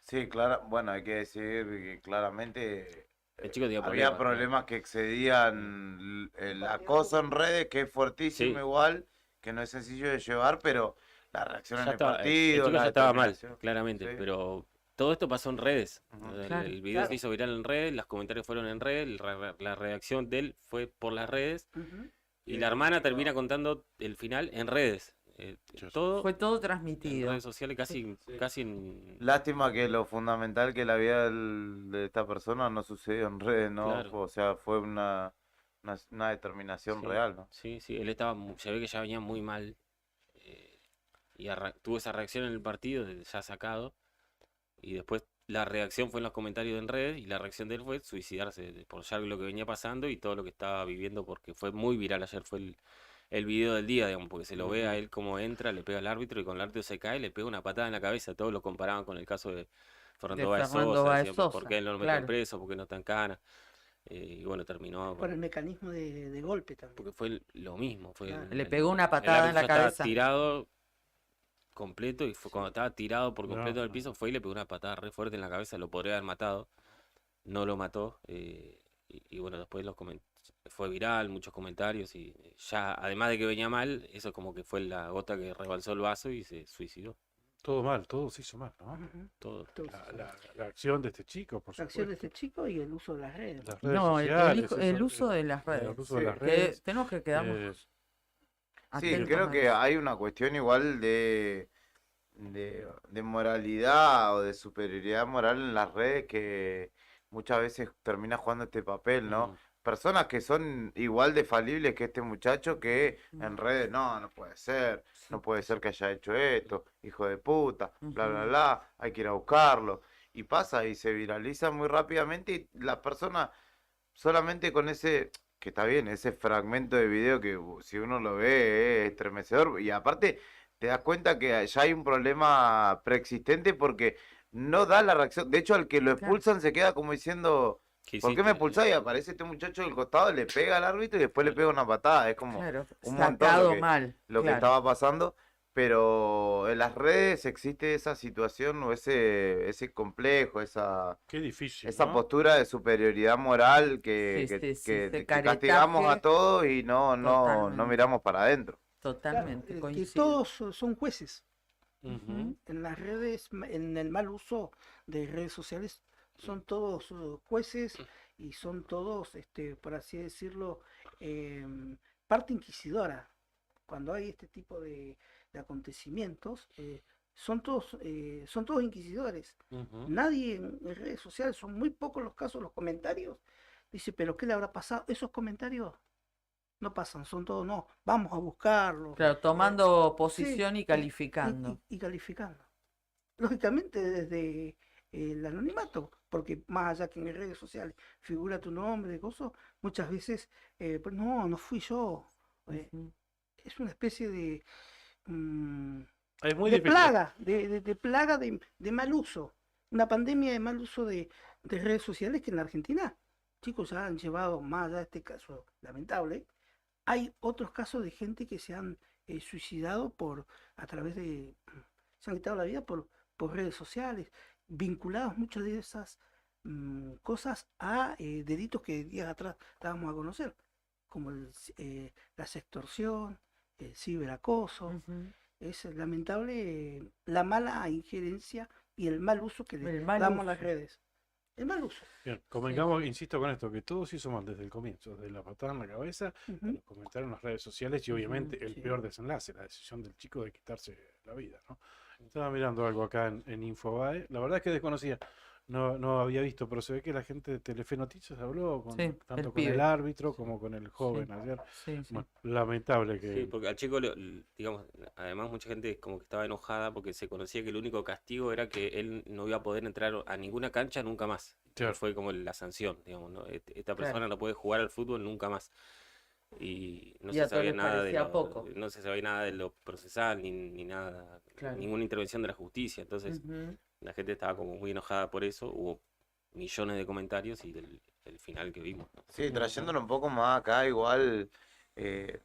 Sí, claro, bueno, hay que decir que claramente el chico tenía había problemas, problemas que excedían el acoso en redes, que es fuertísimo Sí. igual, que no es sencillo de llevar, pero la reacción en ya el estaba, el partido, chico la ya estaba mal, determinación. claramente, Sí. pero todo esto pasó en redes. Ujú. O sea, Claro, el video claro. se hizo viral en redes, los comentarios fueron en redes, la reacción de él fue por las redes, Ujú. y la hermana termina contando el final en redes. Todo Fue todo en transmitido. redes sociales, casi en... Lástima que lo fundamental que la vida de esta persona no sucedió en redes, ¿no? Claro. O sea, fue una determinación Sí, real, ¿no? sí, él estaba, se ve que ya venía muy mal, y tuvo esa reacción en el partido, ya sacado, y después la reacción fue en los comentarios en redes, y la reacción de él fue suicidarse, por ya lo que venía pasando y todo lo que estaba viviendo, porque fue muy viral ayer, fue el video del día, digamos, porque se lo ve a él como entra, le pega al árbitro, y con el árbitro se cae, le pega una patada en la cabeza, todos lo comparaban con el caso de Fernando Báez Fernando Sosa, Báez decían, ¿por Sosa, qué él no lo meten claro. preso? ¿Por qué no está en cana? Y bueno, terminó Por el mecanismo de golpe también. porque fue lo mismo, fue Claro. Le pegó una patada en árbitro la ya estaba cabeza. tirado completo, y fue cuando estaba tirado por No, completo en el no. piso, fue y le pegó una patada re fuerte en la cabeza, lo podría haber matado, no lo mató, y bueno, después fue viral, muchos comentarios, y ya, además de que venía mal, eso como que fue la gota que rebalsó el vaso y se suicidó, Todo mal, todo se hizo mal, ¿no? Ujú. todo. Entonces, La acción de este chico, por la acción de supuesto. este chico y el uso de las redes. Las redes No, sociales, el eso, uso de las el redes. uso de Sí. las Que redes. tenemos que eh, quedarnos Sí, atentos creo a que eso. hay una cuestión igual de moralidad o de superioridad moral en las redes que muchas veces termina jugando este papel, ¿no? Mm. Personas que son igual de falibles que este muchacho que Mm. en redes, no puede ser, Sí. no puede ser que haya hecho esto, hijo de puta, bla, bla, Ujú. bla, hay que ir a buscarlo. Y pasa y se viraliza muy rápidamente y la persona solamente con ese, que está bien, ese fragmento de video que si uno lo ve es estremecedor y aparte te das cuenta que ya hay un problema preexistente porque no da la reacción. De hecho, al que lo Claro. expulsan se queda como diciendo, ¿Qué ¿por qué me hiciste? expulsás? Y aparece este muchacho del costado, le pega al árbitro y después le pega una patada. Es como Claro, un montón sacado mal. lo que Claro. estaba pasando. Pero en las redes existe esa situación o ese complejo, Qué difícil, esa ¿no? postura de superioridad moral Sí, que, sí, sí, que, ese que castigamos a caretaje, todos y no totalmente. miramos para adentro. Claro, Totalmente, que coincido. todos son jueces. Ujú. En las redes, en el mal uso de redes sociales, son todos jueces y son todos, por así decirlo, parte inquisidora. Cuando hay este tipo de acontecimientos, son todos inquisidores. Ujú. Nadie en redes sociales, son muy pocos los casos, los comentarios, dice, pero ¿qué le habrá pasado? Esos comentarios no pasan, son todos, no, vamos a buscarlo. Claro, tomando posición Sí, y calificando. y calificando. Lógicamente desde el anonimato, porque más allá que en redes sociales figura tu nombre, cosas, muchas veces, pues no fui yo. Ujú. Es una especie de, Es muy de difícil. plaga, de plaga de mal uso. Una pandemia de mal uso de redes sociales que en la Argentina, chicos, ya han llevado, más allá de este caso lamentable, hay otros casos de gente que se han suicidado a través de, se han quitado la vida por redes sociales, vinculados muchas de esas cosas a delitos que días atrás dábamos a conocer, como la sextorsión, el ciberacoso. Ujú. Es lamentable la mala injerencia y el mal uso que le El mal damos a las uso. redes. el mal uso. Bien, convengamos, insisto con esto, que todos hizo mal desde el comienzo, desde la patada en la cabeza, los comentarios en las redes sociales y obviamente el peor desenlace, la decisión del chico de quitarse la vida, ¿no? Estaba mirando algo acá en Infobae, la verdad es que desconocía, no había visto, pero se ve que la gente de Telefe Noticias habló tanto con el árbitro como con el joven ayer. Bueno, lamentable que... Sí, porque al chico, digamos, además mucha gente como que estaba enojada porque se conocía que el único castigo era que él no iba a poder entrar a ninguna cancha nunca más. Claro. Fue como la sanción, digamos, ¿no? Esta persona no puede jugar al fútbol nunca más. Y no se sabía nada no se sabía nada de lo procesal ni nada, ninguna intervención de la justicia. Entonces la gente estaba como muy enojada por eso, hubo millones de comentarios y del final que vimos, ¿no? Sí, trayéndolo un poco más acá, igual el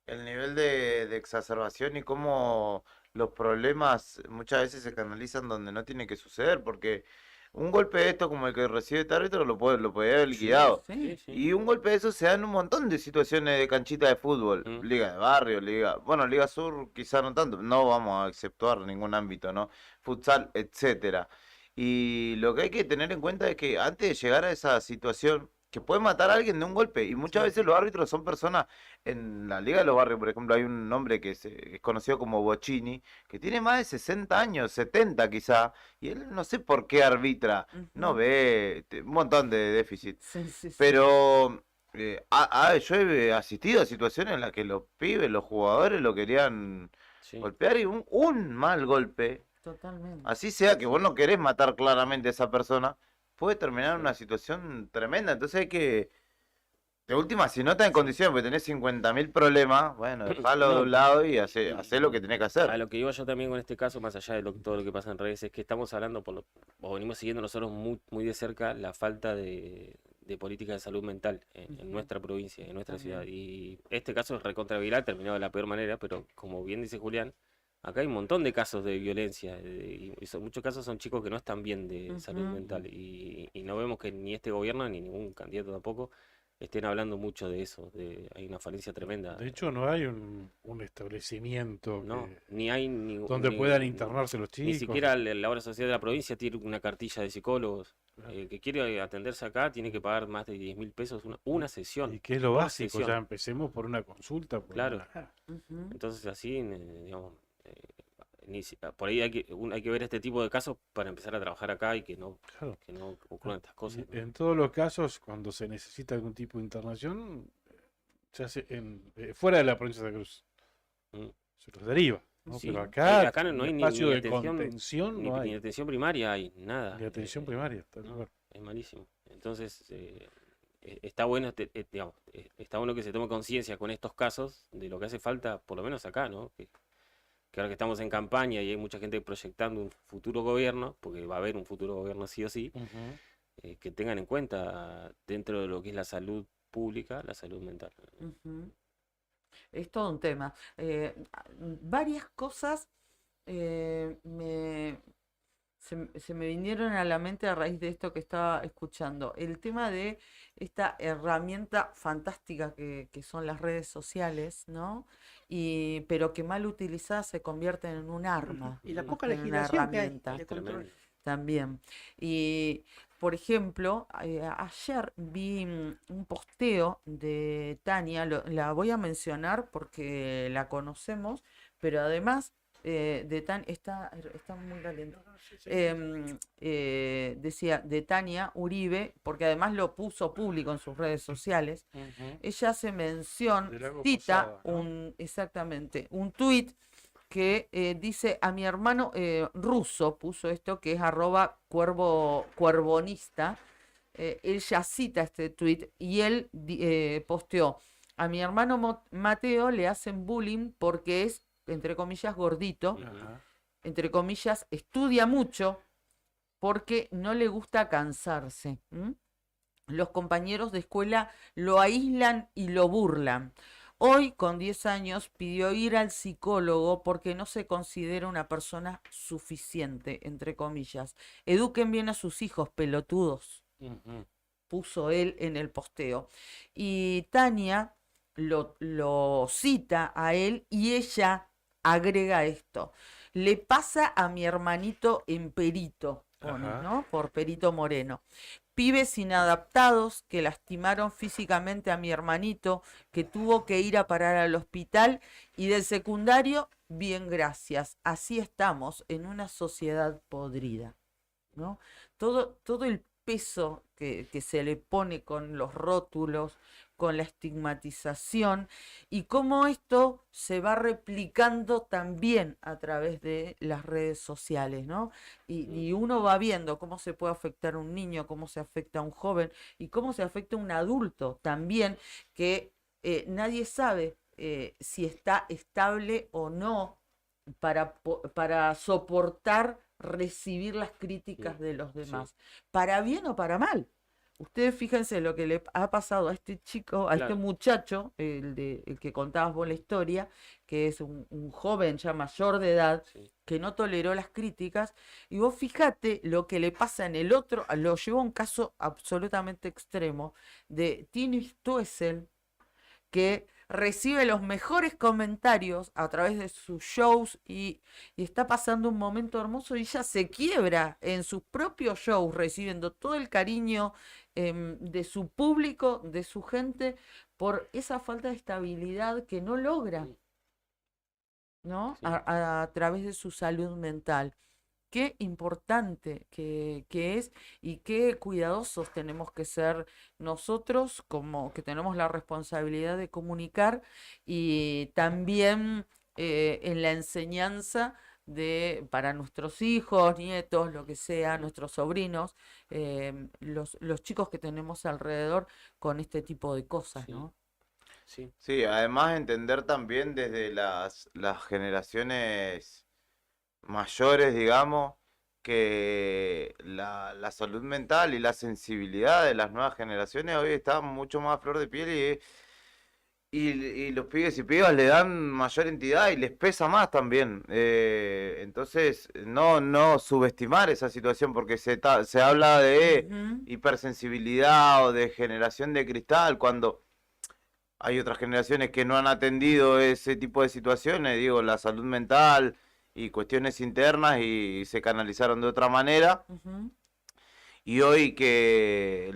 nivel de exacerbación y cómo los problemas muchas veces se canalizan donde no tiene que suceder, porque un golpe de esto como el que recibe este árbitro lo puede haber liquidado. Y un golpe de eso se da en un montón de situaciones de canchita de fútbol, liga de barrio, Liga Sur quizá no tanto, no vamos a exceptuar ningún ámbito, ¿no? Futsal, etcétera. Y lo que hay que tener en cuenta es que antes de llegar a esa situación, que puede matar a alguien de un golpe, y muchas veces los árbitros son personas, en la Liga de los Barrios, por ejemplo, hay un hombre que es conocido como Bocchini, que tiene más de 60 años, 70 quizá, y él no sé por qué arbitra, no ve, un montón de déficit, pero yo he asistido a situaciones en las que los pibes, los jugadores lo querían golpear y un mal golpe, Totalmente. así sea que vos no querés matar claramente a esa persona, puede terminar en una situación tremenda. Entonces hay que, de última, si no estás en condiciones porque tenés 50.000 problemas, bueno, dejalo de un lado y hacer lo que tenés que hacer. A lo que iba yo también con este caso, más allá de todo lo que pasa en redes, es que estamos hablando, o venimos siguiendo nosotros muy de cerca la falta de política de salud mental en nuestra provincia, en nuestra ciudad. Y este caso es recontra viral, terminado de la peor manera, pero como bien dice Julián, acá hay un montón de casos de violencia, y muchos casos son chicos que no están bien de salud mental, y no vemos que ni este gobierno ni ningún candidato tampoco estén hablando mucho de eso, hay una falencia tremenda. De hecho, no hay un establecimiento ni hay donde puedan internarse los chicos. Ni siquiera la obra social de la provincia tiene una cartilla de psicólogos. El que quiere atenderse acá tiene que pagar más de 10.000 pesos una sesión. Y que es lo básico, ya empecemos por una consulta. Claro. Entonces así, digamos, por ahí hay que ver este tipo de casos para empezar a trabajar acá y que no ocurran estas cosas, ¿no? En todos los casos, cuando se necesita algún tipo de internación, se hace fuera de la provincia de Santa Cruz. Se los deriva, ¿no? Sí. Pero acá no hay espacio ni de atención, contención no hay. Ni atención primaria hay, nada. Ni atención primaria. Es malísimo. Entonces, está bueno, digamos, está bueno que se tome conciencia con estos casos de lo que hace falta, por lo menos acá, ¿no? Que ahora que estamos en campaña y hay mucha gente proyectando un futuro gobierno, porque va a haber un futuro gobierno sí o sí, que tengan en cuenta dentro de lo que es la salud pública, la salud mental. Es todo un tema. Varias cosas se me vinieron a la mente a raíz de esto que estaba escuchando. El tema de esta herramienta fantástica que son las redes sociales, ¿no? Pero que mal utilizadas se convierten en un arma. Y la más poca que en una legislación que hay herramienta. de control. También. Y, por ejemplo, ayer vi un posteo de Tania, la voy a mencionar porque la conocemos, pero además de Tania, está muy caliente. Decía de Tania Uribe, porque además lo puso público en sus redes sociales. Ella hace mención, cita exactamente, un tuit que dice a mi hermano ruso, puso esto que es @cuervonista. Ella cita este tuit y él posteó: a mi hermano Mateo le hacen bullying porque es, entre comillas, gordito, entre comillas, estudia mucho porque no le gusta cansarse. Los compañeros de escuela lo aíslan y lo burlan. Hoy, con 10 años, pidió ir al psicólogo porque no se considera una persona suficiente, entre comillas. Eduquen bien a sus hijos, pelotudos. Puso él en el posteo. Y Tania lo cita a él y ella agrega esto: le pasa a mi hermanito Emperito. pone, Ajá. ¿no? Por Perito Moreno. Pibes inadaptados que lastimaron físicamente a mi hermanito, que tuvo que ir a parar al hospital, y del secundario, bien, gracias. Así estamos en una sociedad podrida, ¿no? Todo el peso que se le pone con los rótulos, con la estigmatización, y cómo esto se va replicando también a través de las redes sociales, ¿no? Y uno va viendo cómo se puede afectar a un niño, cómo se afecta a un joven y cómo se afecta a un adulto también, que nadie sabe si está estable o no para soportar recibir las críticas de los demás, para bien o para mal. Ustedes fíjense lo que le ha pasado a este chico, a este Claro. muchacho, el que contabas vos la historia, que es un joven ya mayor de edad, Sí. que no toleró las críticas, y vos fíjate lo que le pasa en el otro, lo llevó a un caso absolutamente extremo, de Tini Stoessel, que recibe los mejores comentarios a través de sus shows y está pasando un momento hermoso, y ella se quiebra en sus propios shows, recibiendo todo el cariño de su público, de su gente, por esa falta de estabilidad que no logra, ¿no? Sí. A través de su salud mental. Qué importante que es, y qué cuidadosos tenemos que ser nosotros, como que tenemos la responsabilidad de comunicar, y también en la enseñanza para nuestros hijos, nietos, lo que sea, nuestros sobrinos, los chicos que tenemos alrededor con este tipo de cosas, Sí. ¿no? Sí. Sí, además entender también desde las generaciones mayores, digamos, que la salud mental y la sensibilidad de las nuevas generaciones hoy está mucho más a flor de piel, y los pibes y pibas le dan mayor entidad y les pesa más también. Entonces, no subestimar esa situación, porque se habla de Ujú. hipersensibilidad o de generación de cristal, cuando hay otras generaciones que no han atendido ese tipo de situaciones, digo, la salud mental y cuestiones internas, y se canalizaron de otra manera. Ujú. Y hoy que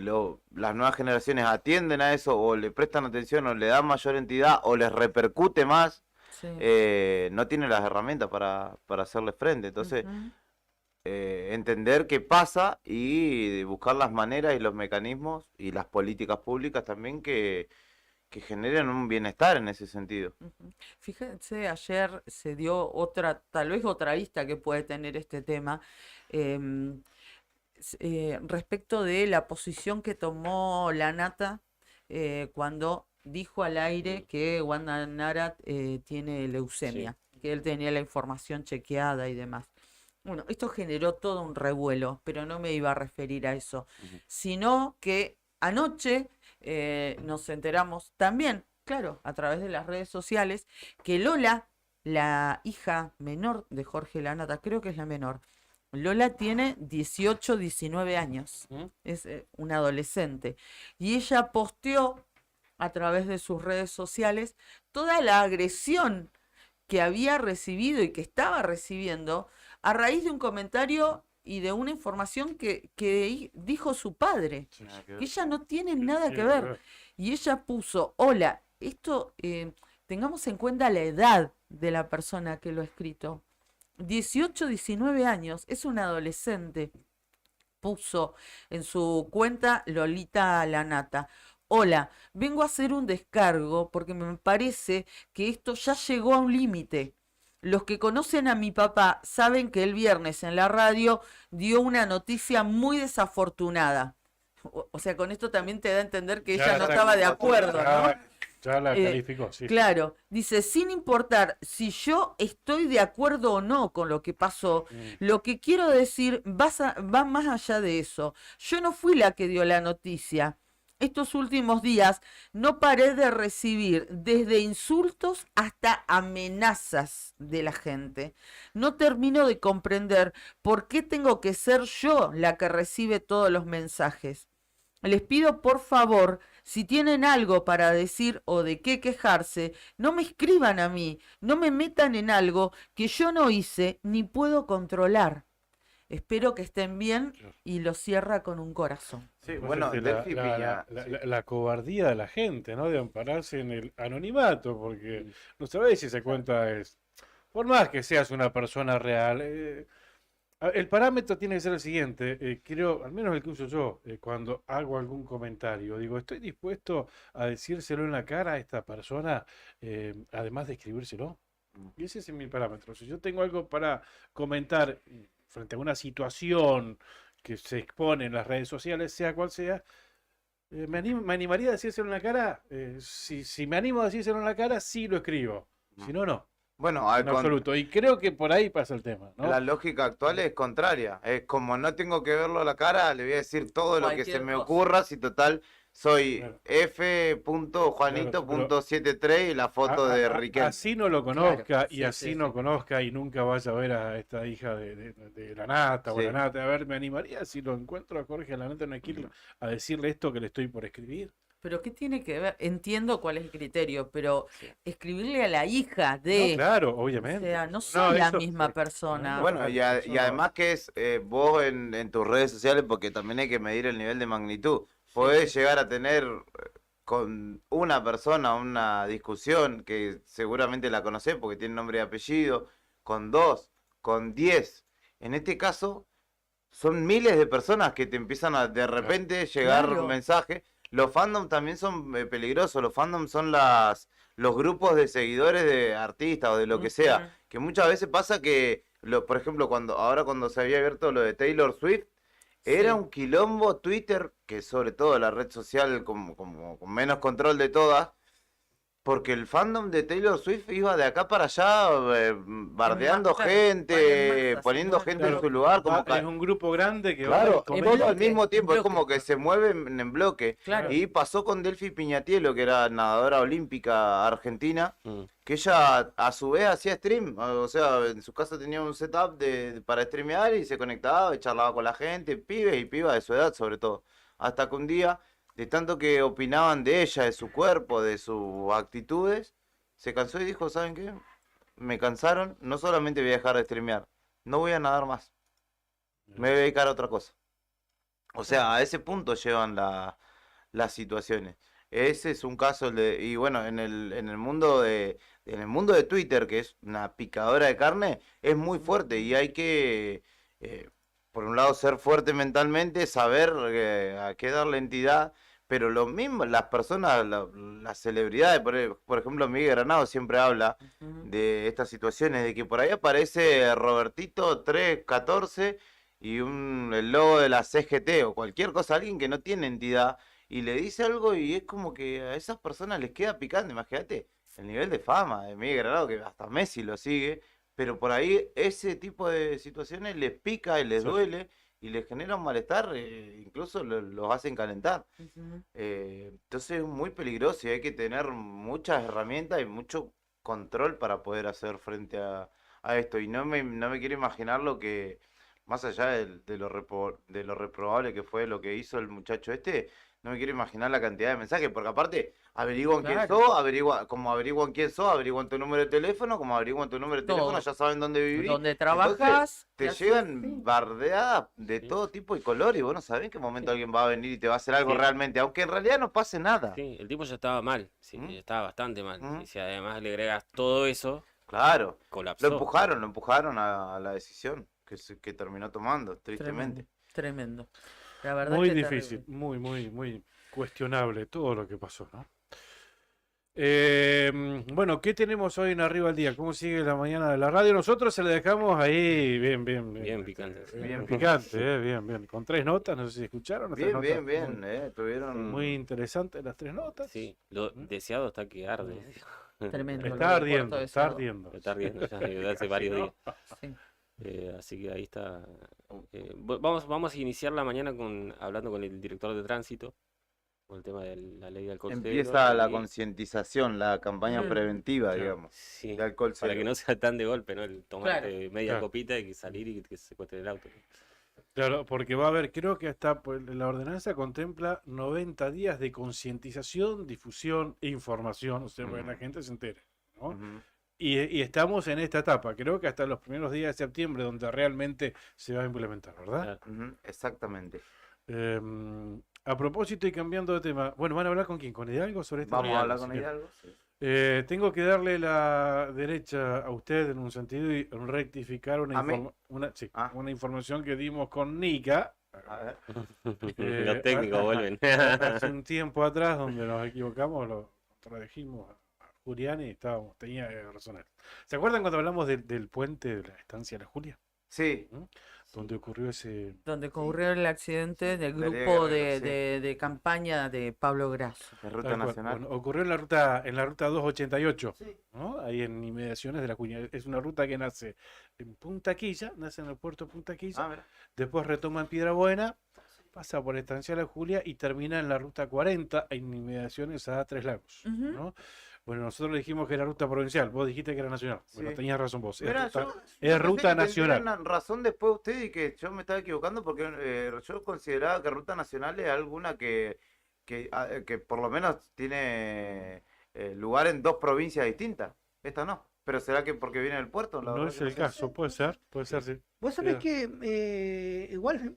las nuevas generaciones atienden a eso, o le prestan atención, o le dan mayor entidad, o les repercute más, Sí. no tienen las herramientas para hacerle frente. Entonces, Ujú. entender qué pasa y buscar las maneras y los mecanismos y las políticas públicas también que generen un bienestar en ese sentido. Ujú. Fíjense, ayer se dio tal vez otra vista que puede tener este tema, em, respecto de la posición que tomó la Nata cuando dijo al aire que Wanda Nara tiene leucemia, que él tenía la información chequeada y demás. Bueno, esto generó todo un revuelo, pero no me iba a referir a eso, sino que anoche nos enteramos también, claro, a través de las redes sociales, que Lola, la hija menor de Jorge Lanata, creo que es la menor, Lola tiene 18, 19 años, es una adolescente, y ella posteó a través de sus redes sociales toda la agresión que había recibido y que estaba recibiendo a raíz de un comentario y de una información que dijo su padre, que ella no tiene nada que ver. Y ella puso, hola, esto, tengamos en cuenta la edad de la persona que lo ha escrito. 18, 19 años, es una adolescente. Puso en su cuenta Lolita Lanata. Hola, vengo a hacer un descargo porque me parece que esto ya llegó a un límite. Los que conocen a mi papá saben que el viernes en la radio dio una noticia muy desafortunada. O sea, con esto también te da a entender que ella no estaba de acuerdo, ¿no? Ya la calificó, sí. Claro, dice, sin importar si yo estoy de acuerdo o no con lo que pasó, lo que quiero decir va más allá de eso. Yo no fui la que dio la noticia. Estos últimos días no paré de recibir desde insultos hasta amenazas de la gente. No termino de comprender por qué tengo que ser yo la que recibe todos los mensajes. Les pido por favor, si tienen algo para decir o de qué quejarse, no me escriban a mí, no me metan en algo que yo no hice ni puedo controlar. Espero que estén bien y lo cierra con un corazón. Sí, Pues bueno, Delphi Piña. la cobardía de la gente, ¿no? De ampararse en el anonimato, porque no sabéis si esa cuenta es. Por más que seas una persona real, el parámetro tiene que ser el siguiente. Creo, al menos el que uso yo, cuando hago algún comentario, digo, estoy dispuesto a decírselo en la cara a esta persona, además de escribírselo. Y ese es mi parámetro. Si yo tengo algo para comentar frente a una situación que se expone en las redes sociales, sea cual sea, me animaría a decírselo en la cara. Si me animo a decírselo en la cara, sí lo escribo. Si no, no. Bueno, En absoluto. Y creo que por ahí pasa el tema, ¿no? la lógica actual es contraria. Es como no tengo que verlo a la cara, le voy a decir todo lo que se Cualquier me cosa. ocurra, si total soy Claro. F.Juanito.73 y la foto de Riquelme. Así no lo conozca Claro, y sí, así sí, no sí. conozca y nunca vaya a ver a esta hija de la Nata o Sí. la Nata. A ver, me animaría si lo encuentro a Jorge la Nata en una esquina a decirle esto que le estoy por escribir. Pero ¿qué tiene que ver? Entiendo cuál es el criterio, pero escribirle a la hija No, de... claro, O obviamente. sea, no No, son la eso- misma persona. Bueno, y además que es vos en tus redes sociales, porque también hay que medir el nivel de magnitud. Podés llegar a tener con una persona una discusión que seguramente la conocés porque tiene nombre y apellido, con 2, con 10. En este caso, son miles de personas que te empiezan a de repente llegar Claro. mensajes. Los fandoms también son peligrosos. Los fandoms son los grupos de seguidores de artistas o de lo que sea. Ujú. Que muchas veces pasa que, por ejemplo, cuando se había abierto lo de Taylor Swift, era Sí. un quilombo Twitter, que sobre todo la red social como con menos control de todas, porque el fandom de Taylor Swift iba de acá para allá bardeando Claro, gente, van en masa, poniendo se mueven. gente en su lugar, como Es un grupo grande que va claro, con en todo bloque, al mismo tiempo, en es como bloque. que se mueven en bloque. Claro. Y pasó con Delphi Piñatielo, que era nadadora olímpica argentina, Mm. que ella a su vez hacía stream, o sea, en su casa tenía un setup para streamear y se conectaba y charlaba con la gente, pibes y pibas de su edad sobre todo. Hasta que un día, de tanto que opinaban de ella, de su cuerpo, de sus actitudes, se cansó y dijo, ¿saben qué? Me cansaron, no solamente voy a dejar de streamear, no voy a nadar más, me voy a dedicar a otra cosa. O sea, a ese punto llevan las situaciones. Ese es un caso y bueno, en el mundo de Twitter, que es una picadora de carne, es muy fuerte y hay que, por un lado, ser fuerte mentalmente, saber a qué darle entidad, pero lo mismo, las personas, las celebridades, por ejemplo, Miguel Granado siempre habla Ujú. de estas situaciones, de que por ahí aparece Robertito 314 y el logo de la CGT o cualquier cosa, alguien que no tiene entidad y le dice algo y es como que a esas personas les queda picante. Imagínate el nivel de fama de Miguel Granado, que hasta Messi lo sigue, pero por ahí ese tipo de situaciones les pica y les Sí. duele y les genera un malestar, incluso los hacen calentar. Ujú. Entonces es muy peligroso y hay que tener muchas herramientas y mucho control para poder hacer frente a esto. Y no me quiero imaginar lo que, más allá de lo reprobable que fue lo que hizo el muchacho este, no me quiero imaginar la cantidad de mensajes, porque aparte averiguan quién Claro. sos, como averiguan quién sos, averiguan tu número de teléfono, como averiguan tu número de teléfono, Todo. ya saben dónde vivís. Donde Entonces, trabajas, te ¿qué haces? llegan Sí. bardeadas de Sí. todo tipo y color y vos no sabés en qué momento alguien va a venir y te va a hacer algo Sí. realmente, aunque en realidad no pase nada. Sí, el tipo ya estaba mal, sí, ¿Mm? ya estaba bastante mal. ¿Mm? Y si además le agregas todo eso, Claro, colapsó. lo empujaron a la decisión que terminó tomando, tristemente. Tremendo. La verdad Muy que difícil, terrible. muy cuestionable todo lo que pasó, ¿no? Bueno, ¿qué tenemos hoy en Arriba al Día? ¿Cómo sigue la mañana de la radio? Nosotros se la dejamos ahí bien Bien picante. bien picante, bien. Con 3 notas, no sé si escucharon. las 3 Bien, notas bien, tuvieron... Muy interesantes las 3 notas. Sí, lo deseado está que arde. Tremendo. lo Está del ardiendo, puerto de está Cerdo. ardiendo. Está ardiendo ya desde hace varios días. Sí. Así que ahí está. Vamos a iniciar la mañana hablando con el director de tránsito, con el tema de la ley de alcohol cero Empieza la y- concientización, la campaña Mm. preventiva, Claro. digamos, Sí, de alcohol para cero. que no sea tan de golpe, ¿no? El tomar Claro. media Claro. copita y salir y que se secuestre el auto. Claro, porque va a haber, creo que hasta pues, la ordenanza contempla 90 días de concientización, difusión e información, o sea, para que la Ujú. gente se entere, ¿no? Ujú. Y estamos en esta etapa, creo que hasta los primeros días de septiembre, donde realmente se va a implementar, ¿verdad? Ujú, exactamente. A propósito y cambiando de tema, bueno, ¿van a hablar con quién? ¿Con Hidalgo sobre este Vamos tema? a hablar con Así que, Hidalgo. Sí. tengo que darle la derecha a usted en un sentido y rectificar ¿A mí? sí, Ah. una información que dimos con Nica. A ver. Los técnicos vuelven. Hace un tiempo atrás donde nos equivocamos, lo contradijimos a Julián y tenía razón él. ¿Se acuerdan cuando hablamos del puente de la estancia de la Julia? Sí. ¿Mm? Donde ocurrió ese... Donde ocurrió el accidente del Darío grupo Guerrero, sí. de campaña de Pablo Grasso. De ruta Tal cual. nacional. Bueno, ocurrió en la ruta 288, Sí. ¿no? Ahí en inmediaciones de la Julia. Es una ruta que nace en Punta Quilla, nace en el puerto de Punta Quilla, Ah, mira. después retoma en Piedra Buena, pasa por Estancia La Julia y termina en la ruta 40 en inmediaciones a Tres Lagos, Ujú. ¿no? Bueno, nosotros le dijimos que era ruta provincial, vos dijiste que era nacional. Bueno, Sí. tenías razón vos, Mira, yo es pensé ruta que nacional. tendrían razón después usted y que yo me estaba equivocando porque yo consideraba que ruta nacional es alguna que por lo menos tiene lugar en dos provincias distintas. Esta no. Pero será que porque viene del puerto. La No verdad es que el sé. caso, puede ser, sí. Vos sabés que igual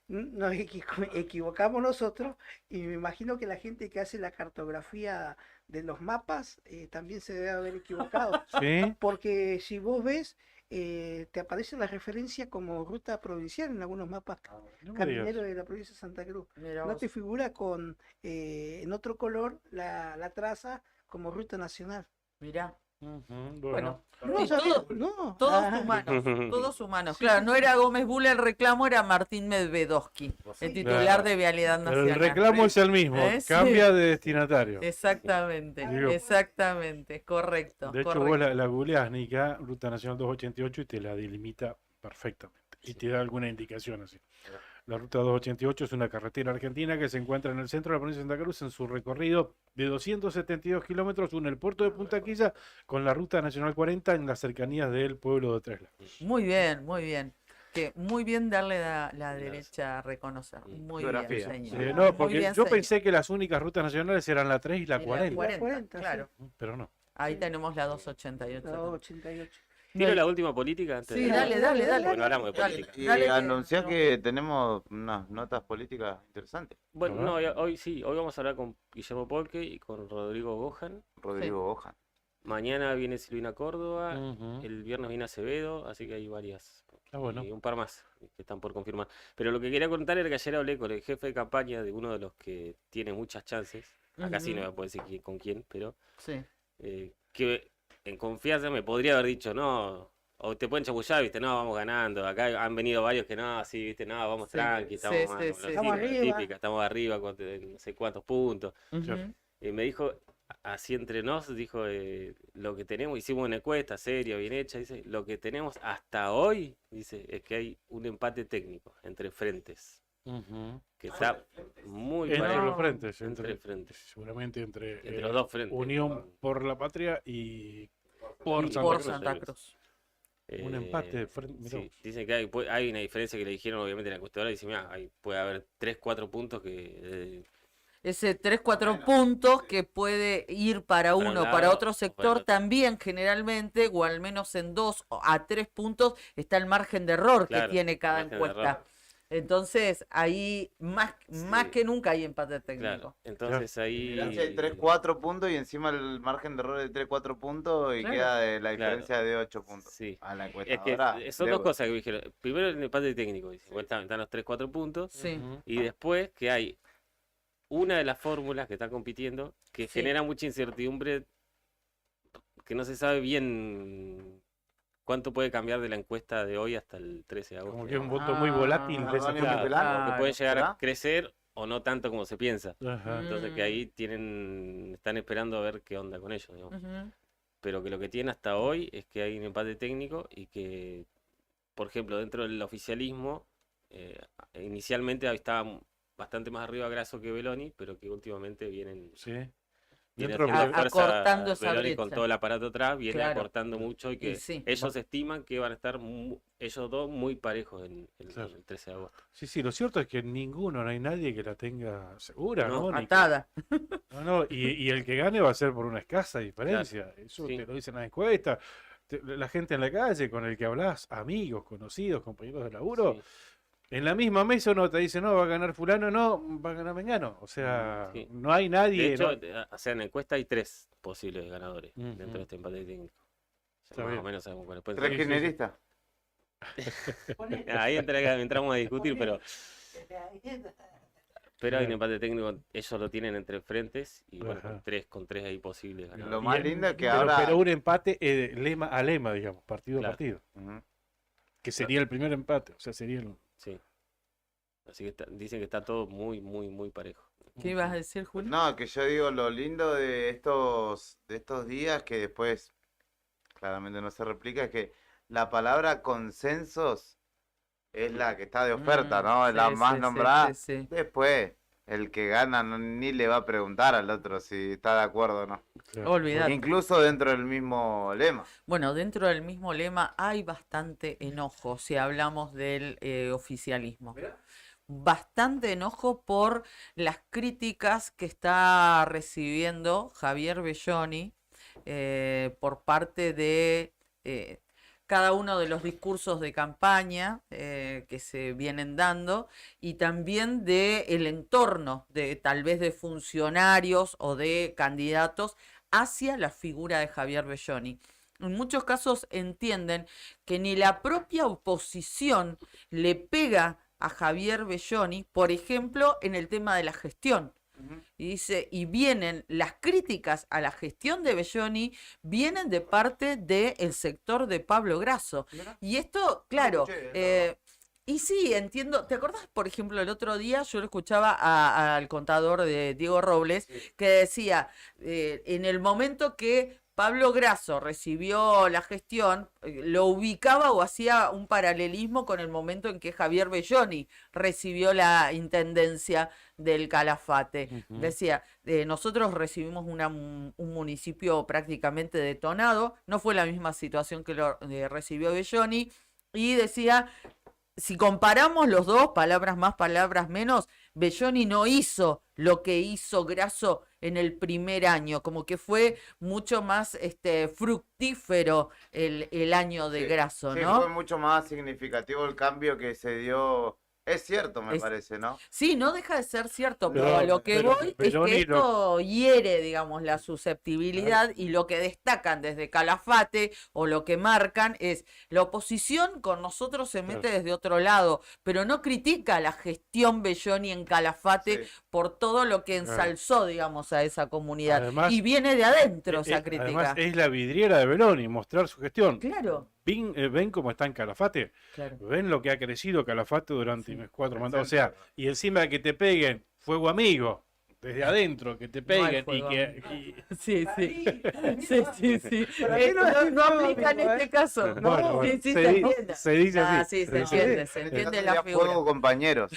nos equivocamos nosotros y me imagino que la gente que hace la cartografía de los mapas también se debe haber equivocado. Sí, Porque si vos ves, te aparece la referencia como ruta provincial en algunos mapas no me digas. camineros de la provincia de Santa Cruz. Mira No vos. te figura con en otro color la traza como ruta nacional. Mirá. Ujú, Bueno, No, sí, ¿sabés? todo- No. todos Ah, humanos, todos humanos. Claro, no era Gómez Bula el reclamo, era Martín Medvedovsky, el titular Claro. de Vialidad Pero el Nacional. reclamo es el mismo, Sí. cambia de destinatario. Exactamente, Digo. exactamente, correcto. De hecho, correcto. vos la googleás, Nica, Ruta Nacional 288, y te la delimita perfectamente. Y te da alguna indicación así. La Ruta 288 es una carretera argentina que se encuentra en el centro de la provincia de Santa Cruz. En su recorrido de 272 kilómetros une el puerto de Punta Quilla con la Ruta Nacional 40 en las cercanías del pueblo de Tres Lagos. Muy bien, muy bien. Que muy bien darle la derecha a reconocer. Muy bien, Geografía. señor. No, Muy porque bien, yo señor. pensé que las únicas rutas nacionales eran la 3 y la Y 40, 40, sí. claro. pero no. Ahí tenemos la 288. No, 88. ¿Tiro la última política antes Sí, de- dale, dale, dale. Bueno, hablamos de Dale. política. Y Dale, anunciá no. que tenemos unas notas políticas interesantes. Bueno, Ajá. no, hoy sí, hoy vamos a hablar con Guillermo Polque y con Rodrigo Gohan. Rodrigo Ojan. Mañana viene Silvina Córdoba, Ujú. el viernes viene Acevedo, así que hay varias. Está bueno. Y un par más que están por confirmar. Pero lo que quería contar era que ayer hablé con el jefe de campaña de uno de los que tiene muchas chances. Acá sí no voy a poder decir con quién, pero Sí. que en confianza me podría haber dicho, no, o te pueden chamullar, viste, no, vamos ganando. Acá han venido varios que no, así, viste, no, vamos Sí, tranqui, estamos sí, mal, sí, como sí. la Estamos típica, arriba. típica, estamos arriba, no sé cuántos puntos. Ujú. Y me dijo, así entre nos, dijo, lo que tenemos, hicimos una encuesta seria, bien hecha, dice, lo que tenemos hasta hoy, dice, es que hay un empate técnico entre frentes, que está muy Entre parejo. los frentes, Entre frentes. seguramente entre Los dos frentes. Unión por la Patria y por Y Santa Por Cruz. Santa Cruz. Un empate de frente. mirá Sí, vos. dicen que hay una diferencia que le dijeron obviamente en la encuestadora, dice, mira, puede haber 3-4 puntos que... Ese 3-4 puntos que puede ir para un uno, para lado otro o para el sector otro. también generalmente, o al menos en 2 a 3 puntos, está el margen de error que Claro, tiene cada margen de encuesta. error. Entonces, ahí más que nunca hay empate técnico. Claro, entonces ahí... Mirá si hay 3-4 puntos y encima el margen de error es de 3-4 puntos y Claro. queda de la Claro. diferencia de 8 puntos. Sí. A la Es encuestadora. que son dos cosas que me dijeron. Primero el empate técnico, dice, bueno, están los 3-4 puntos. Sí. Y después que hay una de las fórmulas que está compitiendo que Sí. genera mucha incertidumbre, que no se sabe bien cuánto puede cambiar de la encuesta de hoy hasta el 13 de agosto. Como que es un voto muy volátil de esa Claro, forma. Claro. que puede llegar a ¿Será? crecer o no tanto como se piensa. Ajá. Entonces que ahí están esperando a ver qué onda con ellos, digamos. Ujú. Pero que lo que tiene hasta hoy es que hay un empate técnico y que, por ejemplo, dentro del oficialismo, inicialmente estaba bastante más arriba Grasso que Beloni, pero que últimamente vienen Sí. Viene Dentro haciendo de- fuerza acortando esa Beloni con brecha. todo el aparato atrás, viene Claro. acortando mucho y que sí. ellos estiman que van a estar ellos dos muy parejos Claro. el 13 de agosto. Sí, lo cierto es que no hay nadie que la tenga segura, No, ¿no? Ni que- Atada. No, y el que gane va a ser por una escasa diferencia. Eso Sí. te lo dicen las encuestas. La gente en la calle con el que hablas, amigos, conocidos, compañeros de laburo, Sí. en la misma mesa uno te dice, no, va a ganar fulano, no, va a ganar Mengano. O sea, Sí. no hay nadie. De hecho, ¿no? o sea, en la encuesta hay 3 posibles ganadores dentro Ujú. de este empate técnico. O sea, Está más bien. o menos sabemos cuáles pueden ¿Tres ser. kirchneristas? Ahí entramos a discutir, pero hay un empate técnico, ellos lo tienen entre frentes y bueno, Ajá. con tres ahí posibles ganadores. Lo más lindo es que pero, ahora... pero un empate lema a lema, digamos, partido Claro. a partido. Ujú. Que sería el primer empate. O sea, sería el. Sí. Así que dicen que está todo muy, muy, muy parejo. ¿Qué ibas a decir, Julio? No, que yo digo, lo lindo de estos días, que después claramente no se replica, es que la palabra consensos es la que está de oferta, ¿no? Es la Sí, más sí, nombrada. sí, sí. Después, el que gana ni le va a preguntar al otro si está de acuerdo o no. Olvidate. Incluso dentro del mismo lema. Bueno, dentro del mismo lema hay bastante enojo si hablamos del oficialismo. Bastante enojo por las críticas que está recibiendo Javier Belloni por parte de cada uno de los discursos de campaña que se vienen dando y también del entorno de tal vez de funcionarios o de candidatos hacia la figura de Javier Belloni. En muchos casos entienden que ni la propia oposición le pega a Javier Belloni, por ejemplo, en el tema de la gestión. Y dice, y vienen las críticas a la gestión de Belloni, vienen de parte del sector de Pablo Grasso. Y esto, claro, y sí, entiendo. ¿Te acordás, por ejemplo, el otro día yo lo escuchaba al contador de Diego Robles, que decía, en el momento que Pablo Grasso recibió la gestión, lo ubicaba o hacía un paralelismo con el momento en que Javier Belloni recibió la intendencia del Calafate. Ujú. Decía, nosotros recibimos un municipio prácticamente detonado, no fue la misma situación que lo recibió Belloni, y decía, si comparamos los dos, palabras más, palabras menos, Belloni no hizo lo que hizo Grasso en el primer año, como que fue mucho más fructífero el año de Grasso, Sí, ¿no? fue mucho más significativo el cambio que se dio. Es cierto, me parece, ¿no? Sí, no deja de ser cierto, pero No, a lo que pero voy es Belloni que esto hiere, digamos, la susceptibilidad y lo que destacan desde Calafate o lo que marcan es la oposición con nosotros se mete desde otro lado, pero no critica la gestión Belloni en Calafate por todo lo que ensalzó, digamos, a esa comunidad. Además, y viene de adentro esa crítica. Además, es la vidriera de Belloni, mostrar su gestión. Claro. Ven cómo está en Calafate. Claro. Ven lo que ha crecido Calafate durante mis 4 mandatos. O sea, y encima que te peguen fuego amigo, desde adentro, que te No hay peguen y fuego que. amigo. Sí, sí. Sí. ¿Para qué no hay No fuego aplica en amigo, este caso. Bueno, Sí, sí, se se di- entiende. se dice Ah, así. sí, Se se dice entiende, así. se En entiende este la caso sería figura. fuego compañeros.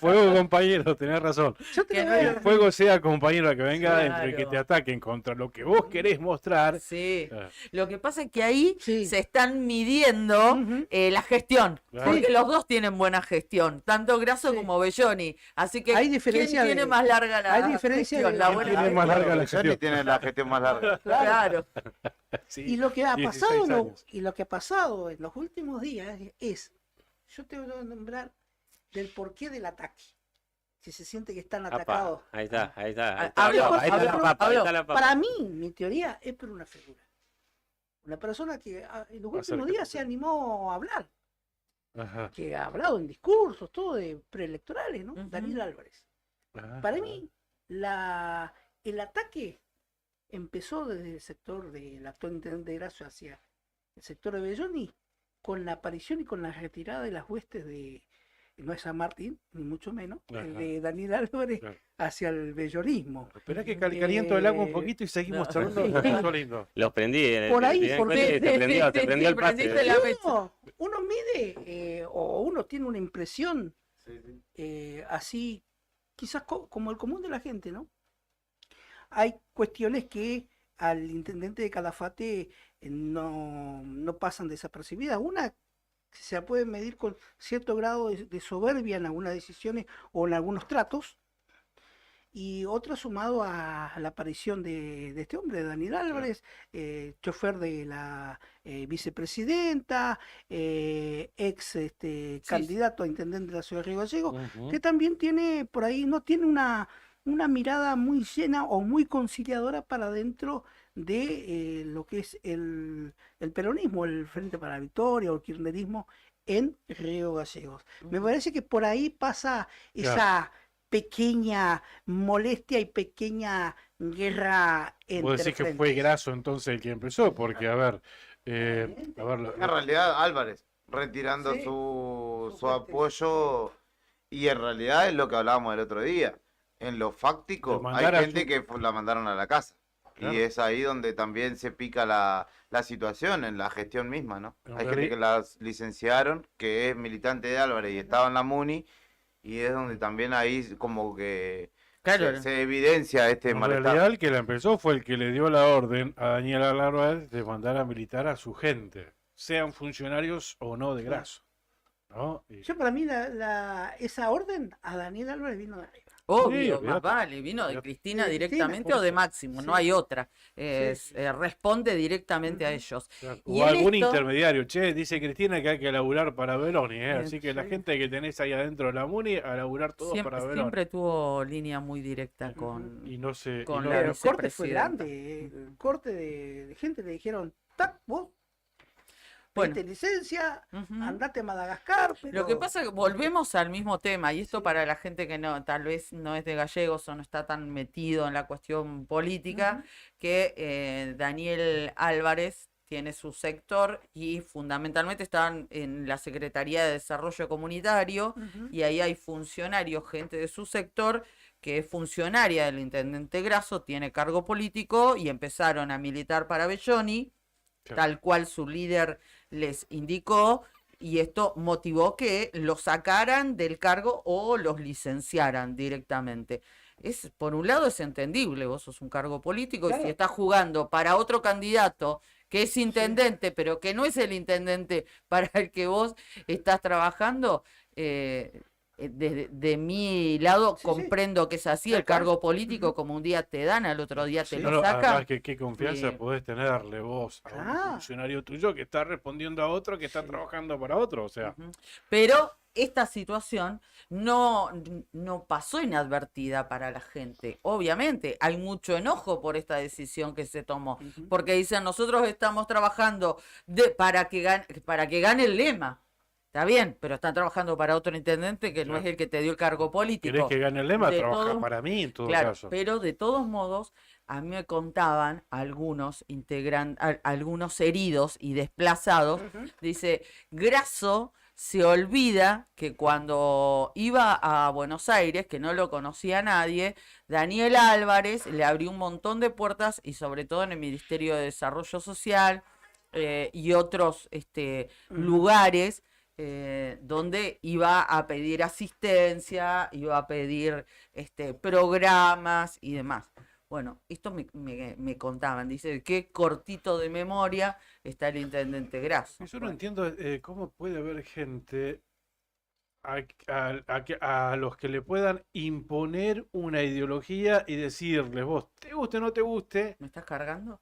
Fuego compañero, tenés razón. Yo te Que voy no a- Que el fuego sea compañero que venga adentro y que Claro. te ataquen contra lo que vos querés mostrar. Sí. Ah, Lo que pasa es que ahí Sí. se están midiendo la gestión, Claro. porque los dos tienen buena gestión, tanto Grasso Sí. como Belloni. Así que, Hay ¿quién diferencia tiene de- más larga la hay diferencia gestión? de- La ¿Quién buena tiene más gestión. larga la Belloni gestión? tiene la gestión más larga. Claro. sí, Y lo que ha 16 pasado, años. y lo que ha pasado en los últimos días es, yo te voy a nombrar del porqué del ataque. Si se siente que están atacados. Ahí está, ahí está. Ah, Ahí está, habló, ahí está la habló, papa, ahí habló. está la papa. Para mí, mi teoría es por una figura. Una persona que en los últimos Acércate. días se animó a hablar, Ajá. que ha hablado en discursos, todo de preelectorales, ¿no? Ujú. Daniel Álvarez. Ajá. Para mí, el ataque empezó desde el sector del actual intendente de Grasso hacia el sector de Belloni, con la aparición y con la retirada de las huestes de, no es San Martín, ni mucho menos, Ajá. de Daniel Álvarez Claro. hacia el bellonismo. Esperá que caliento el agua un Eh, poquito y seguimos no. charlando. Sí. Eso lindo. Los prendí. Por ahí, te porque- encuentras y te prendió, te Sí, prendió el prendiste pase. la mecha. Uno mide o uno tiene una impresión así, quizás como el común de la gente, ¿no? hay cuestiones que al intendente de Calafate no pasan desapercibidas. Una se puede medir con cierto grado de soberbia en algunas decisiones o en algunos tratos, y otra sumado a la aparición de este hombre, Daniel Álvarez, chofer de la vicepresidenta, ex candidato a intendente de la ciudad de Río Gallegos, que también tiene por ahí, no tiene una mirada muy llena o muy conciliadora para dentro de lo que es el peronismo, el Frente para la Victoria o el kirchnerismo en Río Gallegos. Me parece que por ahí pasa esa pequeña molestia y pequeña guerra entre Vos decís que fue frentes. Grasso entonces el que empezó, porque a ver, En realidad Álvarez retirando su apoyo, y en realidad es lo que hablábamos el otro día. En lo fáctico De hay mandar a gente que la mandaron a la casa. Claro. Y es ahí donde también se pica la situación, en la gestión misma, ¿no? En Hay gente realidad- que las licenciaron, que es militante de Álvarez y estaba en la MUNI, y es donde también ahí como que Claro. se evidencia este En malestar. realidad el que la empezó fue el que le dio la orden a Daniel Álvarez de mandar a militar a su gente, sean funcionarios o no de Grasso, ¿no? Y- Yo para mí esa orden a Daniel Álvarez vino de arriba. Obvio, Sí, más olvídate. vale, vino de Olvídate. Cristina Sí, Cristina, directamente por o de eso. Máximo, no Sí. hay otra. Sí. Responde directamente a ellos. Claro, Y o en algún esto- intermediario, che, dice Cristina que hay que laburar para Beloni, así que la sí. gente que tenés ahí adentro de la MUNI a laburar todos para Beloni. Siempre tuvo línea muy directa con, Y no se... con y no- la Pero el corte fue vicepresidenta. grande, el corte de gente le dijeron, tac, vos Bueno. pediste licencia, Ujú. andate a Madagascar, pero... Lo que pasa es que volvemos al mismo tema, y esto para la gente que no, tal vez no es de Gallegos o no está tan metido en la cuestión política, que Daniel Álvarez tiene su sector y fundamentalmente están en la Secretaría de Desarrollo Comunitario, y ahí hay funcionarios, gente de su sector, que es funcionaria del intendente Grasso, tiene cargo político y empezaron a militar para Belloni, Claro. tal cual su líder les indicó, y esto motivó que lo sacaran del cargo o los licenciaran directamente. Por un lado es entendible, vos sos un cargo político y Claro. si estás jugando para otro candidato que es intendente, pero que no es el intendente para el que vos estás trabajando, de mi lado Sí, sí. comprendo que es así, Tal el cual. cargo político, como un día te dan, al otro día te Sí. lo No, sacan. además que qué confianza Eh, podés tenerle vos a un Claro. funcionario tuyo que está respondiendo a otro que está trabajando para otro, o sea, Ujú. Pero esta situación no pasó inadvertida para la gente. Obviamente, hay mucho enojo por esta decisión que se tomó, porque dicen, nosotros estamos trabajando para que gane el lema. Está bien, pero están trabajando para otro intendente que no es el que te dio el cargo político. querés que gane el lema, De trabaja todo- para mí en todo Claro, caso. pero de todos modos, a mí me contaban algunos heridos y desplazados. Dice, Grasso se olvida que cuando iba a Buenos Aires, que no lo conocía nadie, Daniel Álvarez le abrió un montón de puertas, y sobre todo en el Ministerio de Desarrollo Social y otros lugares donde iba a pedir asistencia, iba a pedir programas y demás. Bueno, esto me contaban, dice, qué cortito de memoria está el intendente Grasso. Yo no entiendo cómo puede haber gente a los que le puedan imponer una ideología y decirles, vos, te guste o no te guste, ¿Me estás cargando?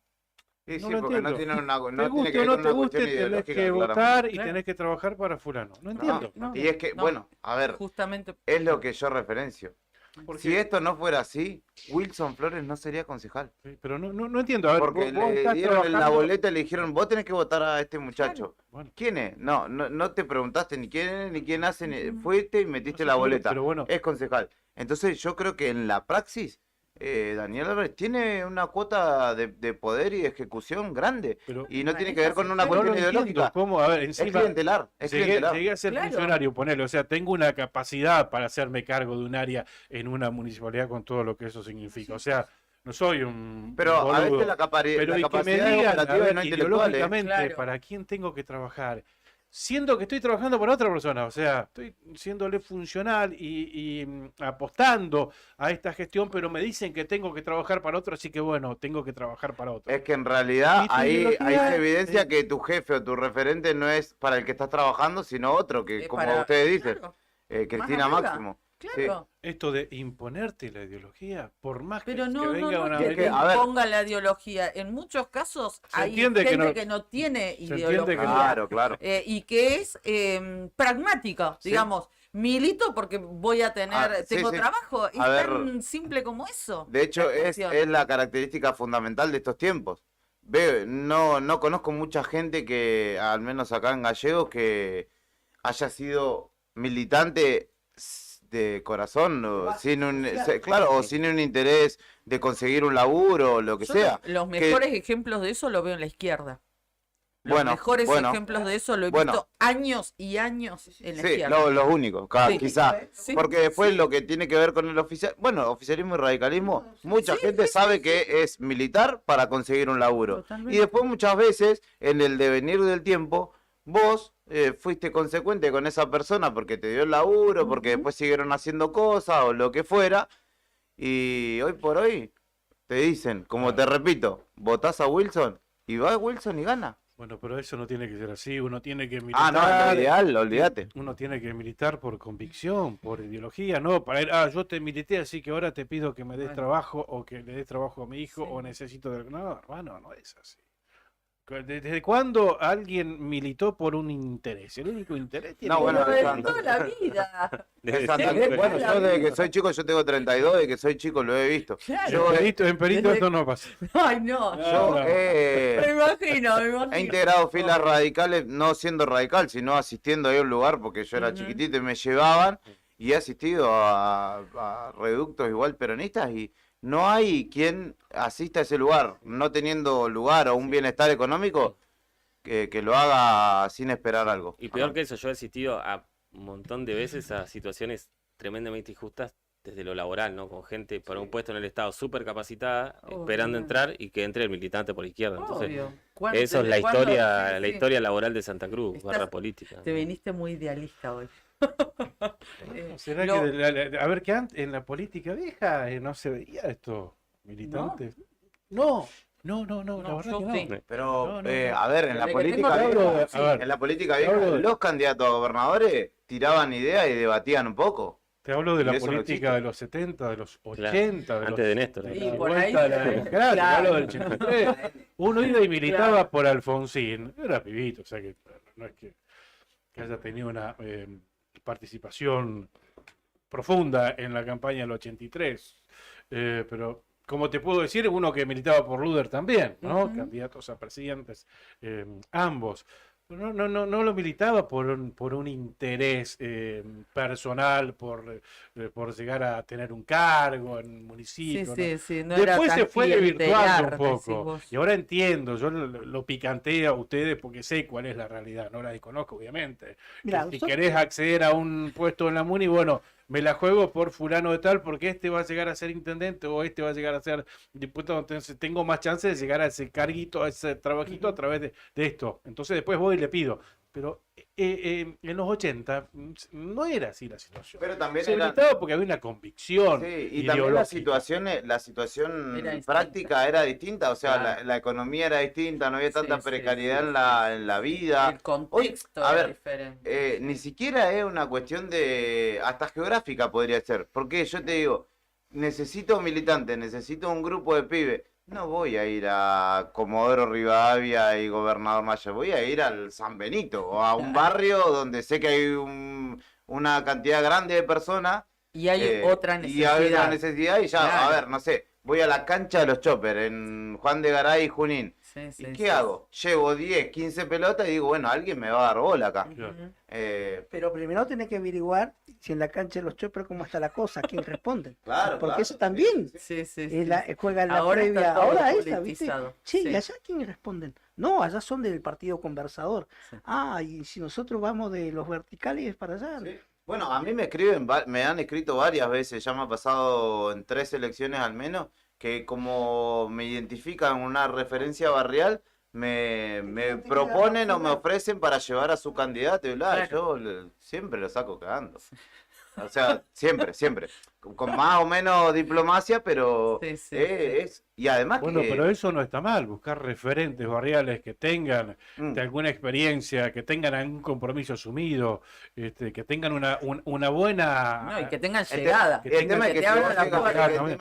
Sí, No sí, lo porque no entiendo. tiene una, te no tiene guste que o ver no con te una guste, cuestión tenés que ideológica, votar claramente. y Claro. tenés que trabajar para fulano. No No, entiendo. No, y es que, no. bueno, a ver, Justamente. es lo que yo referencio. Porque- Si esto no fuera así, Wilson Flores no sería concejal. Sí, pero no entiendo. A ver, Porque vos le estás dieron la trabajando- boleta y le dijeron, vos tenés que votar a este muchacho. Bueno, ¿Quién es? No te preguntaste ni quién es, ni quién hace, fuiste y metiste la seguro, boleta. pero bueno. Es concejal. Entonces yo creo que en la praxis, Daniel Álvarez tiene una cuota de poder y de ejecución grande. pero Y no tiene maneja que ver con una sistemas. no lo cuestión entiendo. ideológica. ¿Cómo? A ver, Es encima clientelar, es clientelar. llegué a ser Claro. funcionario, ponele, o sea, tengo una capacidad para hacerme cargo de un área en una municipalidad con todo lo que eso significa. O sea, no soy un Pero a boludo. veces la Pero la y que me capacidad es digan, a operativa y ver, no intelectual. ideológicamente, Claro. para quién tengo que trabajar. siendo que estoy trabajando para otra persona, o sea, estoy siéndole funcional y apostando a esta gestión, pero me dicen que tengo que trabajar para otro, así que bueno, tengo que trabajar para otro. Es que en realidad Y tu ahí ideología se evidencia es- que tu jefe o tu referente no es para el que estás trabajando, sino otro, que como ustedes dicen, claro, Cristina arriba, Máximo. Sí. claro. Esto de imponerte la ideología, por más Pero que no venga una es que te a ver. impongan la ideología. En muchos casos Se hay entiende que gente no- que no tiene se entiende ideología. que no- Claro, claro. Y que es pragmática, Sí. digamos. Milito porque voy a tener, Ah, sí, tengo sí. trabajo. Es A ver, tan simple como eso. De hecho, la cuestión. es la característica fundamental de estos tiempos. Veo, no conozco mucha gente que, al menos acá en Gallegos, que haya sido militante de corazón, o sin un, claro, o sin un interés de conseguir un laburo o lo que Yo sea. los Que- mejores ejemplos de eso lo veo en la izquierda. Los Bueno, mejores bueno, ejemplos de eso lo he bueno. visto años y años en la Sí, izquierda. los únicos, Sí. quizá. Sí, Porque después sí. lo que tiene que ver con el oficialismo y radicalismo, mucha gente sabe que es militar para conseguir un laburo. Totalmente. Y después muchas veces, en el devenir del tiempo, vos fuiste consecuente con esa persona porque te dio el laburo, porque después siguieron haciendo cosas o lo que fuera. Y hoy por hoy te dicen, como te repito, votás a Wilson y va Wilson y gana. Bueno, pero eso no tiene que ser así, uno tiene que Ah, no, militar. es lo ideal, olvídate. Uno tiene que militar por convicción, por ideología, no para ir, yo te milité, así que ahora te pido que me des trabajo o que le des trabajo a mi hijo o necesito de... No, hermano, no es así. ¿Desde cuándo alguien militó por un interés? El único interés tiene No, que bueno, ver Pero con- de toda la vida. En Santander, bueno, yo desde que soy chico, yo tengo 32, desde que soy chico lo he visto. Claro. Yo En Perito esto no pasa. Ay, no. yo Me imagino, me he imagino. integrado filas radicales, no siendo radical, sino asistiendo ahí a un lugar, porque yo era chiquitito y me llevaban, y he asistido a reductos igual peronistas, y no hay quien asista a ese lugar, no teniendo lugar o un bienestar económico, que lo haga sin esperar algo. Y peor que eso, yo he asistido a un montón de veces a situaciones tremendamente injustas desde lo laboral, ¿no? Con gente para un puesto en el Estado súper capacitada, esperando Obvio. entrar y que entre el militante por izquierda. Entonces, Obvio. eso es ¿Desde la cuándo? historia, Sí, la sí. historia laboral de Santa Cruz, Estás- barra política. Te viniste muy idealista hoy. ¿Será Lo- que, a ver, que antes en la política vieja no se veía esto, militantes? No, la verdad yo que no. sí. Pero, No. a ver, en la Desde que política tengo vieja, memoria, a ver, en la política te vieja, hablo de- los candidatos a gobernadores tiraban ideas y debatían un poco. Te hablo de Y la eso no política existe. de los 70, de los Claro, 80, de antes los de Néstor. de Sí, los por 50, ahí. de la democracia, te Claro. hablo del 83. Uno iba y militaba Claro. por Alfonsín, era pibito, o sea que no es que haya tenido una participación profunda en la campaña del 83, pero como te puedo decir, uno que militaba por Luder también, ¿no? Ujú. Candidatos a presidentes, ambos. No lo militaba por un interés personal, por llegar a tener un cargo en un Sí, municipio. sí, ¿no? sí. No era Después tan se fue desvirtuando un clientelar, decís poco. vos. Y ahora entiendo, yo lo picanteo a ustedes porque sé cuál es la realidad, no la desconozco, obviamente. Mirá, Si nosotros- querés acceder a un puesto en la MUNI, bueno, me la juego por fulano de tal porque este va a llegar a ser intendente o este va a llegar a ser diputado, entonces tengo más chance de llegar a ese carguito, a ese trabajito a través de esto. Entonces después voy y le pido. Pero en los 80 no era así la situación. Pero también Se era... militaba porque había una convicción Sí, y también ideológica. la situación Era distinta. práctica era distinta, o sea, Claro. la economía era distinta, no había tanta Sí, sí, precariedad sí, en la vida. El contexto a era ver, diferente. ni siquiera es una cuestión de, hasta geográfica podría ser, porque yo te digo, necesito militantes, necesito un grupo de pibes. No voy a ir a Comodoro Rivadavia y Gobernador Maya, voy a ir al San Benito o a un barrio donde sé que hay una cantidad grande de personas. Y hay otra Y hay otra necesidad. necesidad y ya, Claro. a ver, no sé, voy a la cancha de los Choppers en Juan de Garay y Junín. Sí, sí, ¿Y sí. qué hago? Llevo 10, 15 pelotas y digo, bueno, alguien me va a dar bola acá. Ujú. Pero primero tenés que averiguar si en la cancha de los Choppers cómo está la cosa, quién responde. Claro, Porque claro. eso también Sí, sí, es sí. juega en la Ahora está previa. todo Ahora esa, ¿viste? politizado. Che, Sí. ¿y allá quién responden? No, allá son del partido conversador. Sí. Ah, y si nosotros vamos de los verticales para allá. Sí. Bueno, a mí me han escrito varias veces, ya me ha pasado en 3 elecciones al menos, que como me identifican una referencia barrial, me proponen o me ofrecen para llevar a su candidato y bla, siempre lo saco cagando. O sea, siempre. Con más o menos diplomacia, pero y además bueno, pero eso no está mal, buscar referentes barriales que tengan de alguna experiencia, que tengan algún compromiso asumido, que tengan una buena... No, y que tengan llegada. El tema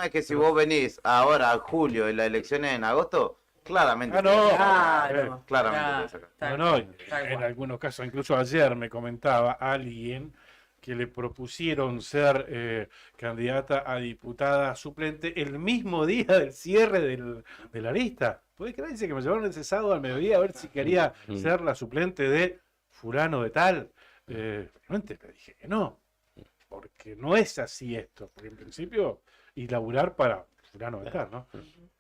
es que si vos venís ahora a julio y las elecciones en agosto, claramente. Claramente. En algunos casos, incluso ayer me comentaba alguien que le propusieron ser candidata a diputada suplente el mismo día del cierre de la lista. ¿Puede creer? Dice que me llevaron ese sábado al mediodía a ver si quería ser la suplente de fulano de tal. Realmente le dije que no, porque no es así esto. Porque en principio, y laburar para fulano de tal, ¿no?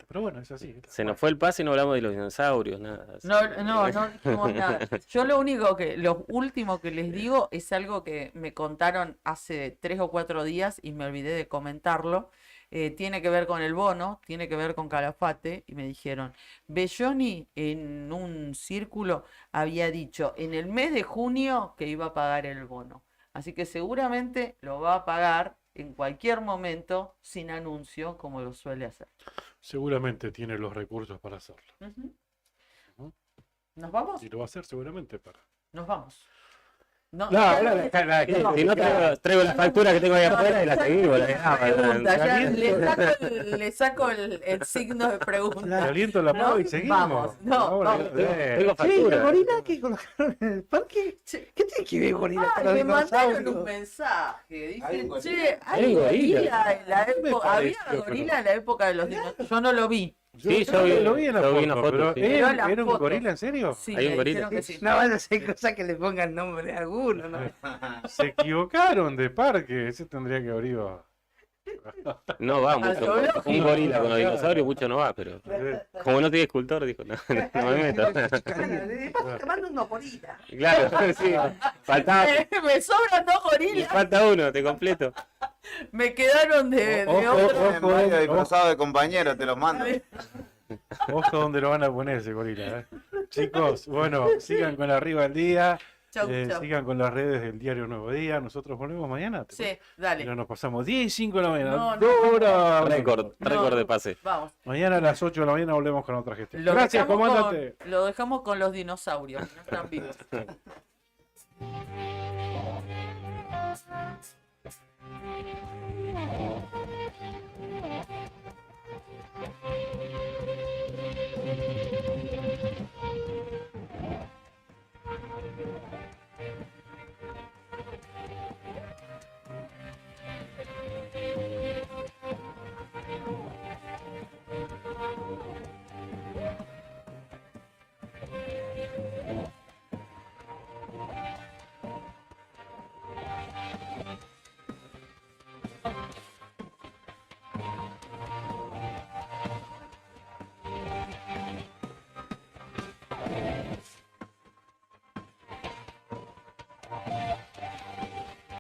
Pero bueno, es así. Se nos fue el pase y no hablamos de los dinosaurios, nada. No dijimos nada. Yo lo último que les digo es algo que me contaron hace 3 o 4 días y me olvidé de comentarlo. Tiene que ver con el bono, tiene que ver con Calafate, y me dijeron, Belloni en un círculo había dicho en el mes de junio que iba a pagar el bono. Así que seguramente lo va a pagar en cualquier momento sin anuncio, como lo suele hacer. Seguramente tiene los recursos para hacerlo. ¿Nos vamos? Y lo va a hacer seguramente para... Nos vamos. No, si no traigo la factura que tengo ahí afuera y la seguimos. Le saco el signo de pregunta. Le aliento la mano y seguimos. Vamos. Tengo factura. ¿El gorila que colocaron en el parque? ¿Qué tiene que ver gorila con los me mandaron dinosaurios? un mensaje. Dicen, gorila. che, hay gorila en la época. Había gorila en la época de los dinosaurios. Yo no lo vi. Sí, yo lo vi en la foto, pero sí. ¿era un gorila en serio? Sí, Hay un me gorila. dijeron que sí. No van a ser cosas que le pongan nombre a alguno, ¿no? Se equivocaron de parque, ese tendría que haber ido. No va mucho. Un gorila con los dinosaurios, mucho no va, pero como no tiene escultor, dijo, no me meto. Te mando unos gorilas. Claro, sí. Faltaba, Me sobran 2 gorilas. falta uno, te completo. Me quedaron de otro. Mario disfrazado de compañero, te los mando. Ojo donde lo van a poner ese gorila. Chicos, bueno, sigan con Arriba al Día. Chau. Sigan con las redes del diario Nuevo Día. Nosotros volvemos mañana. Sí, dale. Pero nos pasamos 10 y 5 de la mañana. No, 2 horas. Récord de pase. Vamos. Mañana a las 8 de la mañana volvemos con otra gestión. Lo Gracias, dejamos comandante. lo dejamos con los dinosaurios, no están vivos.